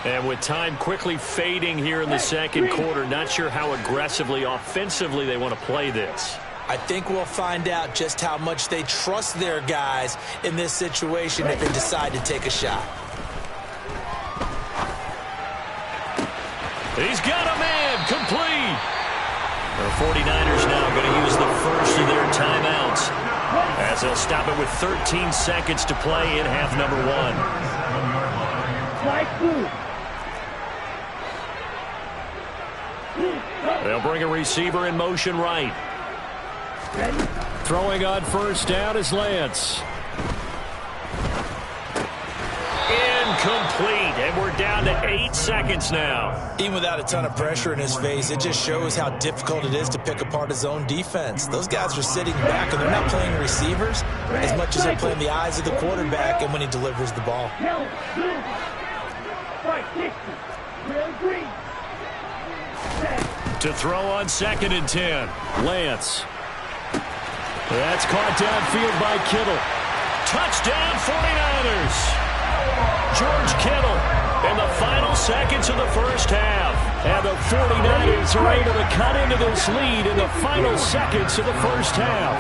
Speaker 1: And with time quickly fading here in the second quarter, not sure how aggressively, offensively they want to play this.
Speaker 3: I think we'll find out just how much they trust their guys in this situation if they decide to take a shot.
Speaker 1: He's got a man, complete. The 49ers now going to use the first of their timeouts as they'll stop it with 13 seconds to play in half number 1. They'll bring a receiver in motion right.
Speaker 4: Throwing on first down is Lance.
Speaker 1: Incomplete, and we're down to 8 seconds now.
Speaker 3: Even without a ton of pressure in his face, it just shows how difficult it is to pick apart his own defense. Those guys are sitting back, and they're not playing receivers as much as they're playing the eyes of the quarterback and when he delivers the ball.
Speaker 1: To throw on 2nd and 10.
Speaker 4: Lance. That's caught downfield by Kittle.
Speaker 1: Touchdown 49ers. George Kittle in the final seconds of the first half.
Speaker 4: And the 49ers are able to cut into this lead in the final seconds of the first half.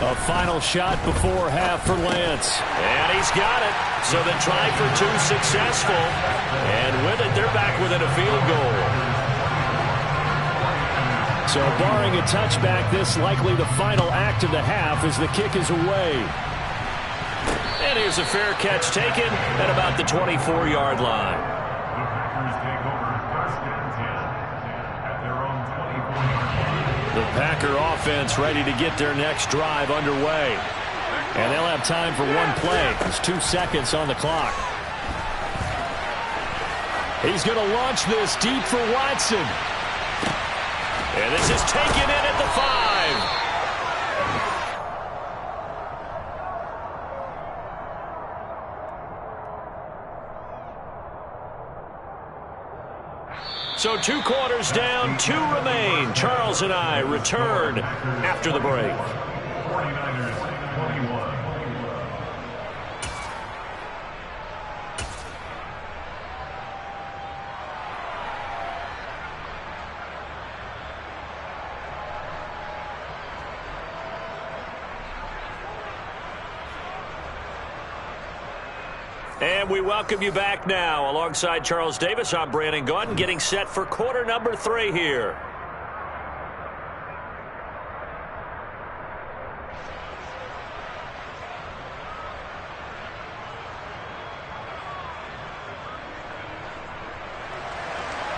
Speaker 4: A final shot before half for Lance.
Speaker 1: And he's got it. So the try for 2 successful. And with it, they're back within a field goal.
Speaker 4: So barring a touchback, this likely the final act of the half as the kick is away.
Speaker 1: And here's a fair catch taken at about the 24-yard line.
Speaker 2: The Packers take over first and 10 at their own 24-yard line.
Speaker 1: The Packer offense ready to get their next drive underway.
Speaker 4: And they'll have time for one play. There's 2 seconds on the clock. He's going to launch this deep for Watson.
Speaker 1: And this is taken in at the 5. So 2 quarters down, 2 remain. Charles and I return after the break.
Speaker 2: 49ers 21.
Speaker 1: And we welcome you back now. Alongside Charles Davis, I'm Brandon Gaudin, getting set for quarter number 3 here.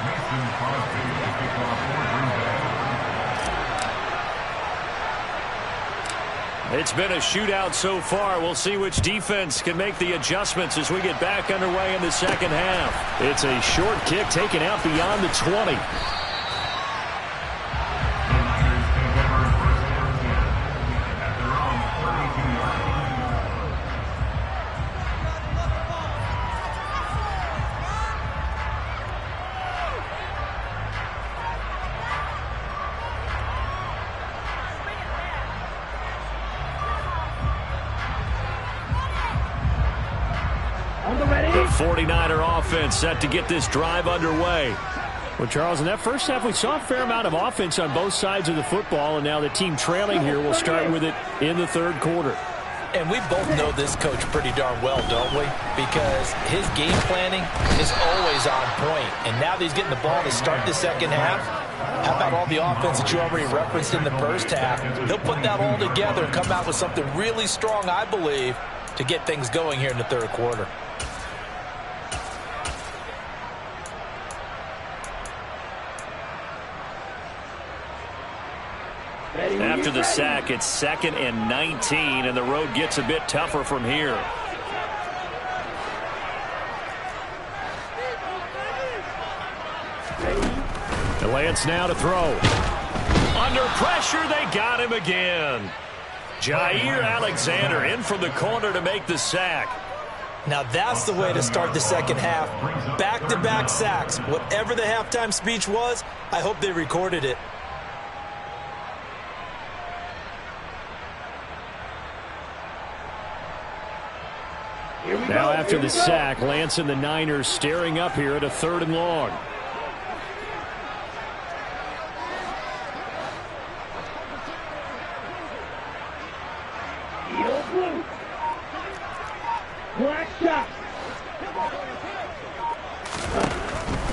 Speaker 2: Mason Crosby will kick off for Green Bay.
Speaker 1: It's been a shootout so far. We'll see which defense can make the adjustments as we get back underway in the second half.
Speaker 4: It's a short kick taken out beyond the 20.
Speaker 2: The Niners take over first and 10 at their own 32-yard line.
Speaker 1: The 49er offense set to get this drive underway.
Speaker 4: Well, Charles, in that first half, we saw a fair amount of offense on both sides of the football, and now the team trailing here will start with it in the third quarter.
Speaker 3: And we both know this coach pretty darn well, don't we? Because his game planning is always on point. And now that he's getting the ball to start the second half, how about all the offense that you already referenced in the first half? He'll put that all together and come out with something really strong, I believe, to get things going here in the third quarter.
Speaker 1: After the sack, it's 2nd and 19, and the road gets a bit tougher from here.
Speaker 4: The Lance now to throw.
Speaker 1: Under pressure, they got him again. Jair Alexander in from the corner to make the sack.
Speaker 3: Now that's the way to start the second half. Back-to-back sacks. Whatever the halftime speech was, I hope they recorded it.
Speaker 4: Now after the sack, Lance and the Niners staring up here at a 3rd and long.
Speaker 5: Black shot.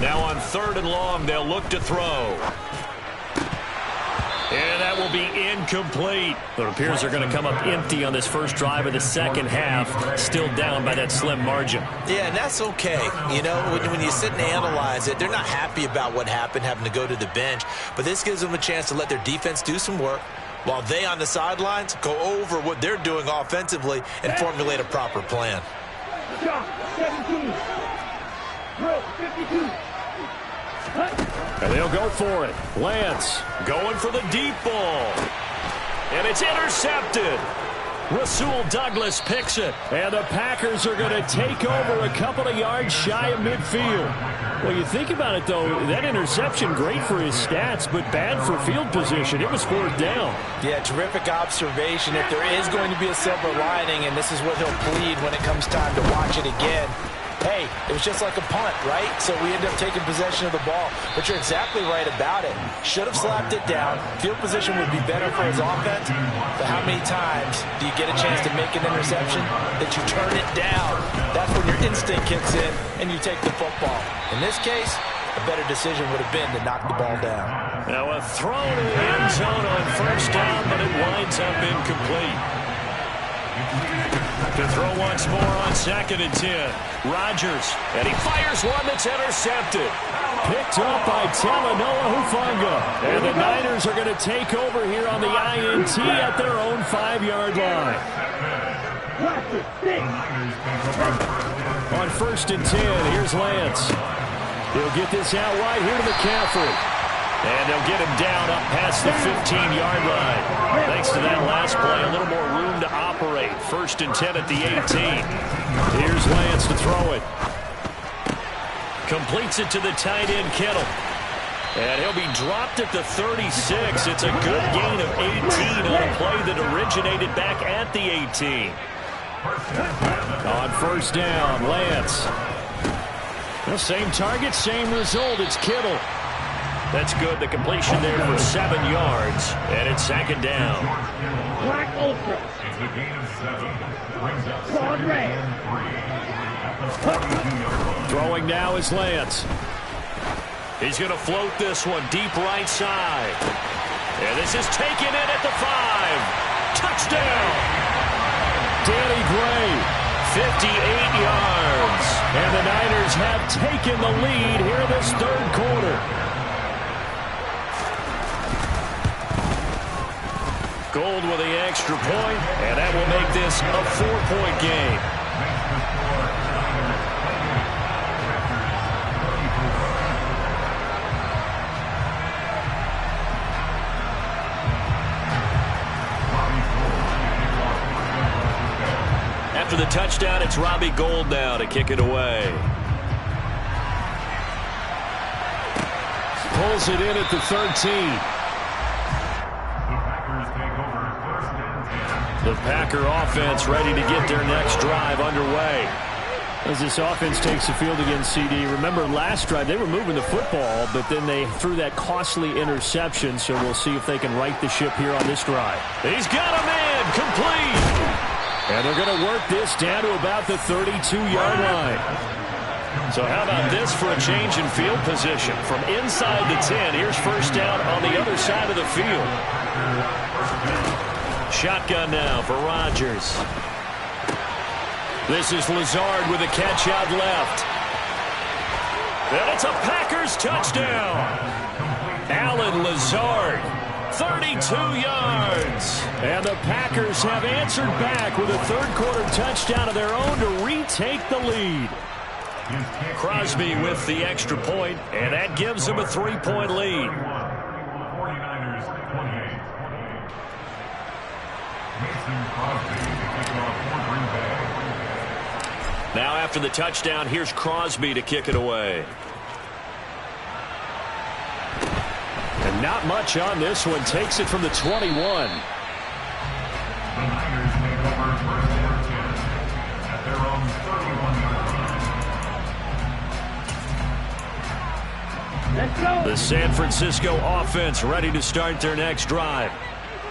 Speaker 1: Now on 3rd and long, they'll look to throw. And that will be incomplete. It appears they're going to come up empty on this first drive of the second half, still down by that slim margin.
Speaker 3: Yeah, and that's okay. You know, when you sit and analyze it, they're not happy about what happened, having to go to the bench. But this gives them a chance to let their defense do some work while they on the sidelines go over what they're doing offensively and formulate a proper plan.
Speaker 5: Shot 17. Throw 52.
Speaker 4: And they'll go for it. Lance
Speaker 1: Going for the deep ball. And it's intercepted. Rasul Douglas picks it.
Speaker 4: And the Packers are going to take over a couple of yards shy of midfield. Well, you think about it, though, that interception, great for his stats, but bad for field position. It was 4th down.
Speaker 3: Yeah, terrific observation. If there is going to be a silver lining, and this is what he'll plead when it comes time to watch it again, hey, it was just like a punt, right? So we end up taking possession of the ball. But you're exactly right about it. Should have slapped it down. Field position would be better for his offense. But how many times do you get a chance to make an interception that you turn it down? That's when your instinct kicks in and you take the football. In this case, a better decision would have been to knock the ball down.
Speaker 1: Now a throw to the end zone on first down, but it winds up incomplete. To throw once more on 2nd and 10. Rodgers, and he fires one that's intercepted.
Speaker 4: Picked up by Talanoa Hufanga. And the Niners are going to take over here on the INT at their own 5-yard line. On 1st and 10, here's Lance. He'll get this out wide here to McCaffrey. And they'll get him down up past the 15-yard line. Thanks to that last play, a little more room to operate. 1st and 10 at the 18. Here's Lance to throw it. Completes it to the tight end, Kittle. And he'll be dropped at the 36. It's a good gain of 18 on a play that originated back at the 18. On 1st down, Lance. The same target, same result. It's Kittle. That's good. The completion there for 7 yards. And it's 2nd down.
Speaker 5: Black Ultra. Claude Ray.
Speaker 4: Throwing now is Lance.
Speaker 1: He's going to float this one deep right side. And this is taken in at the 5. Touchdown.
Speaker 4: Danny Gray.
Speaker 1: 58 yards.
Speaker 4: And the Niners have taken the lead here this 3rd quarter.
Speaker 1: Gold with the extra point, and that will make this a 4-point game. After the touchdown, it's Robbie Gould now to kick it away.
Speaker 4: Pulls it in at the 13.
Speaker 1: The Packer offense ready to get their next drive underway.
Speaker 4: As this offense takes the field against CD, remember last drive they were moving the football, but then they threw that costly interception, so we'll see if they can right the ship here on this drive.
Speaker 1: He's got a man, complete.
Speaker 4: And they're going to work this down to about the 32-yard line.
Speaker 1: So how about this for a change in field position? From inside the 10, here's 1st down on the other side of the field. Shotgun now for Rodgers. This is Lazard with a catch out left. And it's a Packers touchdown. Allen Lazard, 32 yards.
Speaker 4: And the Packers have answered back with a 3rd quarter touchdown of their own to retake the lead.
Speaker 1: Crosby with the extra point, and that gives them a 3-point lead. Now after the touchdown, here's Crosby to kick it away.
Speaker 4: And not much on this one. Takes it from the 21.
Speaker 2: The Niners make over 1st and 10 at their own 31-yard line.
Speaker 5: Let's go.
Speaker 1: The San Francisco offense ready to start their next drive.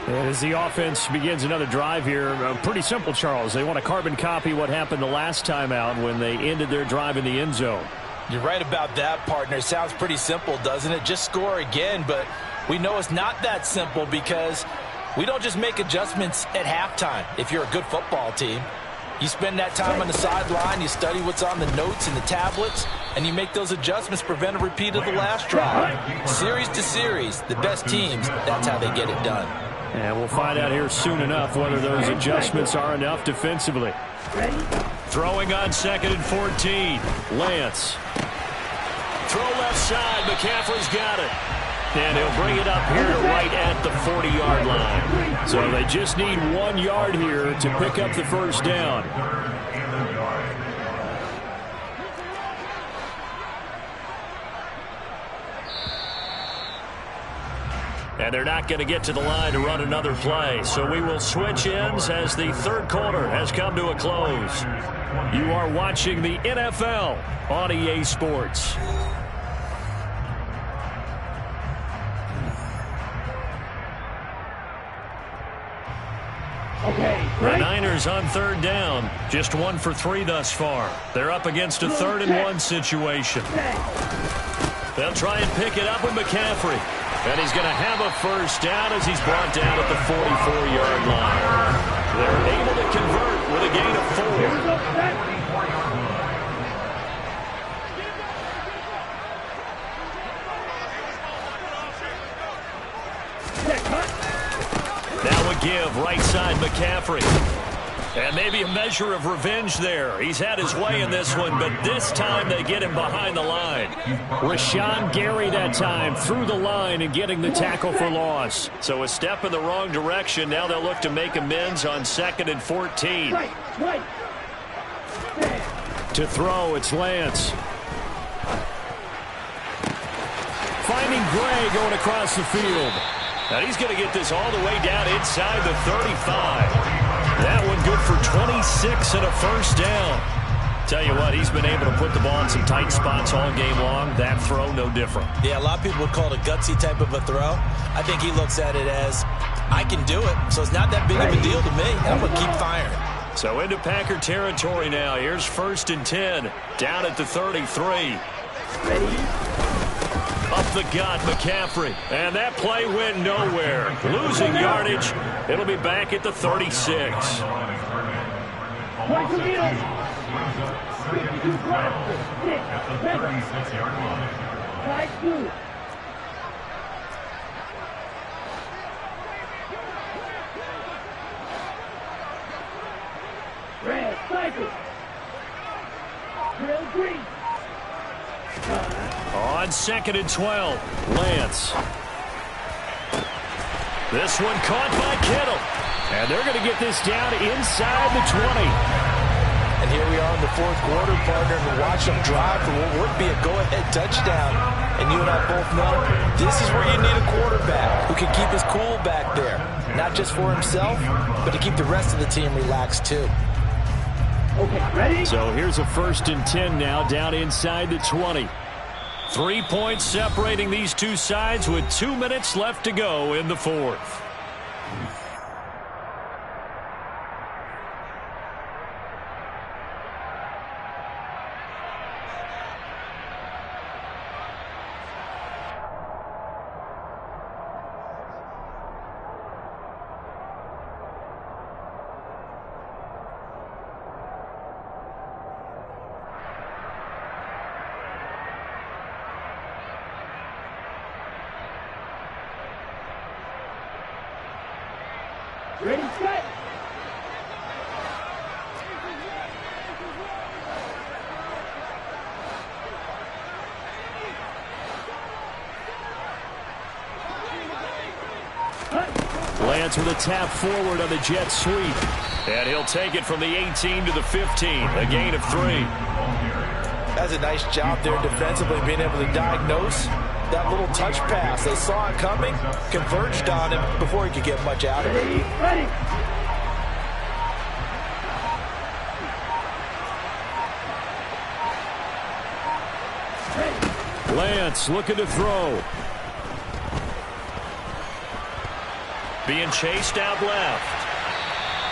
Speaker 4: And as the offense begins another drive here, pretty simple, Charles. They want to carbon copy what happened the last time out when they ended their drive in the end zone.
Speaker 3: You're right about that, partner. Sounds pretty simple, doesn't it? Just score again, but we know it's not that simple because we don't just make adjustments at halftime if you're a good football team. You spend that time on the sideline, you study what's on the notes and the tablets, and you make those adjustments, prevent a repeat of the last drive. Series to series, the best teams, that's how they get it done.
Speaker 4: And we'll find out here soon enough whether those adjustments are enough defensively.
Speaker 1: Throwing on 2nd and 14.
Speaker 4: Lance.
Speaker 1: Throw left side. McCaffrey's got it. And he'll bring it up here to right at the 40-yard line.
Speaker 4: So they just need 1 yard here to pick up the 1st down.
Speaker 1: And they're not going to get to the line to run another play. So we will switch ends as the 3rd quarter has come to a close. You are watching the NFL on EA Sports.
Speaker 5: Okay,
Speaker 1: The Niners on 3rd down. Just 1 for 3 thus far. They're up against a 3rd and 1 situation. They'll try and pick it up with McCaffrey. And he's going to have a first down as he's brought down at the 44-yard line. They're able to convert with a gain of 4. Now a give right side McCaffrey. And maybe a measure of revenge there. He's had his way in this one, but this time they get him behind the line.
Speaker 4: Rashawn Gary that time through the line and getting the tackle for loss.
Speaker 1: So a step in the wrong direction. Now they'll look to make amends on 2nd and 14.
Speaker 4: To throw, it's Lance. Finding Gray going across the field.
Speaker 1: Now he's going to get this all the way down inside the 35. That one good for 26 and a first down. Tell you what, he's been able to put the ball in some tight spots all game long. That throw, no different.
Speaker 3: Yeah, a lot of people would call it a gutsy type of a throw. I think he looks at it as, I can do it, so it's not that big of a deal to me. I'm going to keep firing.
Speaker 1: So into Packer territory now. Here's 1st and 10. Down at the 33. Up the gut, McCaffrey. And that play went nowhere. Losing yardage. It'll be back at the 36.
Speaker 5: Red, cycle. Real green.
Speaker 1: On 2nd and 12, Lance. This one caught by Kittle.
Speaker 4: And they're going to get this down inside the 20.
Speaker 3: And here we are in the 4th quarter, partner, and watch them drive for what would be a go-ahead touchdown. And you and I both know this is where you need a quarterback who can keep his cool back there. Not just for himself, but to keep the rest of the team relaxed too.
Speaker 5: Okay, ready?
Speaker 4: So here's a 1st and 10 now, down inside the 20.
Speaker 1: 3 points separating these two sides with 2 minutes left to go in the 4th.
Speaker 5: Ready, set.
Speaker 4: Lance with a tap forward on the jet sweep.
Speaker 1: And he'll take it from the 18 to the 15, a gain of 3.
Speaker 3: That's a nice job there defensively, being able to diagnose that little touch pass. They saw it coming, converged on him before he could get much out of it.
Speaker 5: Ready.
Speaker 4: Lance looking to throw.
Speaker 1: Being chased out left.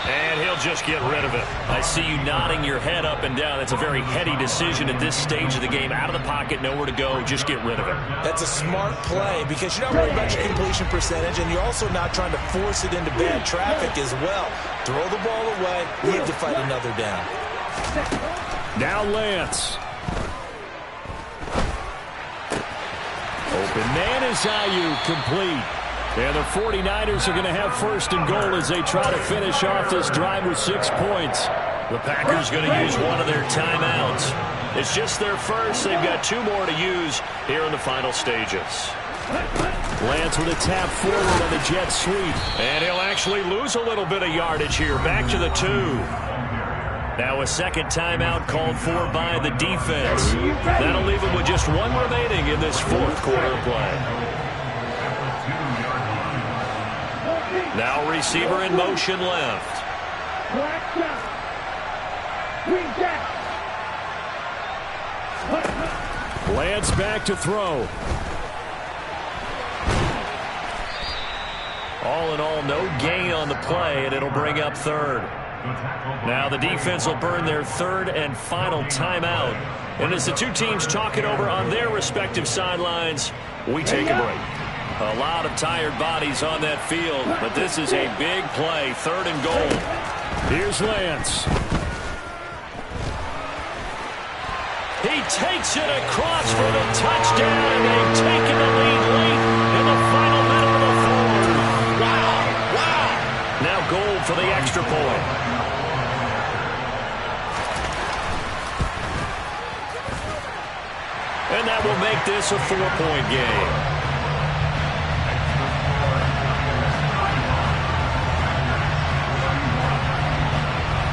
Speaker 1: And he'll just get rid of it. I see you nodding your head up and down. That's a very heady decision at this stage of the game. Out of the pocket, nowhere to go. Just get rid of it.
Speaker 3: That's a smart play because you're not worried about your completion percentage, and you're also not trying to force it into bad traffic as well. Throw the ball away, live to fight another down.
Speaker 4: Now Lance. Open man is Ayuk, complete. And the 49ers are going to have 1st and goal as they try to finish off this drive with 6 points.
Speaker 1: The Packers going to use one of their timeouts. It's just their first. They've got 2 more to use here in the final stages.
Speaker 4: Lance with a tap forward on the jet sweep.
Speaker 1: And he'll actually lose a little bit of yardage here. Back to the 2. Now a second timeout called for by the defense. That'll leave him with just 1 remaining in this 4th quarter of play. Now receiver in motion left.
Speaker 5: Black down. Green down.
Speaker 4: Lance back to throw.
Speaker 1: All in all, no gain on the play, and it'll bring up 3rd. Now the defense will burn their third and final timeout. And as the two teams talk it over on their respective sidelines, we take a break. A lot of tired bodies on that field, but this is a big play, 3rd and goal.
Speaker 4: Here's Lance.
Speaker 1: He takes it across for the touchdown, and they've taken the lead late in the final minute of the fourth. Wow. Now goal for the extra point. And that will make this a 4-point game.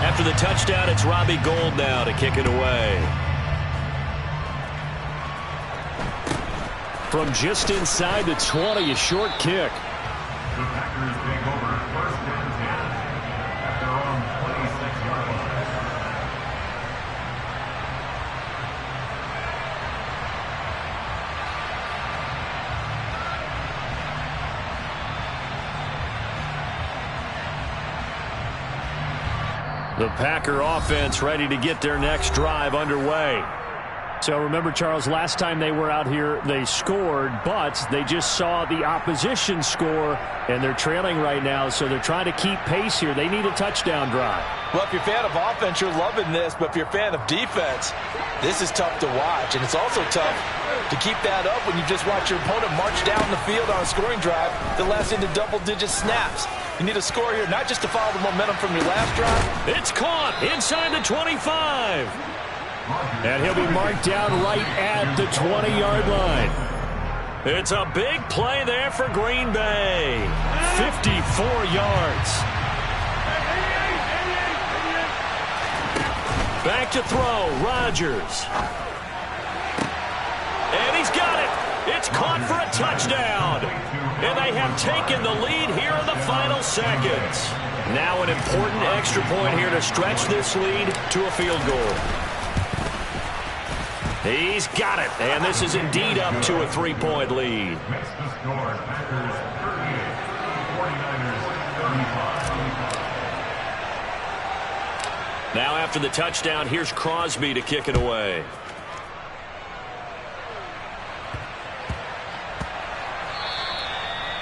Speaker 1: After the touchdown, it's Robbie Gould now to kick it away.
Speaker 4: From just inside the 20, a short kick.
Speaker 2: The Packers take over 1st and 10 at their own 26-yard line.
Speaker 1: The Packer offense ready to get their next drive underway.
Speaker 4: So remember, Charles, last time they were out here, they scored, but they just saw the opposition score, and they're trailing right now, so they're trying to keep pace here. They need a touchdown drive.
Speaker 3: Well, if you're a fan of offense, you're loving this, but if you're a fan of defense, this is tough to watch, and it's also tough to keep that up when you just watch your opponent march down the field on a scoring drive that lasts into double-digit snaps. You need a score here, not just to follow the momentum from your last drive.
Speaker 1: It's caught inside the 25.
Speaker 4: And he'll be marked down right at the 20-yard line.
Speaker 1: It's a big play there for Green Bay. 54 yards. Back to throw, Rodgers. And he's got it. It's caught for a touchdown. And they have taken the lead here in the final seconds. Now an important extra point here to stretch this lead to a field goal. He's got it, and this is indeed up to a 3-point lead.
Speaker 2: Makes the score Packers 38, 49ers 35.
Speaker 1: Now after the touchdown, here's Crosby to kick it away.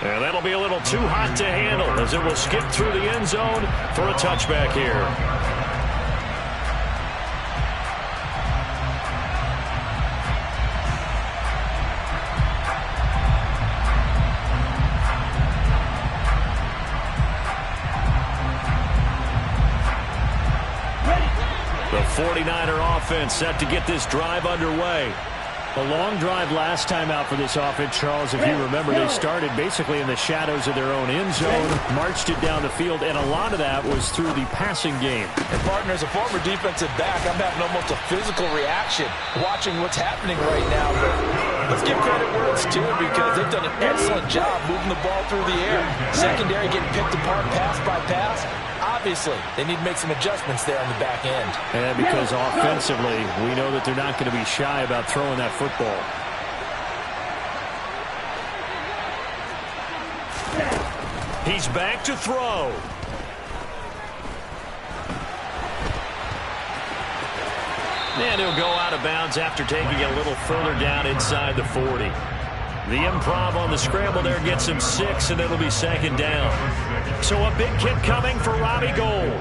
Speaker 1: And that'll be a little too hot to handle as it will skip through the end zone for a touchback here. The 49er offense set to get this drive underway.
Speaker 4: A long drive last time out for this offense, Charles. If you remember, they started basically in the shadows of their own end zone, marched it down the field, and a lot of that was through the passing game.
Speaker 3: And, partner, as a former defensive back, I'm having almost a physical reaction watching what's happening right now. But let's give credit where it's due because they've done an excellent job moving the ball through the air. Secondary getting picked apart pass by pass. Obviously, they need to make some adjustments there on the back end.
Speaker 4: And because offensively, we know that they're not going to be shy about throwing that football.
Speaker 1: He's back to throw. And he'll go out of bounds after taking it a little further down inside the 40. The improv on the scramble there gets him 6, and it'll be 2nd down. So a big kick coming for Robbie Gould.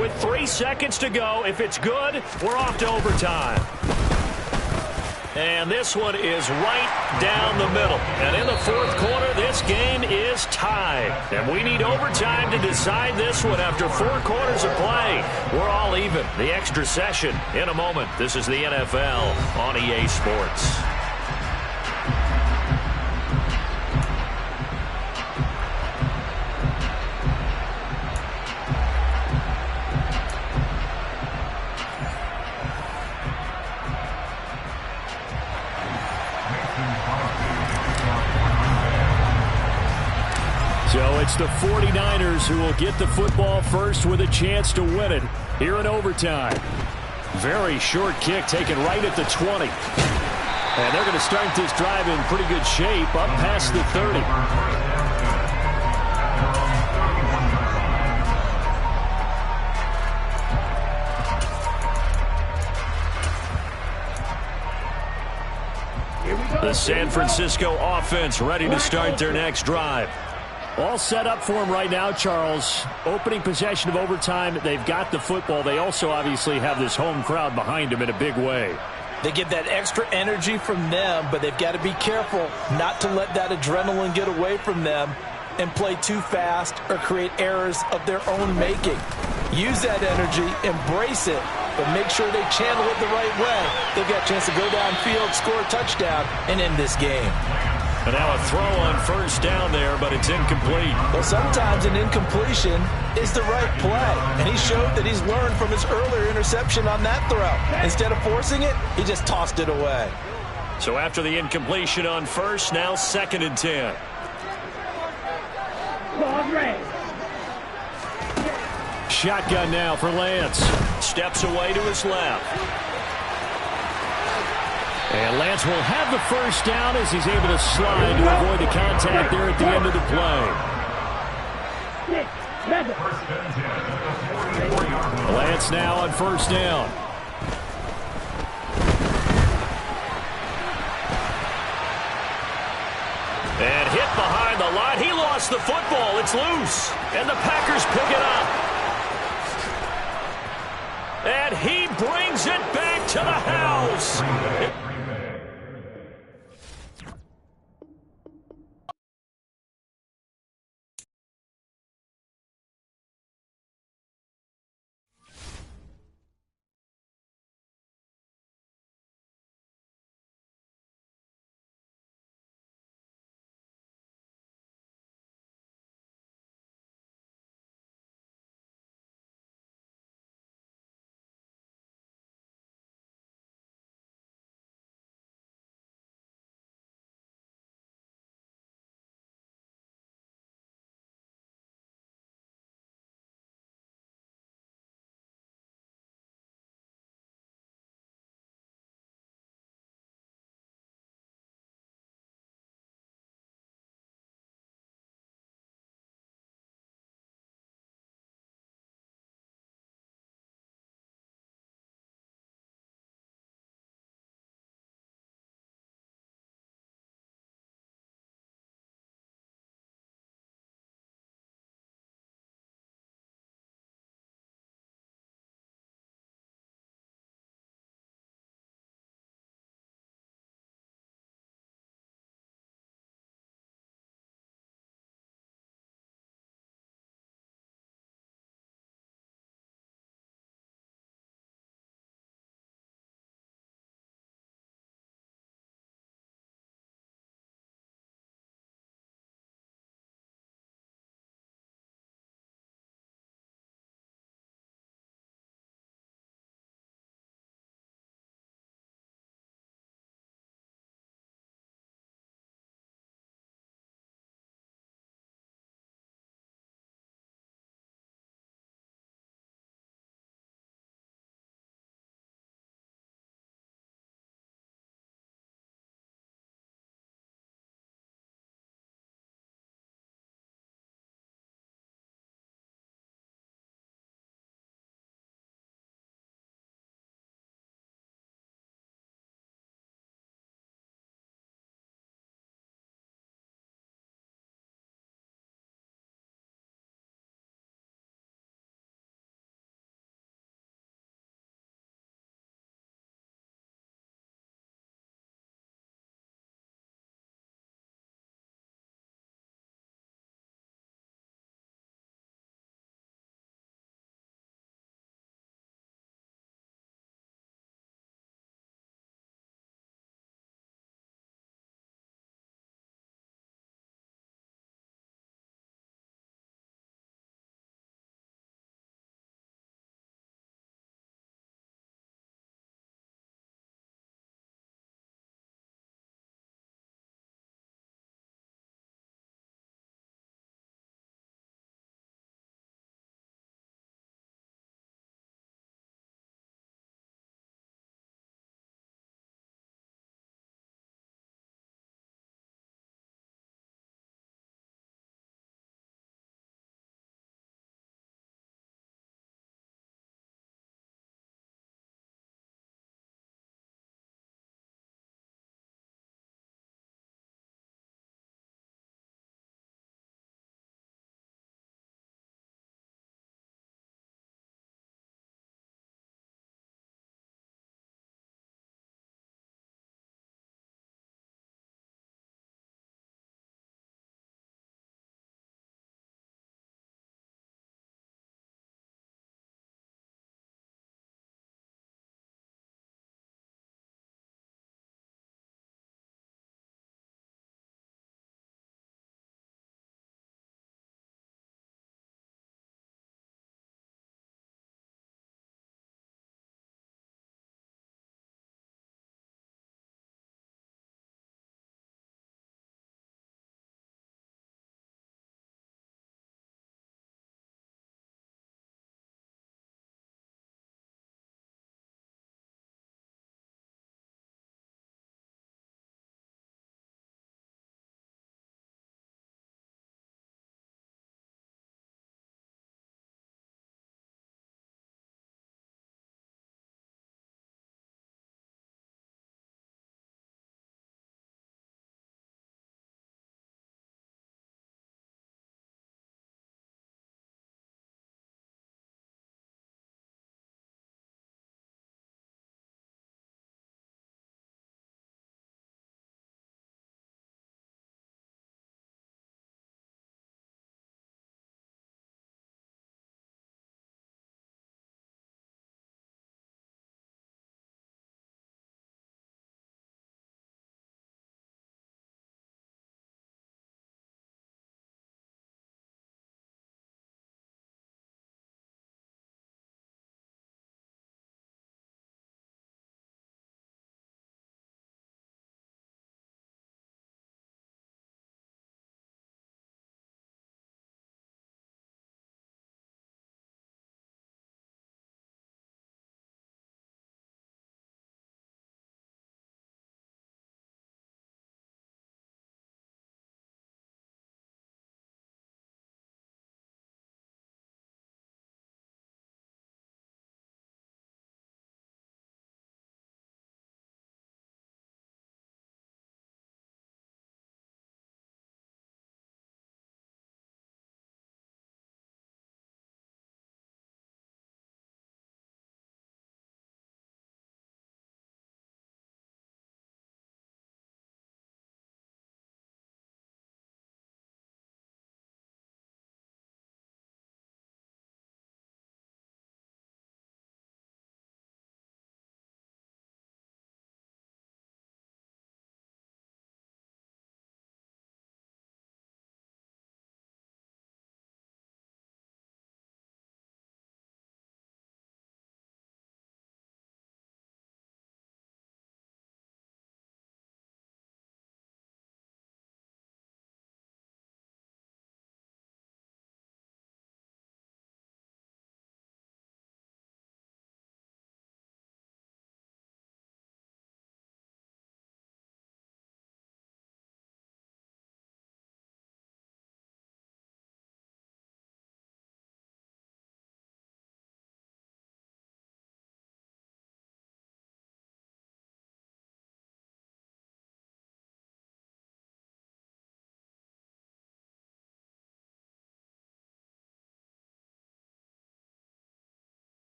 Speaker 1: With 3 seconds to go, if it's good, we're off to overtime. And this one is right down the middle. And in the 4th quarter, this game is tied. And we need overtime to decide this one after 4 quarters of play. We're all even. The extra session in a moment. This is the NFL on EA Sports.
Speaker 4: So it's the 49ers who will get the football first with a chance to win it here in overtime. Very short kick taken right at the 20. And they're going to start this drive in pretty good shape up past the 30.
Speaker 1: The San Francisco offense ready to start their next drive.
Speaker 4: All set up for him right now, Charles. Opening possession of overtime. They've got the football. They also obviously have this home crowd behind them in a big way.
Speaker 3: They get that extra energy from them, but they've got to be careful not to let that adrenaline get away from them and play too fast or create errors of their own making. Use that energy, embrace it, but make sure they channel it the right way. They've got a chance to go downfield, score a touchdown, and end this game.
Speaker 1: And now a throw on first down there, but it's incomplete.
Speaker 3: Well, sometimes an incompletion is the right play, and he showed that he's learned from his earlier interception on that throw. Instead of forcing it, he just tossed it away.
Speaker 1: So after the incompletion on first, now 2nd and 10.
Speaker 4: Shotgun now for Lance.
Speaker 1: Steps away to his left.
Speaker 4: And Lance will have the first down as he's able to slide to avoid the contact there at the end of the play. Lance now on first down.
Speaker 1: And hit behind the line. He lost the football. It's loose. And the Packers pick it up. And he brings it back to the house.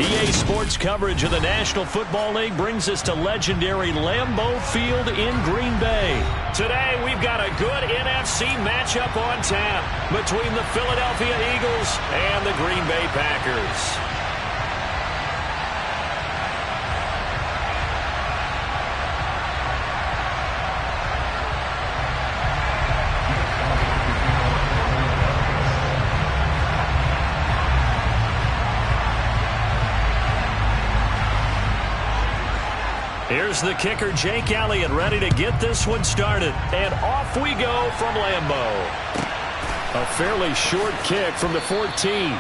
Speaker 1: EA Sports coverage of the National Football League brings us to legendary Lambeau Field in Green Bay. Today, we've got a good NFC matchup on tap between the Philadelphia Eagles and the Green Bay Packers. Here's the kicker, Jake Elliott, ready to get this one started. And off we go from Lambeau.
Speaker 4: A fairly short kick from the 14.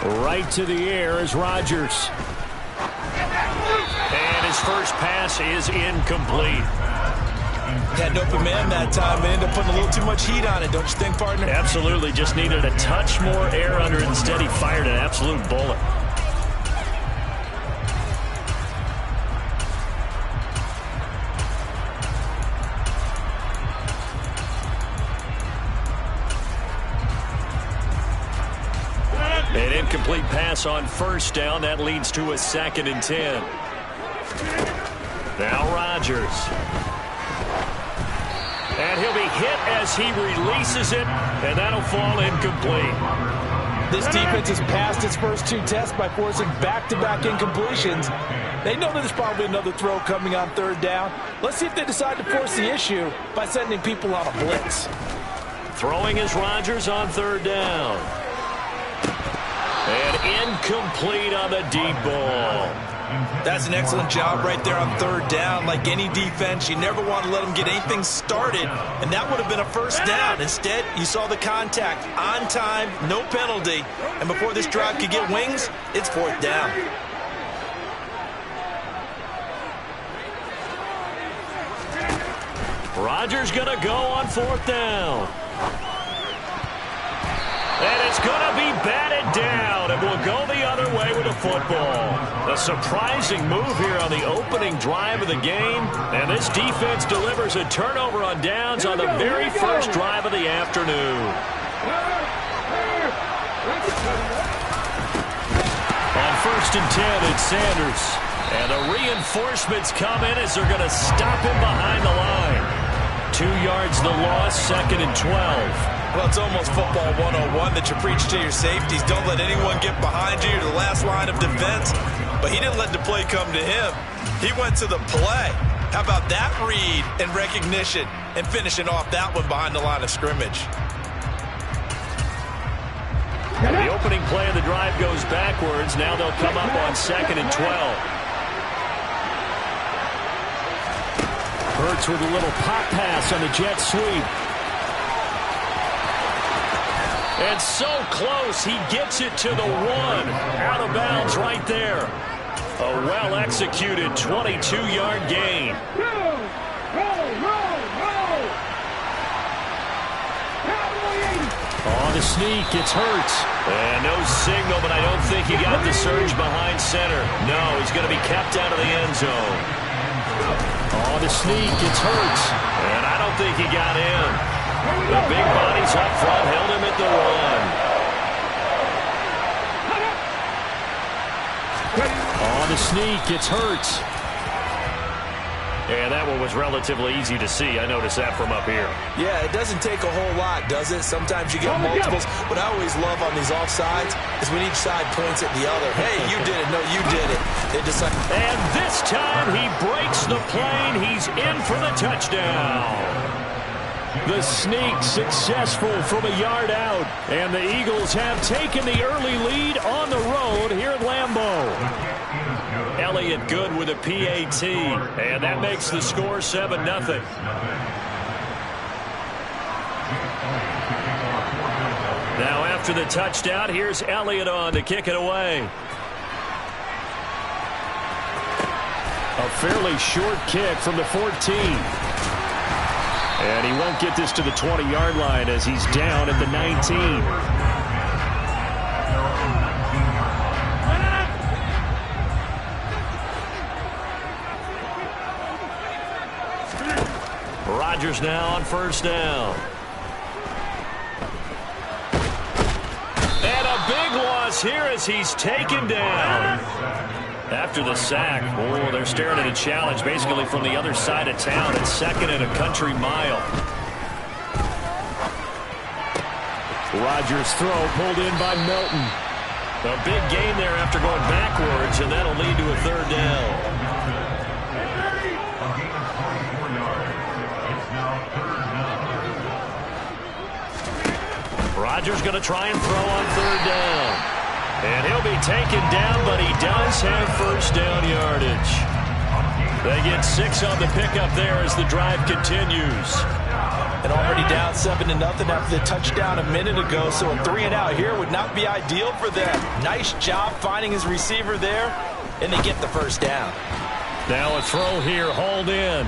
Speaker 4: Right to the air is Rodgers.
Speaker 1: And his first pass is incomplete.
Speaker 3: Had an open man that time and ended up putting a little too much heat on it, don't you think, partner?
Speaker 1: Absolutely. Just needed a touch more air under it. Instead, he fired an absolute bullet. An incomplete pass on first down. That leads to a 2nd and 10. Now Rodgers. And he'll be hit as he releases it, and that'll fall incomplete.
Speaker 3: This defense has passed its first 2 tests by forcing back-to-back incompletions. They know that there's probably another throw coming on 3rd down. Let's see if they decide to force the issue by sending people on a blitz.
Speaker 1: Throwing is Rodgers on 3rd down. And incomplete on the deep ball.
Speaker 3: That's an excellent job right there on 3rd down. Like any defense, you never want to let them get anything started, and that would have been a 1st down. Instead, you saw the contact on time, no penalty, and before this drive could get wings, it's 4th down.
Speaker 1: Rodgers going to go on 4th down. And it's going to be batted down, and we'll go the other way with the football. A surprising move here on the opening drive of the game, and this defense delivers a turnover on downs on the very first drive of the afternoon. On 1st and 10, it's Sanders. And the reinforcements come in as they're going to stop him behind the line. 2 yards the loss, 2nd and 12.
Speaker 3: Well, it's almost football 101 that you preach to your safeties. Don't let anyone get behind you. You're the last line of defense. But he didn't let the play come to him. He went to the play. How about that read and recognition and finishing off that one behind the line of scrimmage?
Speaker 1: The opening play of the drive goes backwards. Now they'll come up on 2nd and 12.
Speaker 4: Hurts with a little pop pass on the jet sweep.
Speaker 1: And so close, he gets it to the 1. Out of bounds right there. A well-executed 22-yard gain.
Speaker 5: Roll!
Speaker 4: On the sneak, it's Hurts.
Speaker 1: And no signal, but I don't think he got the surge behind center. No, he's going to be kept out of the end zone.
Speaker 4: On the sneak, it's Hurts.
Speaker 1: And I don't think he got in. The big bodies up front held him at the 1.
Speaker 4: On the sneak, it's Hurts.
Speaker 1: And that one was relatively easy to see. I noticed that from up here.
Speaker 3: Yeah, it doesn't take a whole lot, does it? Sometimes you get multiples. What I always love on these offsides is when each side points at the other. Hey, you did it. No, you did it. They decide.
Speaker 1: And this time he breaks the plane. He's in for the touchdown.
Speaker 4: The sneak successful from a yard out. And the Eagles have taken the early lead on the road here at Lambeau.
Speaker 1: Elliott good with a PAT. And that makes the score 7-0. Now after the touchdown, here's Elliott on to kick it away.
Speaker 4: A fairly short kick from the 14. And he won't get this to the 20-yard line as he's down at the 19.
Speaker 1: Rodgers now on first down. And a big loss here as he's taken down. After the sack, oh, they're staring at a challenge basically from the other side of town. It's second and a country mile.
Speaker 4: Rodgers' throw pulled in by Melton.
Speaker 1: A big gain there after going backwards, and that'll lead to a third down. Rodgers going to try and throw on third down. And he'll be taken down, but he does have first down yardage. They get 6 on the pickup there as the drive continues.
Speaker 3: And already down 7-0 after the touchdown a minute ago, so a 3 and out here would not be ideal for them. Nice job finding his receiver there, and they get the first down.
Speaker 1: Now a throw here, hauled in.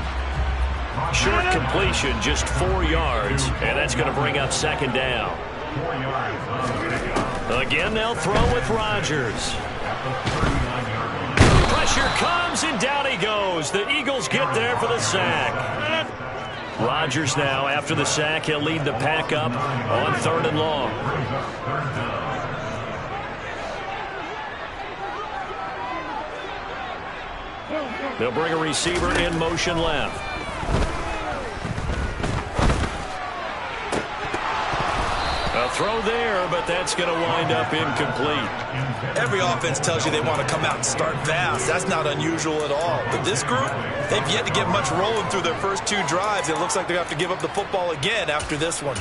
Speaker 1: Short completion, just 4 yards, and that's going to bring up second down. Again, they'll throw with Rodgers. Pressure comes, and down he goes. The Eagles get there for the sack. Rodgers now, after the sack, he'll lead the pack up on third and long. They'll bring a receiver in motion left. A throw there, but that's going to wind up incomplete.
Speaker 3: Every offense tells you they want to come out and start fast. That's not unusual at all. But this group, they've yet to get much rolling through their first 2 drives. It looks like they have to give up the football again after this one.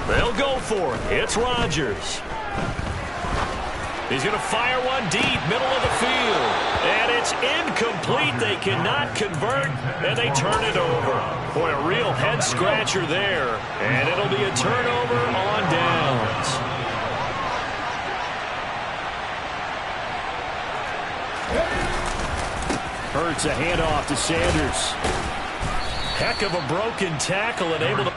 Speaker 1: They'll go for it. It's Rodgers. He's going to fire one deep, middle of the field. And it's incomplete. They cannot convert, and they turn it over. Boy, a real head-scratcher there. And it'll be a turnover on downs.
Speaker 4: Hurts a handoff to Sanders.
Speaker 1: Heck of a broken tackle and able to...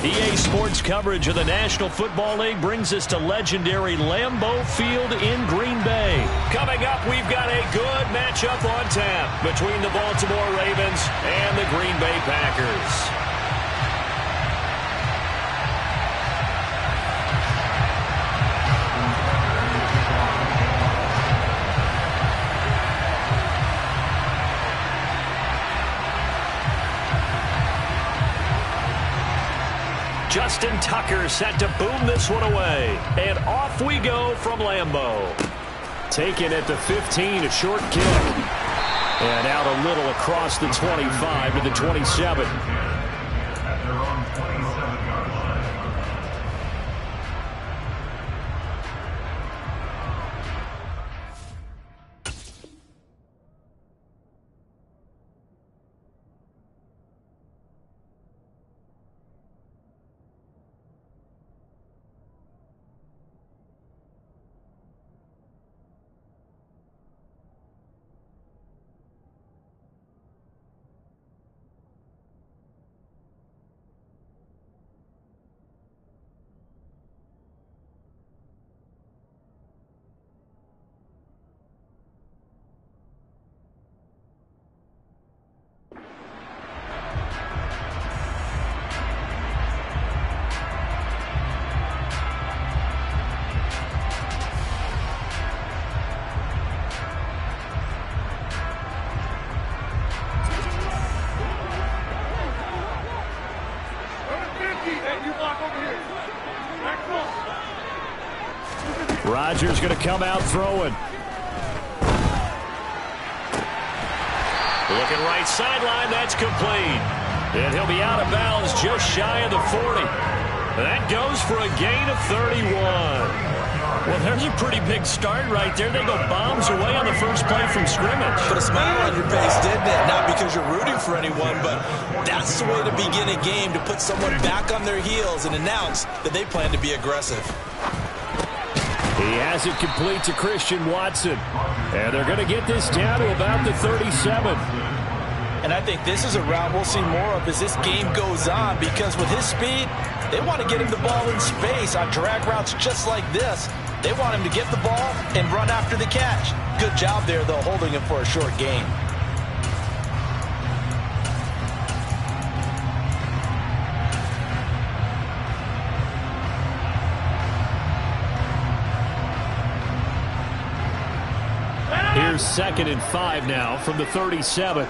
Speaker 1: EA Sports coverage of the National Football League brings us to legendary Lambeau Field in Green Bay. Coming up, we've got a good matchup on tap between the Baltimore Ravens and the Green Bay Packers. Justin Tucker set to boom this one away. And off we go from Lambeau.
Speaker 4: Taken at the 15, a short kick. And out a little across the 25 to the 27. Rodgers going to come out throwing.
Speaker 1: Looking right sideline, that's complete. And he'll be out of bounds just shy of the 40. That goes for a gain of 31. Well, there's a pretty big start right there. They go bombs away on the first play from scrimmage.
Speaker 3: Put a smile on your face, didn't it? Not because you're rooting for anyone, but that's the way to begin a game, to put someone back on their heels and announce that they plan to be aggressive.
Speaker 4: He has it complete to Christian Watson. And they're going to get this down to about the 37.
Speaker 3: And I think this is a route we'll see more of as this game goes on, because with his speed, they want to get him the ball in space on drag routes just like this. They want him to get the ball and run after the catch. Good job there, though, holding him for a short gain.
Speaker 4: Here's 2nd and 5 now from the 37.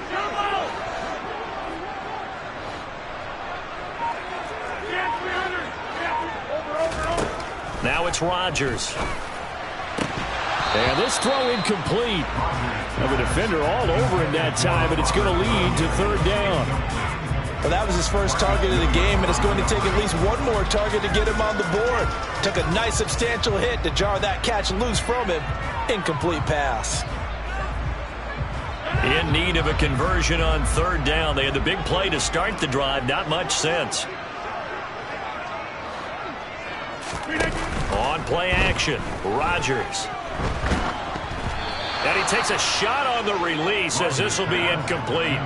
Speaker 1: Now it's Rodgers.
Speaker 4: And this throw incomplete. Now the defender all over him that time, and it's going to lead to 3rd down.
Speaker 3: Well, that was his first target of the game, and it's going to take at least one more target to get him on the board. Took a nice substantial hit to jar that catch loose from him. Incomplete pass.
Speaker 1: In need of a conversion on 3rd down. They had the big play to start the drive. Not much sense. On play action, Rodgers. And he takes a shot on the release as this will be incomplete.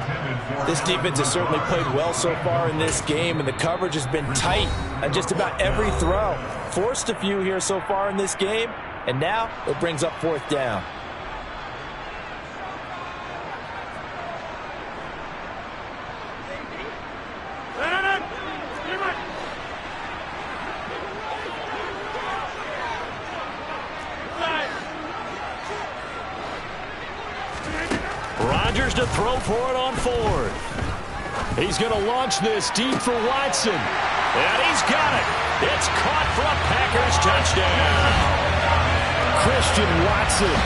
Speaker 3: This defense has certainly played well so far in this game, and the coverage has been tight on just about every throw. Forced a few here so far in this game, and now it brings up 4th down.
Speaker 1: Rodgers to throw for it on 4th.
Speaker 4: He's going to launch this deep for Watson.
Speaker 1: And he's got it. It's caught for a Packers touchdown.
Speaker 4: Christian Watson.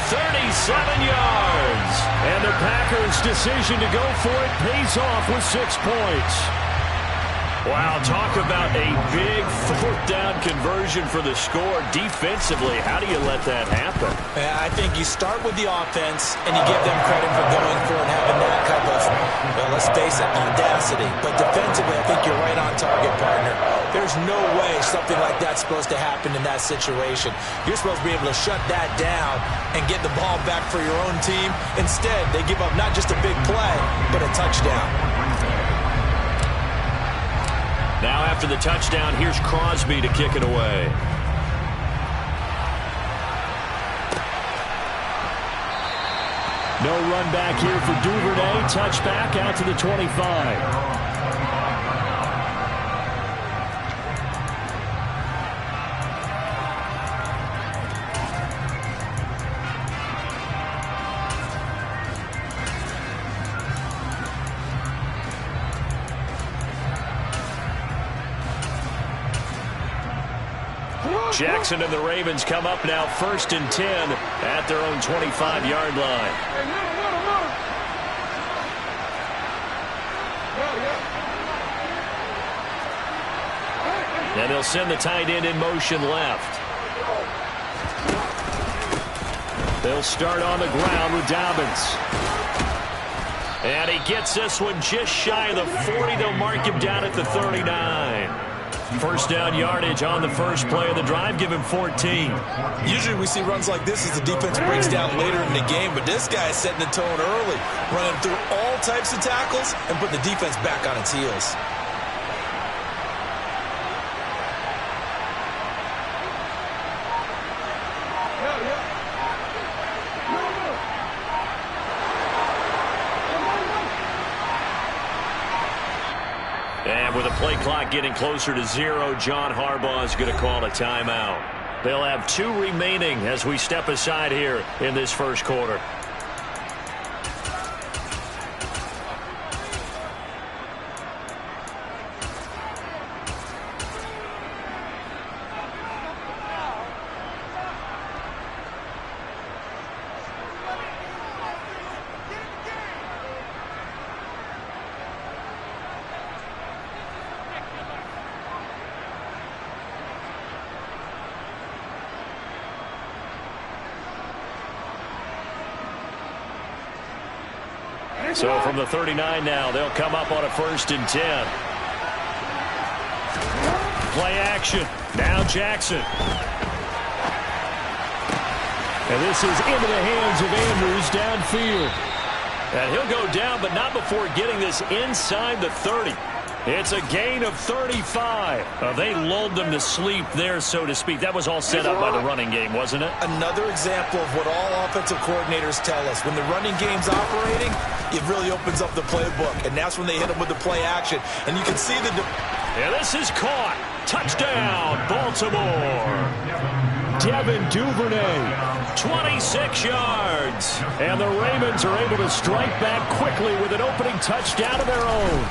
Speaker 1: 37 yards.
Speaker 4: And the Packers' decision to go for it pays off with 6 points.
Speaker 1: Wow, talk about a big 4th down conversion for the score. Defensively, how do you let that happen?
Speaker 3: I think you start with the offense, and you give them credit for going for it and having that type of, well, let's face it, audacity. But defensively, I think you're right on target, partner. There's no way something like that's supposed to happen in that situation. You're supposed to be able to shut that down and get the ball back for your own team. Instead, they give up not just a big play, but a touchdown.
Speaker 1: Now after the touchdown, here's Crosby to kick it away.
Speaker 4: No run back here for Duvernay. Touchback out to the 25.
Speaker 1: Jackson and the Ravens come up now 1st and 10 at their own 25-yard line. And they'll send the tight end in motion left. They'll start on the ground with Dobbins. And he gets this one just shy of the 40. They'll mark him down at the 39. First down yardage on the first play of the drive. Give him 14.
Speaker 3: Usually we see runs like this as the defense breaks down later in the game, but this guy is setting the tone early, running through all types of tackles and putting the defense back on its heels.
Speaker 1: And with the play clock getting closer to 0, John Harbaugh is going to call a timeout. They'll have 2 remaining as we step aside here in this first quarter. So from the 39 now, they'll come up on a 1st and 10. Play action. Now Jackson.
Speaker 4: And this is into the hands of Andrews downfield.
Speaker 1: And he'll go down, but not before getting this inside the 30. It's a gain of 35. They lulled them to sleep there, so to speak. That was all set up by the running game, wasn't it?
Speaker 3: Another example of what all offensive coordinators tell us. When the running game's operating, it really opens up the playbook. And that's when they hit them with the play action. And you can see the...
Speaker 1: And this is caught. Touchdown, Baltimore.
Speaker 4: Devin Duvernay.
Speaker 1: 26 yards.
Speaker 4: And the Ravens are able to strike back quickly with an opening touchdown of their own.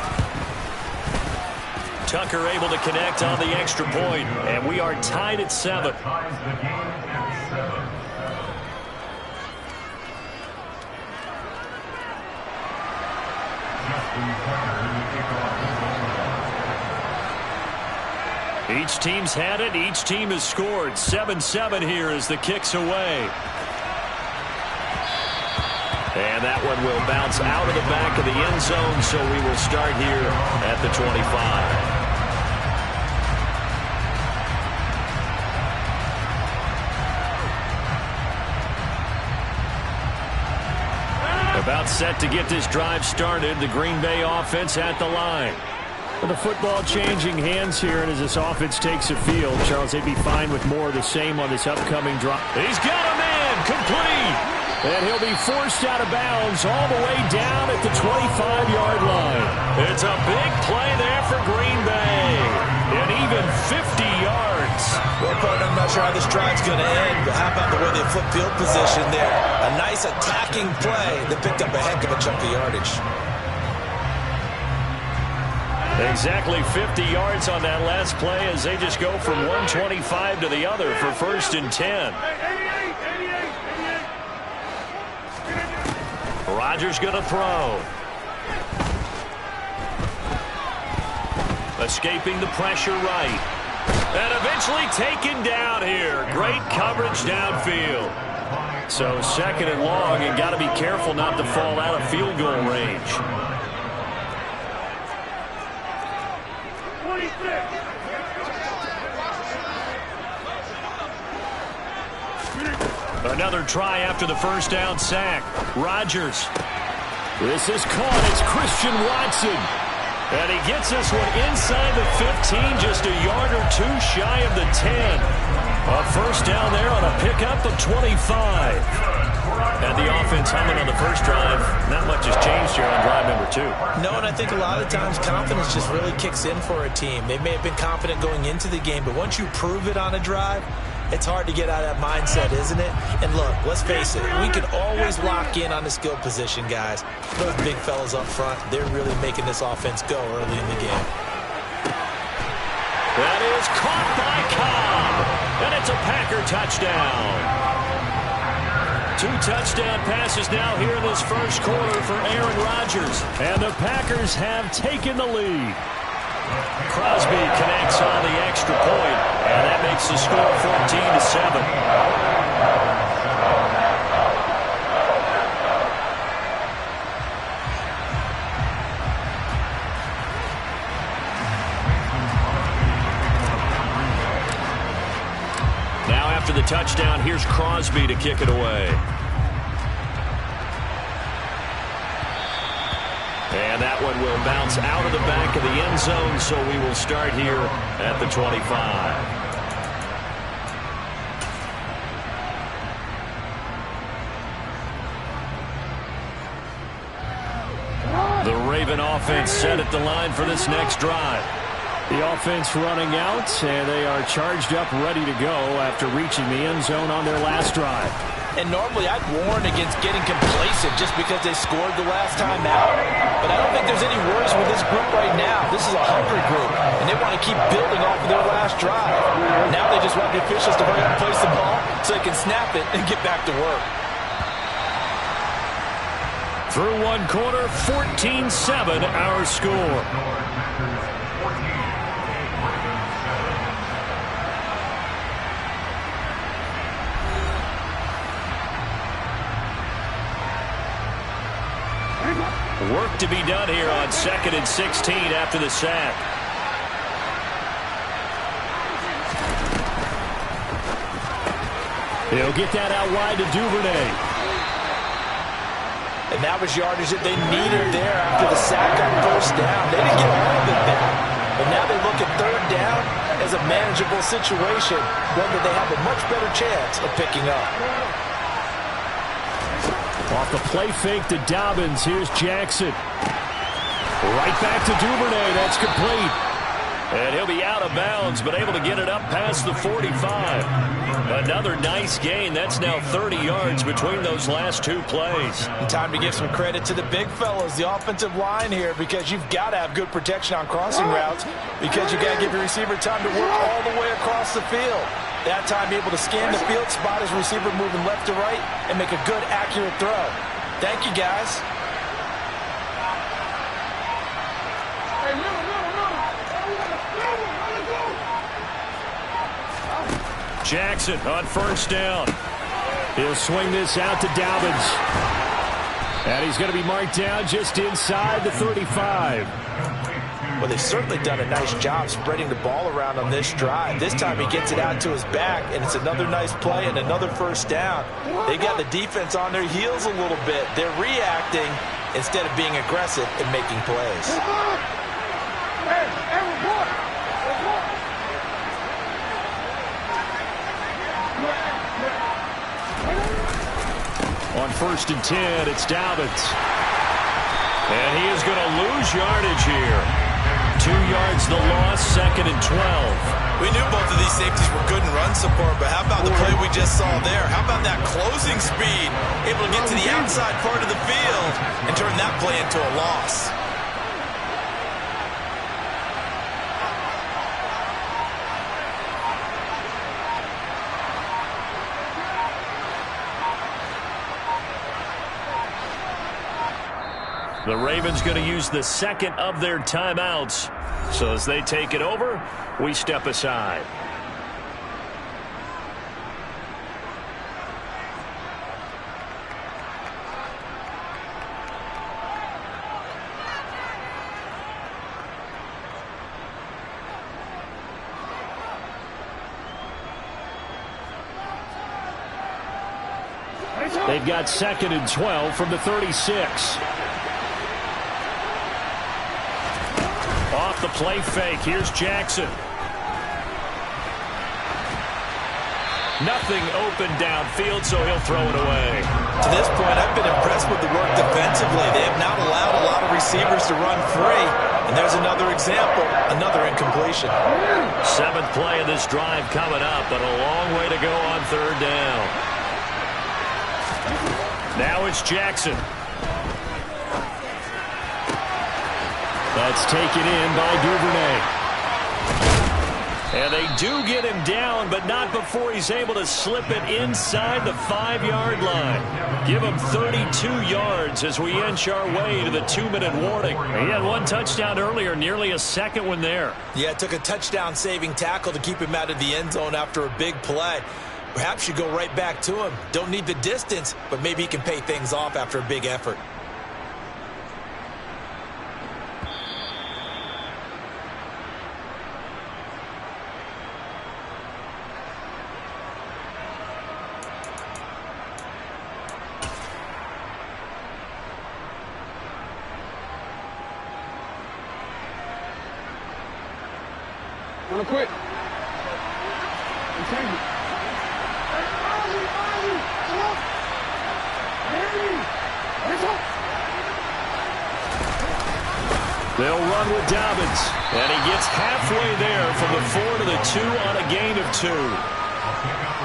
Speaker 1: Tucker able to connect on the extra point, and we are tied at 7. Each team's had it. Each team has scored. 7-7 here as the kick's away. And that one will bounce out of the back of the end zone, so we will start here at the 25. About set to get this drive started. The Green Bay offense at the line.
Speaker 4: The football changing hands here, and as this offense takes the field, Charles, they'd be fine with more of the same on this upcoming drive.
Speaker 1: He's got a man complete.
Speaker 4: And he'll be forced out of bounds all the way down at the 25-yard line.
Speaker 1: It's a big play there for Green Bay. And even 50 yards.
Speaker 3: Well, partner, I'm not sure how this drive's going to end, but how about the way they flip field position there? A nice attacking play that picked up a heck of a chunk of yardage.
Speaker 1: Exactly 50 yards on that last play as they just go from 125 to the other for 1st and 10. Rodgers going to throw. Escaping the pressure right. And eventually taken down here. Great coverage downfield. So 2nd and long, and got to be careful not to fall out of field goal range.
Speaker 5: 26.
Speaker 1: Another try after the 1st down sack. Rodgers.
Speaker 4: This is caught. It's Christian Watson.
Speaker 1: And he gets this one inside the 15, just a yard or two shy of the 10. A 1st down there on a pickup of 25. And the offense humming on the 1st drive. Not much has changed here on drive number 2.
Speaker 3: No, and I think a lot of times confidence just really kicks in for a team. They may have been confident going into the game, but once you prove it on a drive, it's hard to get out of that mindset, isn't it? And look, let's face it, we can always lock in on the skill position, guys. Those big fellas up front, they're really making this offense go early in the game.
Speaker 1: That is caught by Cobb. And it's a Packer touchdown. 2 touchdown passes now here in this 1st quarter for Aaron Rodgers.
Speaker 4: And the Packers have taken the lead.
Speaker 1: Crosby connects on the extra point, and that makes the score 14-7. Now after the touchdown, here's Crosby to kick it away. And that one will bounce out of the back of the end zone, so we will start here at the 25. The Raven offense set at the line for this next drive.
Speaker 4: The offense running out, and they are charged up, ready to go after reaching the end zone on their last drive.
Speaker 3: And normally I'd warn against getting complacent just because they scored the last time out. But I don't think there's any worries with this group right now. This is a hungry group, and they want to keep building off of their last drive. Now they just want the officials to hurry up and place the ball so they can snap it and get back to work.
Speaker 4: Through 1 quarter, 14-7 our score.
Speaker 1: Work to be done here on 2nd and 16 after the sack.
Speaker 4: He'll get that out wide to Duvernay.
Speaker 3: And that was yardage that they needed there after the sack on 1st down. They didn't get all of it back. But now they look at 3rd down as a manageable situation, one that they have a much better chance of picking up.
Speaker 4: Off the play fake to Dobbins. Here's Jackson. Right back to Duvernay. That's complete.
Speaker 1: And he'll be out of bounds, but able to get it up past the 45. Another nice gain. That's now 30 yards between those last 2 plays.
Speaker 3: And time to give some credit to the big fellas, the offensive line here, because you've got to have good protection on crossing routes, because you've got to give your receiver time to work all the way across the field. That time able to scan the field, spot his receiver moving left to right, and make a good, accurate throw. Thank you, guys.
Speaker 1: Jackson on 1st down.
Speaker 4: He'll swing this out to Dobbins. And he's going to be marked down just inside the 35.
Speaker 3: Well, they've certainly done a nice job spreading the ball around on this drive. This time he gets it out to his back, and it's another nice play and another 1st down. They got the defense on their heels a little bit. They're reacting instead of being aggressive and making plays.
Speaker 4: On 1st and 10, it's Dobbins.
Speaker 1: And he is going to lose yardage here. 2 yards the loss, 2nd and 12.
Speaker 3: We knew both of these safeties were good in run support, but how about the play we just saw there? How about that closing speed? Able to get to the outside part of the field and turn that play into a loss.
Speaker 1: The Ravens going to use the 2nd of their timeouts. So as they take it over, we step aside.
Speaker 4: They've got 2nd and 12 from the 36.
Speaker 1: Off the play fake, here's Jackson. Nothing open downfield, so he'll throw it away.
Speaker 3: To this point, I've been impressed with the work defensively. They have not allowed a lot of receivers to run free. And there's another example, another incompletion.
Speaker 1: 7th play of this drive coming up, but a long way to go on 3rd down. Now it's Jackson.
Speaker 4: That's taken in by Duvernay.
Speaker 1: And they do get him down, but not before he's able to slip it inside the 5-yard line. Give him 32 yards as we inch our way to the 2-minute warning. He had 1 touchdown earlier, nearly a 2nd one there.
Speaker 3: Yeah, it took a touchdown-saving tackle to keep him out of the end zone after a big play. Perhaps you go right back to him. Don't need the distance, but maybe he can pay things off after a big effort.
Speaker 5: Wanna quit?
Speaker 1: They'll run with Dobbins, and he gets halfway there from the 4 to the 2 on a gain of 2.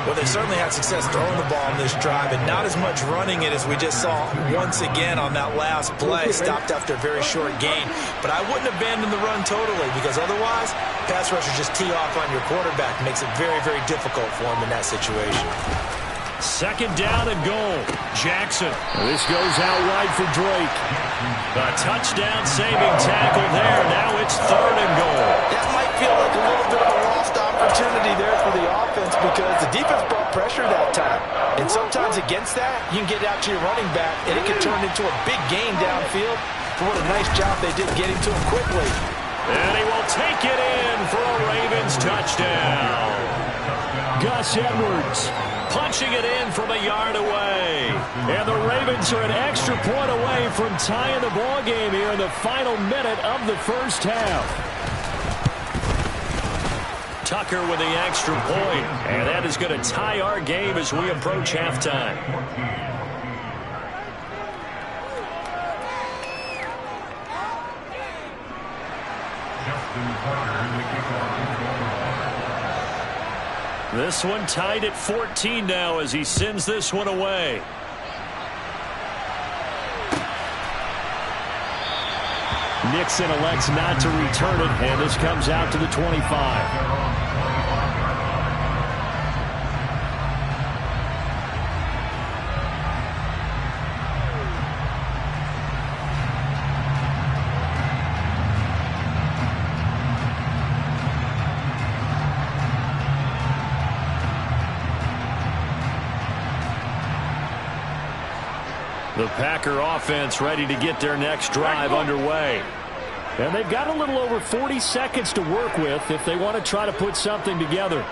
Speaker 3: Well, they certainly had success throwing the ball in this drive, and not as much running it as we just saw once again on that last play. Stopped after a very short gain. But I wouldn't abandon the run totally, because otherwise, pass rushers just tee off on your quarterback. Makes it very, very difficult for him in that situation.
Speaker 1: 2nd down and goal. Jackson.
Speaker 4: This goes out wide for Drake.
Speaker 1: A touchdown-saving tackle there. Now it's 3rd and goal.
Speaker 3: That might feel like a little bit of a lost opportunity there for the offense, because the defense brought pressure that time. And sometimes against that, you can get out to your running back, and it can turn into a big gain downfield. for what a nice job they did getting to him quickly.
Speaker 1: And he will take it in for a Ravens touchdown.
Speaker 4: Gus Edwards
Speaker 1: punching it in from a yard away.
Speaker 4: And the Ravens are an extra point away from tying the ball game here in the final minute of the first half.
Speaker 1: Tucker with the extra point, and that is going to tie our game as we approach halftime. This one tied at 14 now as he sends this one away.
Speaker 4: Nixon elects not to return it, and this comes out to the 25.
Speaker 1: The Packer offense ready to get their next drive underway.
Speaker 4: And they've got a little over 40 seconds to work with if they want to try to put something together.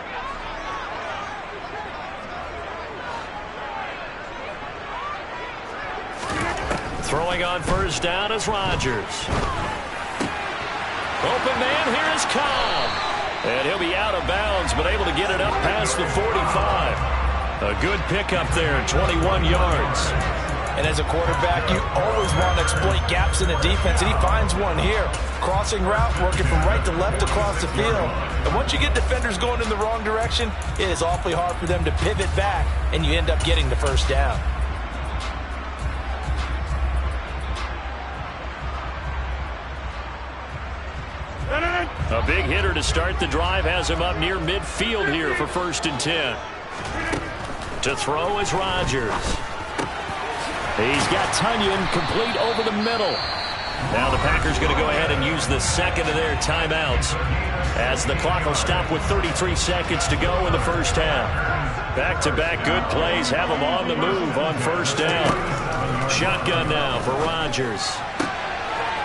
Speaker 1: Throwing on first down is Rodgers. Open man, here is Cobb. And he'll be out of bounds, but able to get it up past the 45. A good pickup there, 21 yards.
Speaker 3: And as a quarterback, you always want to exploit gaps in the defense, and he finds one here. Crossing route, working from right to left across the field. And once you get defenders going in the wrong direction, it is awfully hard for them to pivot back, and you end up getting the first down.
Speaker 1: A big hitter to start the drive has him up near midfield here for 1st and 10. To throw is Rodgers.
Speaker 4: He's got Tunyon complete over the middle.
Speaker 1: Now the Packers going to go ahead and use the second of their timeouts as the clock will stop with 33 seconds to go in the first half. Back-to-back good plays have them on the move on first down. Shotgun now for Rodgers.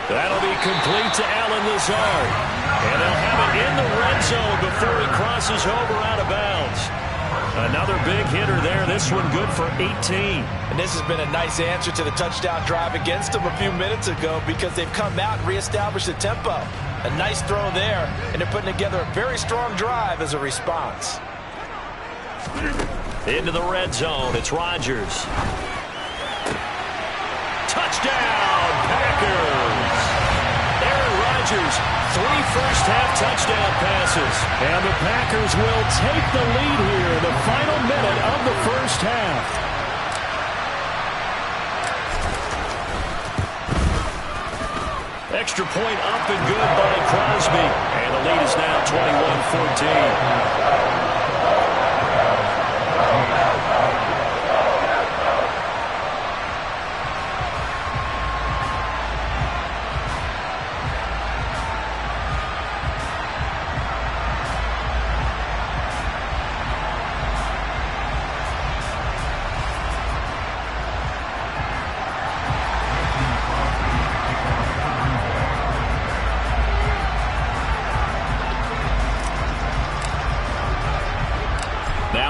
Speaker 1: That'll be complete to Allen Lazard. And they'll have it in the red zone before he crosses over out of bounds. Another big hitter there. This one good for 18.
Speaker 3: And this has been a nice answer to the touchdown drive against them a few minutes ago because they've come out and reestablished the tempo. A nice throw there, and they're putting together a very strong drive as a response.
Speaker 1: Into the red zone. It's Rodgers. Touchdown, Packers. Aaron Rodgers, 3 first-half touchdown passes.
Speaker 4: And the Packers will take the lead here in the final minute of the first half.
Speaker 1: Extra point up and good by Crosby. And the lead is now 21-14.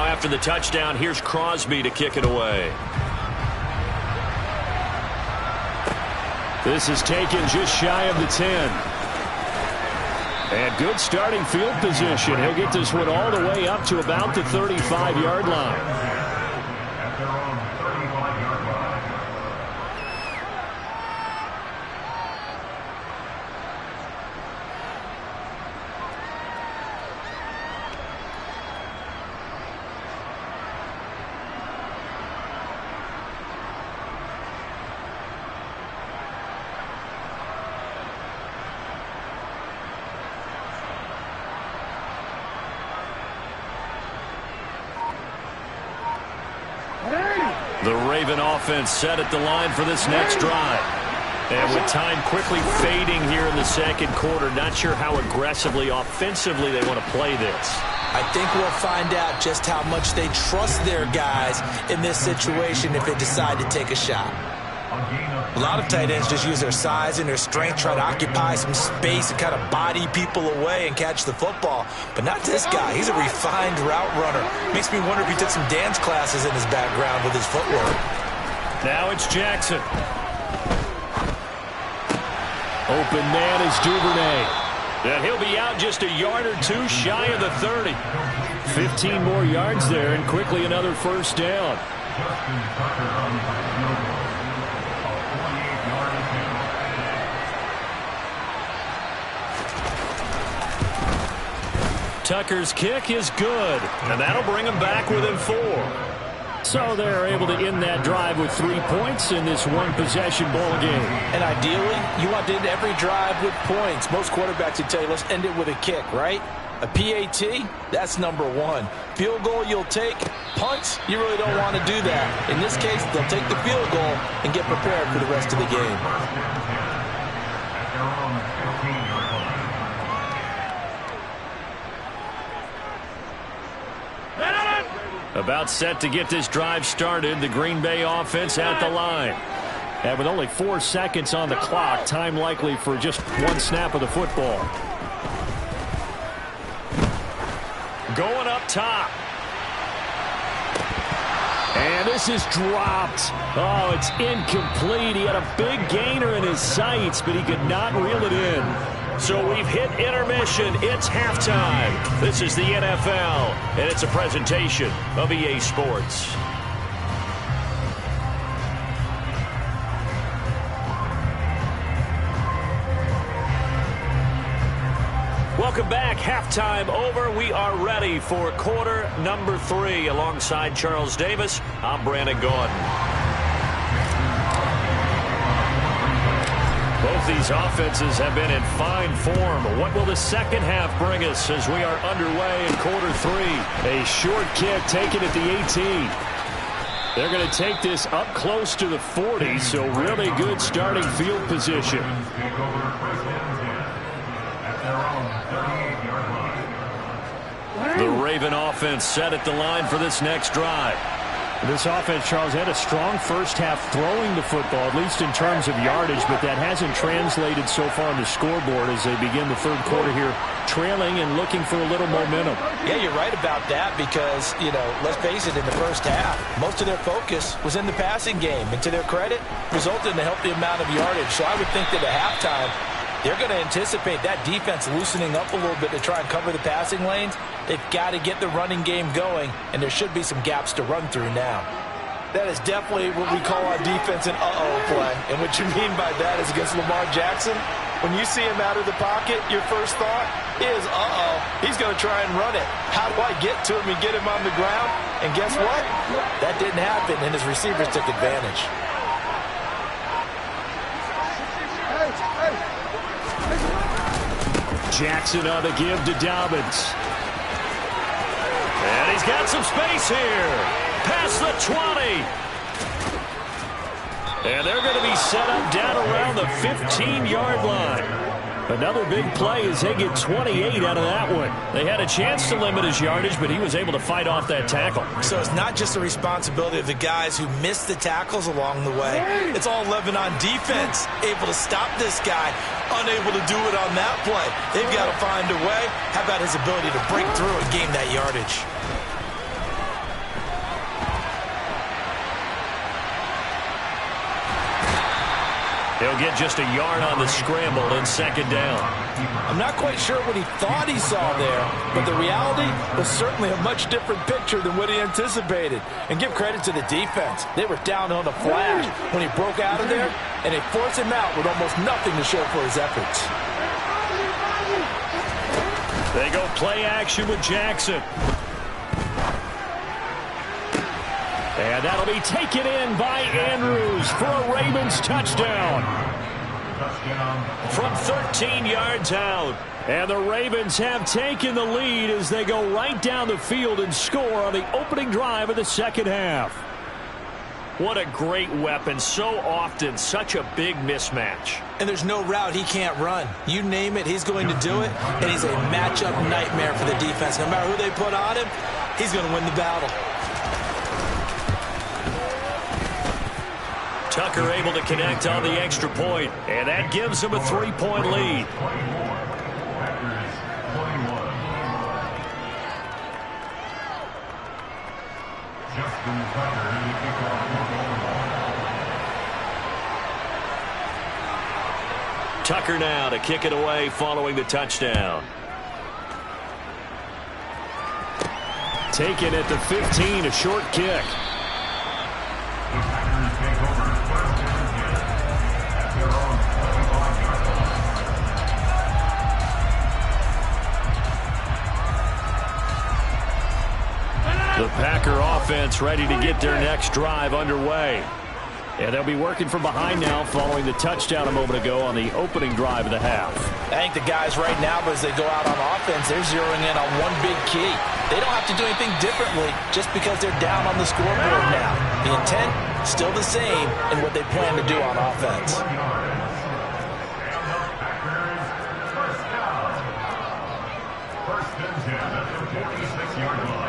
Speaker 1: After the touchdown, here's Crosby to kick it away.
Speaker 4: This is taken just shy of the 10. And good starting field position. He'll get this one all the way up to about the 35-yard line.
Speaker 1: The Raven offense set at the line for this next drive. And with time quickly fading here in the second quarter, not sure how aggressively, offensively they want to play this.
Speaker 3: I think we'll find out just how much they trust their guys in this situation if they decide to take a shot. A lot of tight ends just use their size and their strength, try to occupy some space and kind of body people away and catch the football. But not this guy. He's a refined route runner. Makes me wonder if he took some dance classes in his background with his footwork.
Speaker 1: Now it's Jackson. Open man is Duvernay. And he'll be out just a yard or two shy of the 30. 15 more yards there, and quickly another first down. Tucker's kick is good, and that'll bring him back within 4. So they're able to end that drive with 3 points in this one-possession ball game.
Speaker 3: And ideally, you want to end every drive with points. Most quarterbacks would tell you, let's end it with a kick, right? A PAT, that's number 1. Field goal you'll take. Punts, you really don't want to do that. In this case, they'll take the field goal and get prepared for the rest of the game.
Speaker 1: About set to get this drive started, the Green Bay offense at the line. And with only 4 seconds on the clock, time likely for just 1 snap of the football. Going up top. And this is dropped. Oh, it's incomplete. He had a big gainer in his sights, but he could not reel it in. So we've hit intermission. It's halftime. This is the NFL, and it's a presentation of EA Sports. Welcome back. Halftime over. We are ready for quarter number 3. Alongside Charles Davis, I'm Brandon Gaudin. Both these offenses have been in fine form. What will the second half bring us as we are underway in quarter 3? A short kick taken at the 18. They're going to take this up close to the 40, so really good starting field position. The Raven offense set at the line for this next drive.
Speaker 4: This offense, Charles, had a strong first half throwing the football, at least in terms of yardage, but that hasn't translated so far on the scoreboard as they begin the third quarter here, trailing and looking for a little momentum.
Speaker 3: Yeah, you're right about that because, let's face it, in the first half, most of their focus was in the passing game, and to their credit, resulted in a healthy amount of yardage. So I would think that at halftime, they're going to anticipate that defense loosening up a little bit to try and cover the passing lanes. They've got to get the running game going, and there should be some gaps to run through now. That is definitely what we call on defense an uh-oh play. And what you mean by that is against Lamar Jackson, when you see him out of the pocket, your first thought is, uh-oh, he's going to try and run it. How do I get to him and get him on the ground? And guess what? That didn't happen, and his receivers took advantage.
Speaker 4: Jackson on the give to Dobbins.
Speaker 1: And he's got some space here. Past the 20. And they're going to be set up down around the 15-yard line. Another big play as they get 28 out of that one. They had a chance to limit his yardage, but he was able to fight off that tackle.
Speaker 3: So it's not just the responsibility of the guys who missed the tackles along the way. It's all Lebanon defense, able to stop this guy, unable to do it on that play. They've got to find a way. How about his ability to break through and gain that yardage?
Speaker 1: He'll get just a yard on the scramble in second down.
Speaker 3: I'm not quite sure what he thought he saw there, but the reality was certainly a much different picture than what he anticipated. And give credit to the defense. They were down on the flash when he broke out of there, and they forced him out with almost nothing to show for his efforts.
Speaker 1: They go play action with Jackson. And that'll be taken in by Andrews for a Ravens touchdown. From 13 yards out. And the Ravens have taken the lead as they go right down the field and score on the opening drive of the second half. What a great weapon. So often, such a big mismatch.
Speaker 3: And there's no route he can't run. You name it, he's going to do it. And he's a matchup nightmare for the defense. No matter who they put on him, he's going to win the battle.
Speaker 1: Tucker able to connect on the extra point, and that gives him a 3-point lead. Tucker now to kick it away following the touchdown.
Speaker 4: Taken at the 15, a short kick. The Packer offense ready to get their next drive underway. And they'll be working from behind now following the touchdown a moment ago on the opening drive of the half.
Speaker 3: I think the guys right now, as they go out on offense, they're zeroing in on one big key. They don't have to do anything differently just because they're down on the scoreboard now. The intent, still the same in what they plan to do on offense.
Speaker 2: First and 10 at the 46-yard line.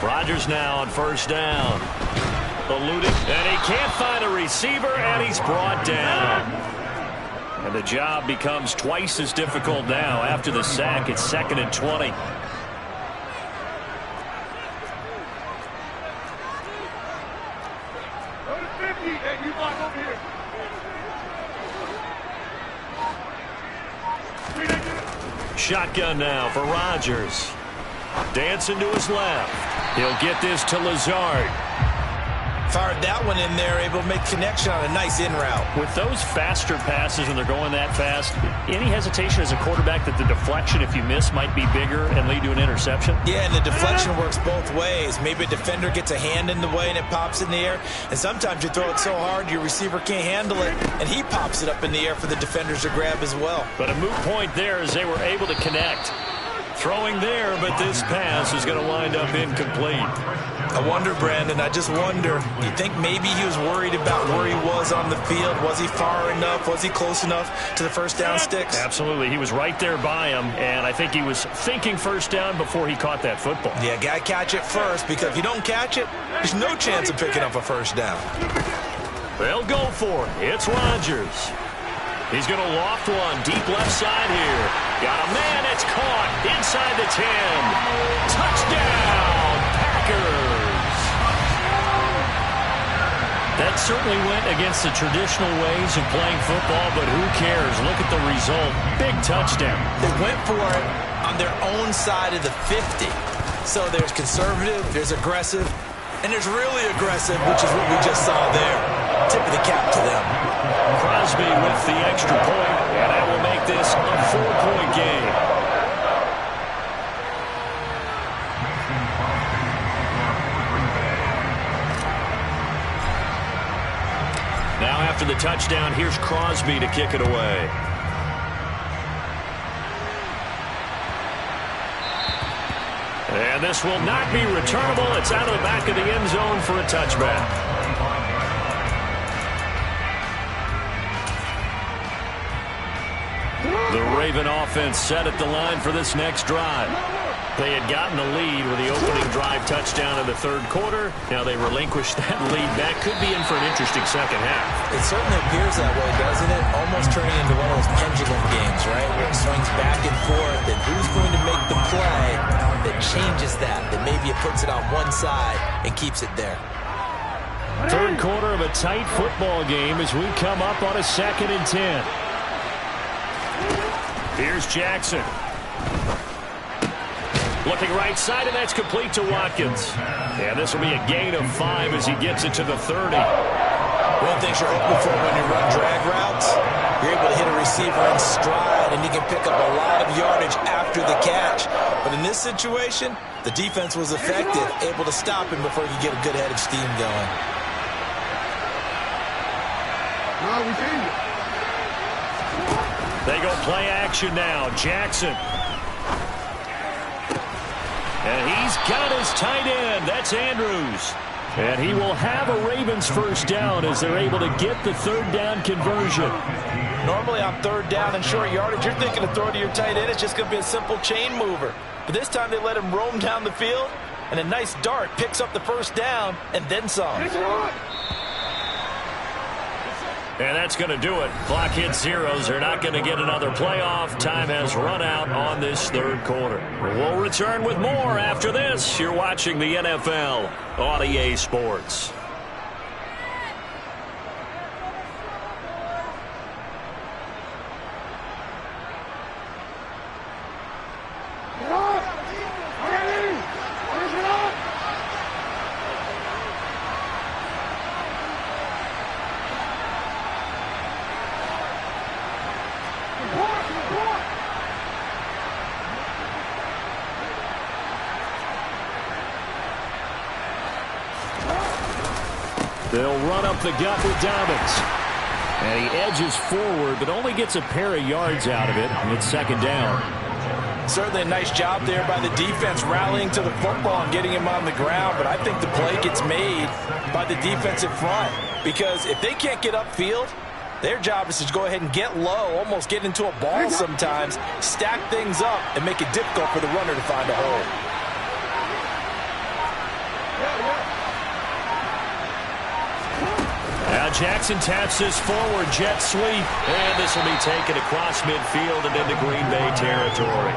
Speaker 1: Rodgers now on first down. Eluding, and he can't find a receiver, and he's brought down. And the job becomes twice as difficult now after the sack. It's 2nd and 20. Shotgun now for Rodgers. Dancing to his left. He'll get this to Lazard.
Speaker 3: Fired that one in there, able to make connection on a nice in route.
Speaker 4: With those faster passes and they're going that fast, any hesitation as a quarterback that the deflection, if you miss, might be bigger and lead to an interception?
Speaker 3: Yeah, and the deflection works both ways. Maybe a defender gets a hand in the way and it pops in the air. And sometimes you throw it so hard your receiver can't handle it, and he pops it up in the air for the defenders to grab as well.
Speaker 1: But a moot point there as they were able to connect. Throwing there, but this pass is going to wind up incomplete.
Speaker 3: I wonder, Brandon, I just wonder, you think maybe he was worried about where he was on the field? Was he far enough? Was he close enough to the first down sticks?
Speaker 4: Absolutely. He was right there by him, and I think he was thinking first down before he caught that football.
Speaker 3: Yeah, got to catch it first, because if you don't catch it, there's no chance of picking up a first down.
Speaker 1: They'll go for it. It's Rodgers. He's going to loft one deep left side here. Got a man, it's caught inside the 10. Touchdown, Packers.
Speaker 4: That certainly went against the traditional ways of playing football, but who cares? Look at the result. Big touchdown.
Speaker 3: They went for it on their own side of the 50. So there's conservative, there's aggressive, and there's really aggressive, which is what we just saw there. Tip of the cap to them.
Speaker 1: Crosby with the extra point, and that will make this a 4-point game. Now after the touchdown, here's Crosby to kick it away. And this will not be returnable. It's out of the back of the end zone for a touchback. The Raven offense set at the line for this next drive. They had gotten the lead with the opening drive touchdown in the third quarter. Now they relinquished that lead. That could be in for an interesting second half.
Speaker 3: It certainly appears that way, doesn't it? Almost turning into one of those pendulum games, right? Where it swings back and forth, and who's going to make the play that changes that maybe it puts it on one side and keeps it there.
Speaker 4: Third quarter of a tight football game as we come up on a 2nd and 10. Here's Jackson. Looking right side, and that's complete to Watkins. And this will be a gain of 5 as he gets it to the 30.
Speaker 3: One thing you're hoping for when you run drag routes, you're able to hit a receiver in stride, and you can pick up a lot of yardage after the catch. But in this situation, the defense was effective, able to stop him before he could get a good head of steam going.
Speaker 4: They go play action now. Jackson. And he's got his tight end. That's Andrews. And he will have a Ravens first down as they're able to get the third down conversion.
Speaker 3: Normally on third down and short yardage, you're thinking to throw to your tight end. It's just going to be a simple chain mover. But this time they let him roam down the field, and a nice dart picks up the first down and then some.
Speaker 1: And that's going to do it. Clock hits zeros. They're not going to get another playoff. Time has run out on this third quarter. We'll return with more after this. You're watching the NFL on EA Sports.
Speaker 4: They'll run up the gut with Dobbins. And he edges forward, but only gets a pair of yards out of it. And it's second down.
Speaker 3: Certainly a nice job there by the defense rallying to the football and getting him on the ground. But I think the play gets made by the defensive front. Because if they can't get upfield, their job is to go ahead and get low, almost get into a ball sometimes, stack things up, and make it difficult for the runner to find a hole.
Speaker 1: Now Jackson taps this forward jet sweep, and this will be taken across midfield and into Green Bay territory.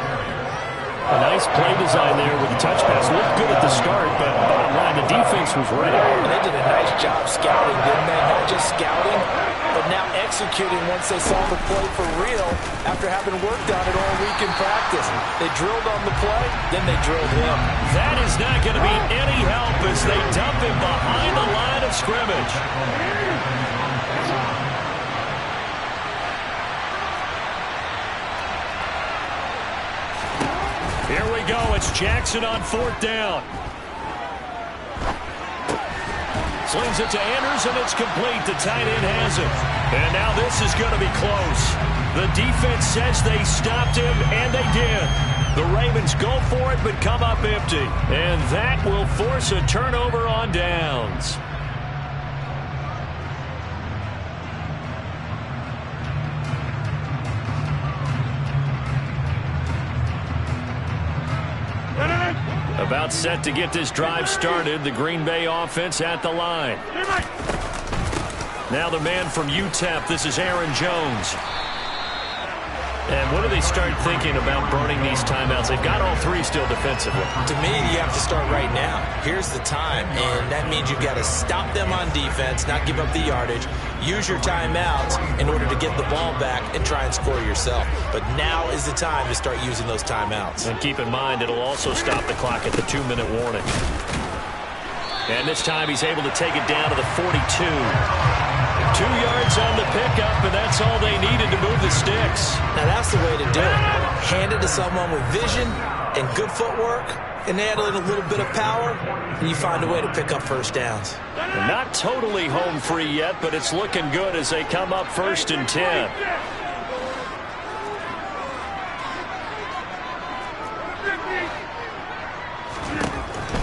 Speaker 4: A nice play design there with the touch pass. Looked good at the start, but bottom line, the defense was ready.
Speaker 3: And they did a nice job scouting, didn't they? Not just scouting, but now executing once they saw the play for real after having worked on it all week in practice. They drilled on the play, then they drilled him.
Speaker 1: That is not going to be any help as they dump him behind the line of scrimmage. Here we go. It's Jackson on fourth down. Slings it to Anderson. It's complete. The tight end has it. And now this is going to be close. The defense says they stopped him, and they did. The Ravens go for it, but come up empty. And that will force a turnover on downs. About set to get this drive started. The Green Bay offense at the line. Now the man from UTEP. This is Aaron Jones. And what do they start thinking about burning these timeouts? They've got all three still defensively.
Speaker 3: To me, you have to start right now. Here's the time, and that means you've got to stop them on defense, not give up the yardage, use your timeouts in order to get the ball back and try and score yourself. But now is the time to start using those timeouts.
Speaker 1: And keep in mind, it'll also stop the clock at the 2-minute warning. And this time he's able to take it down to the 42. 2 yards on the pickup, and that's all they needed to move the sticks.
Speaker 3: Now that's the way to do it. Hand it to someone with vision and good footwork, and add in a little bit of power, and you find a way to pick up first downs.
Speaker 1: And not totally home free yet, but it's looking good as they come up 1st and 10.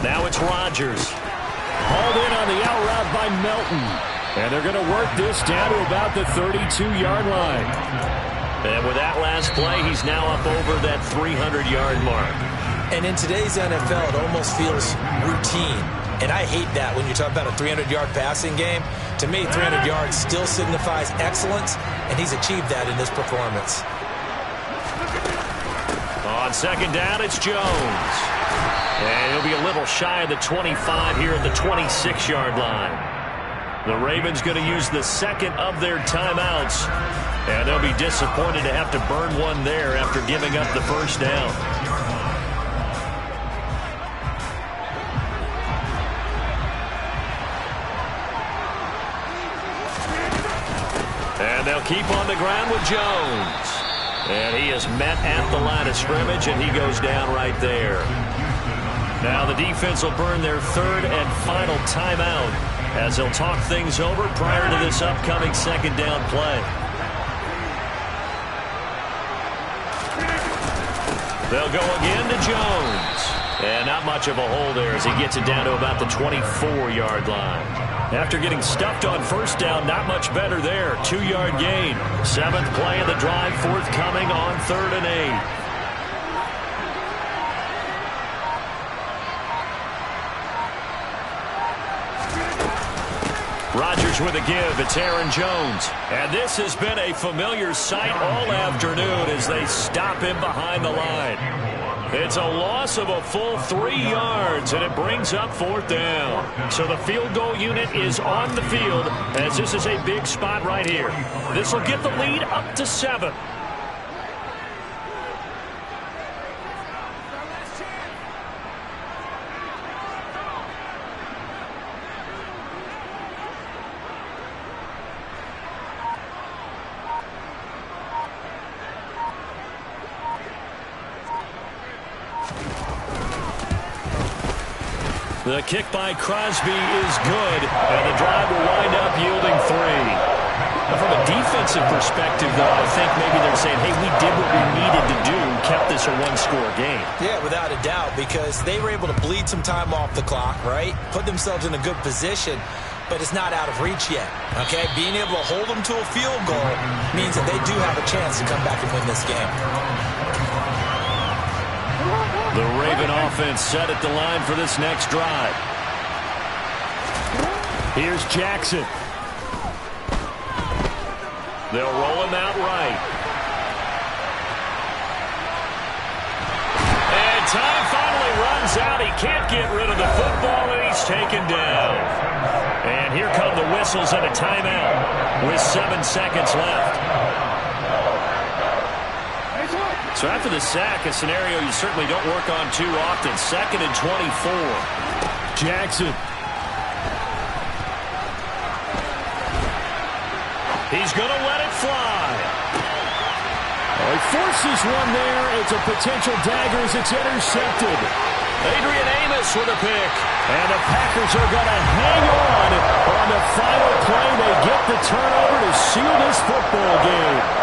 Speaker 1: Now it's Rodgers. Hauled in on the out route by Melton. And they're going to work this down to about the 32-yard line. And with that last play, he's now up over that 300-yard mark.
Speaker 3: And in today's NFL, it almost feels routine. And I hate that when you talk about a 300-yard passing game. To me, 300 yards still signifies excellence, and he's achieved that in this performance.
Speaker 1: On second down, it's Jones. And he'll be a little shy of the 25 here at the 26-yard line. The Ravens going to use the second of their timeouts. And they'll be disappointed to have to burn one there after giving up the first down. And they'll keep on the ground with Jones. And he is met at the line of scrimmage, and he goes down right there. Now the defense will burn their third and final timeout as they'll talk things over prior to this upcoming second down play. They'll go again to Jones. And not much of a hole there as he gets it down to about the 24-yard line. After getting stuffed on first down, not much better there. 2-yard gain. 7th play of the drive forthcoming on 3rd and 8. Rodgers with a give. It's Aaron Jones. And this has been a familiar sight all afternoon as they stop him behind the line. It's a loss of a full 3 yards, and it brings up 4th down. So the field goal unit is on the field as this is a big spot right here. This will get the lead up to 7. The kick by Crosby is good, and the drive will wind up yielding 3. Now, from a defensive perspective, though, I think maybe they're saying, hey, we did what we needed to do, kept this a one-score game.
Speaker 3: Yeah, without a doubt, because they were able to bleed some time off the clock, right? Put themselves in a good position, but it's not out of reach yet, okay? Being able to hold them to a field goal means that they do have a chance to come back and win this game.
Speaker 1: The Raven offense set at the line for this next drive.
Speaker 4: Here's Jackson.
Speaker 1: They'll roll him out right. And time finally runs out. He can't get rid of the football, and he's taken down. And here come the whistles and a timeout with 7 seconds left. So after the sack, a scenario you certainly don't work on too often. 2nd and 24.
Speaker 4: Jackson.
Speaker 1: He's going to let it fly.
Speaker 4: Oh, he forces one there. It's a potential dagger as it's intercepted.
Speaker 1: Adrian Amos with a pick.
Speaker 4: And the Packers are going to hang on the final play. They get the turnover to seal this football game.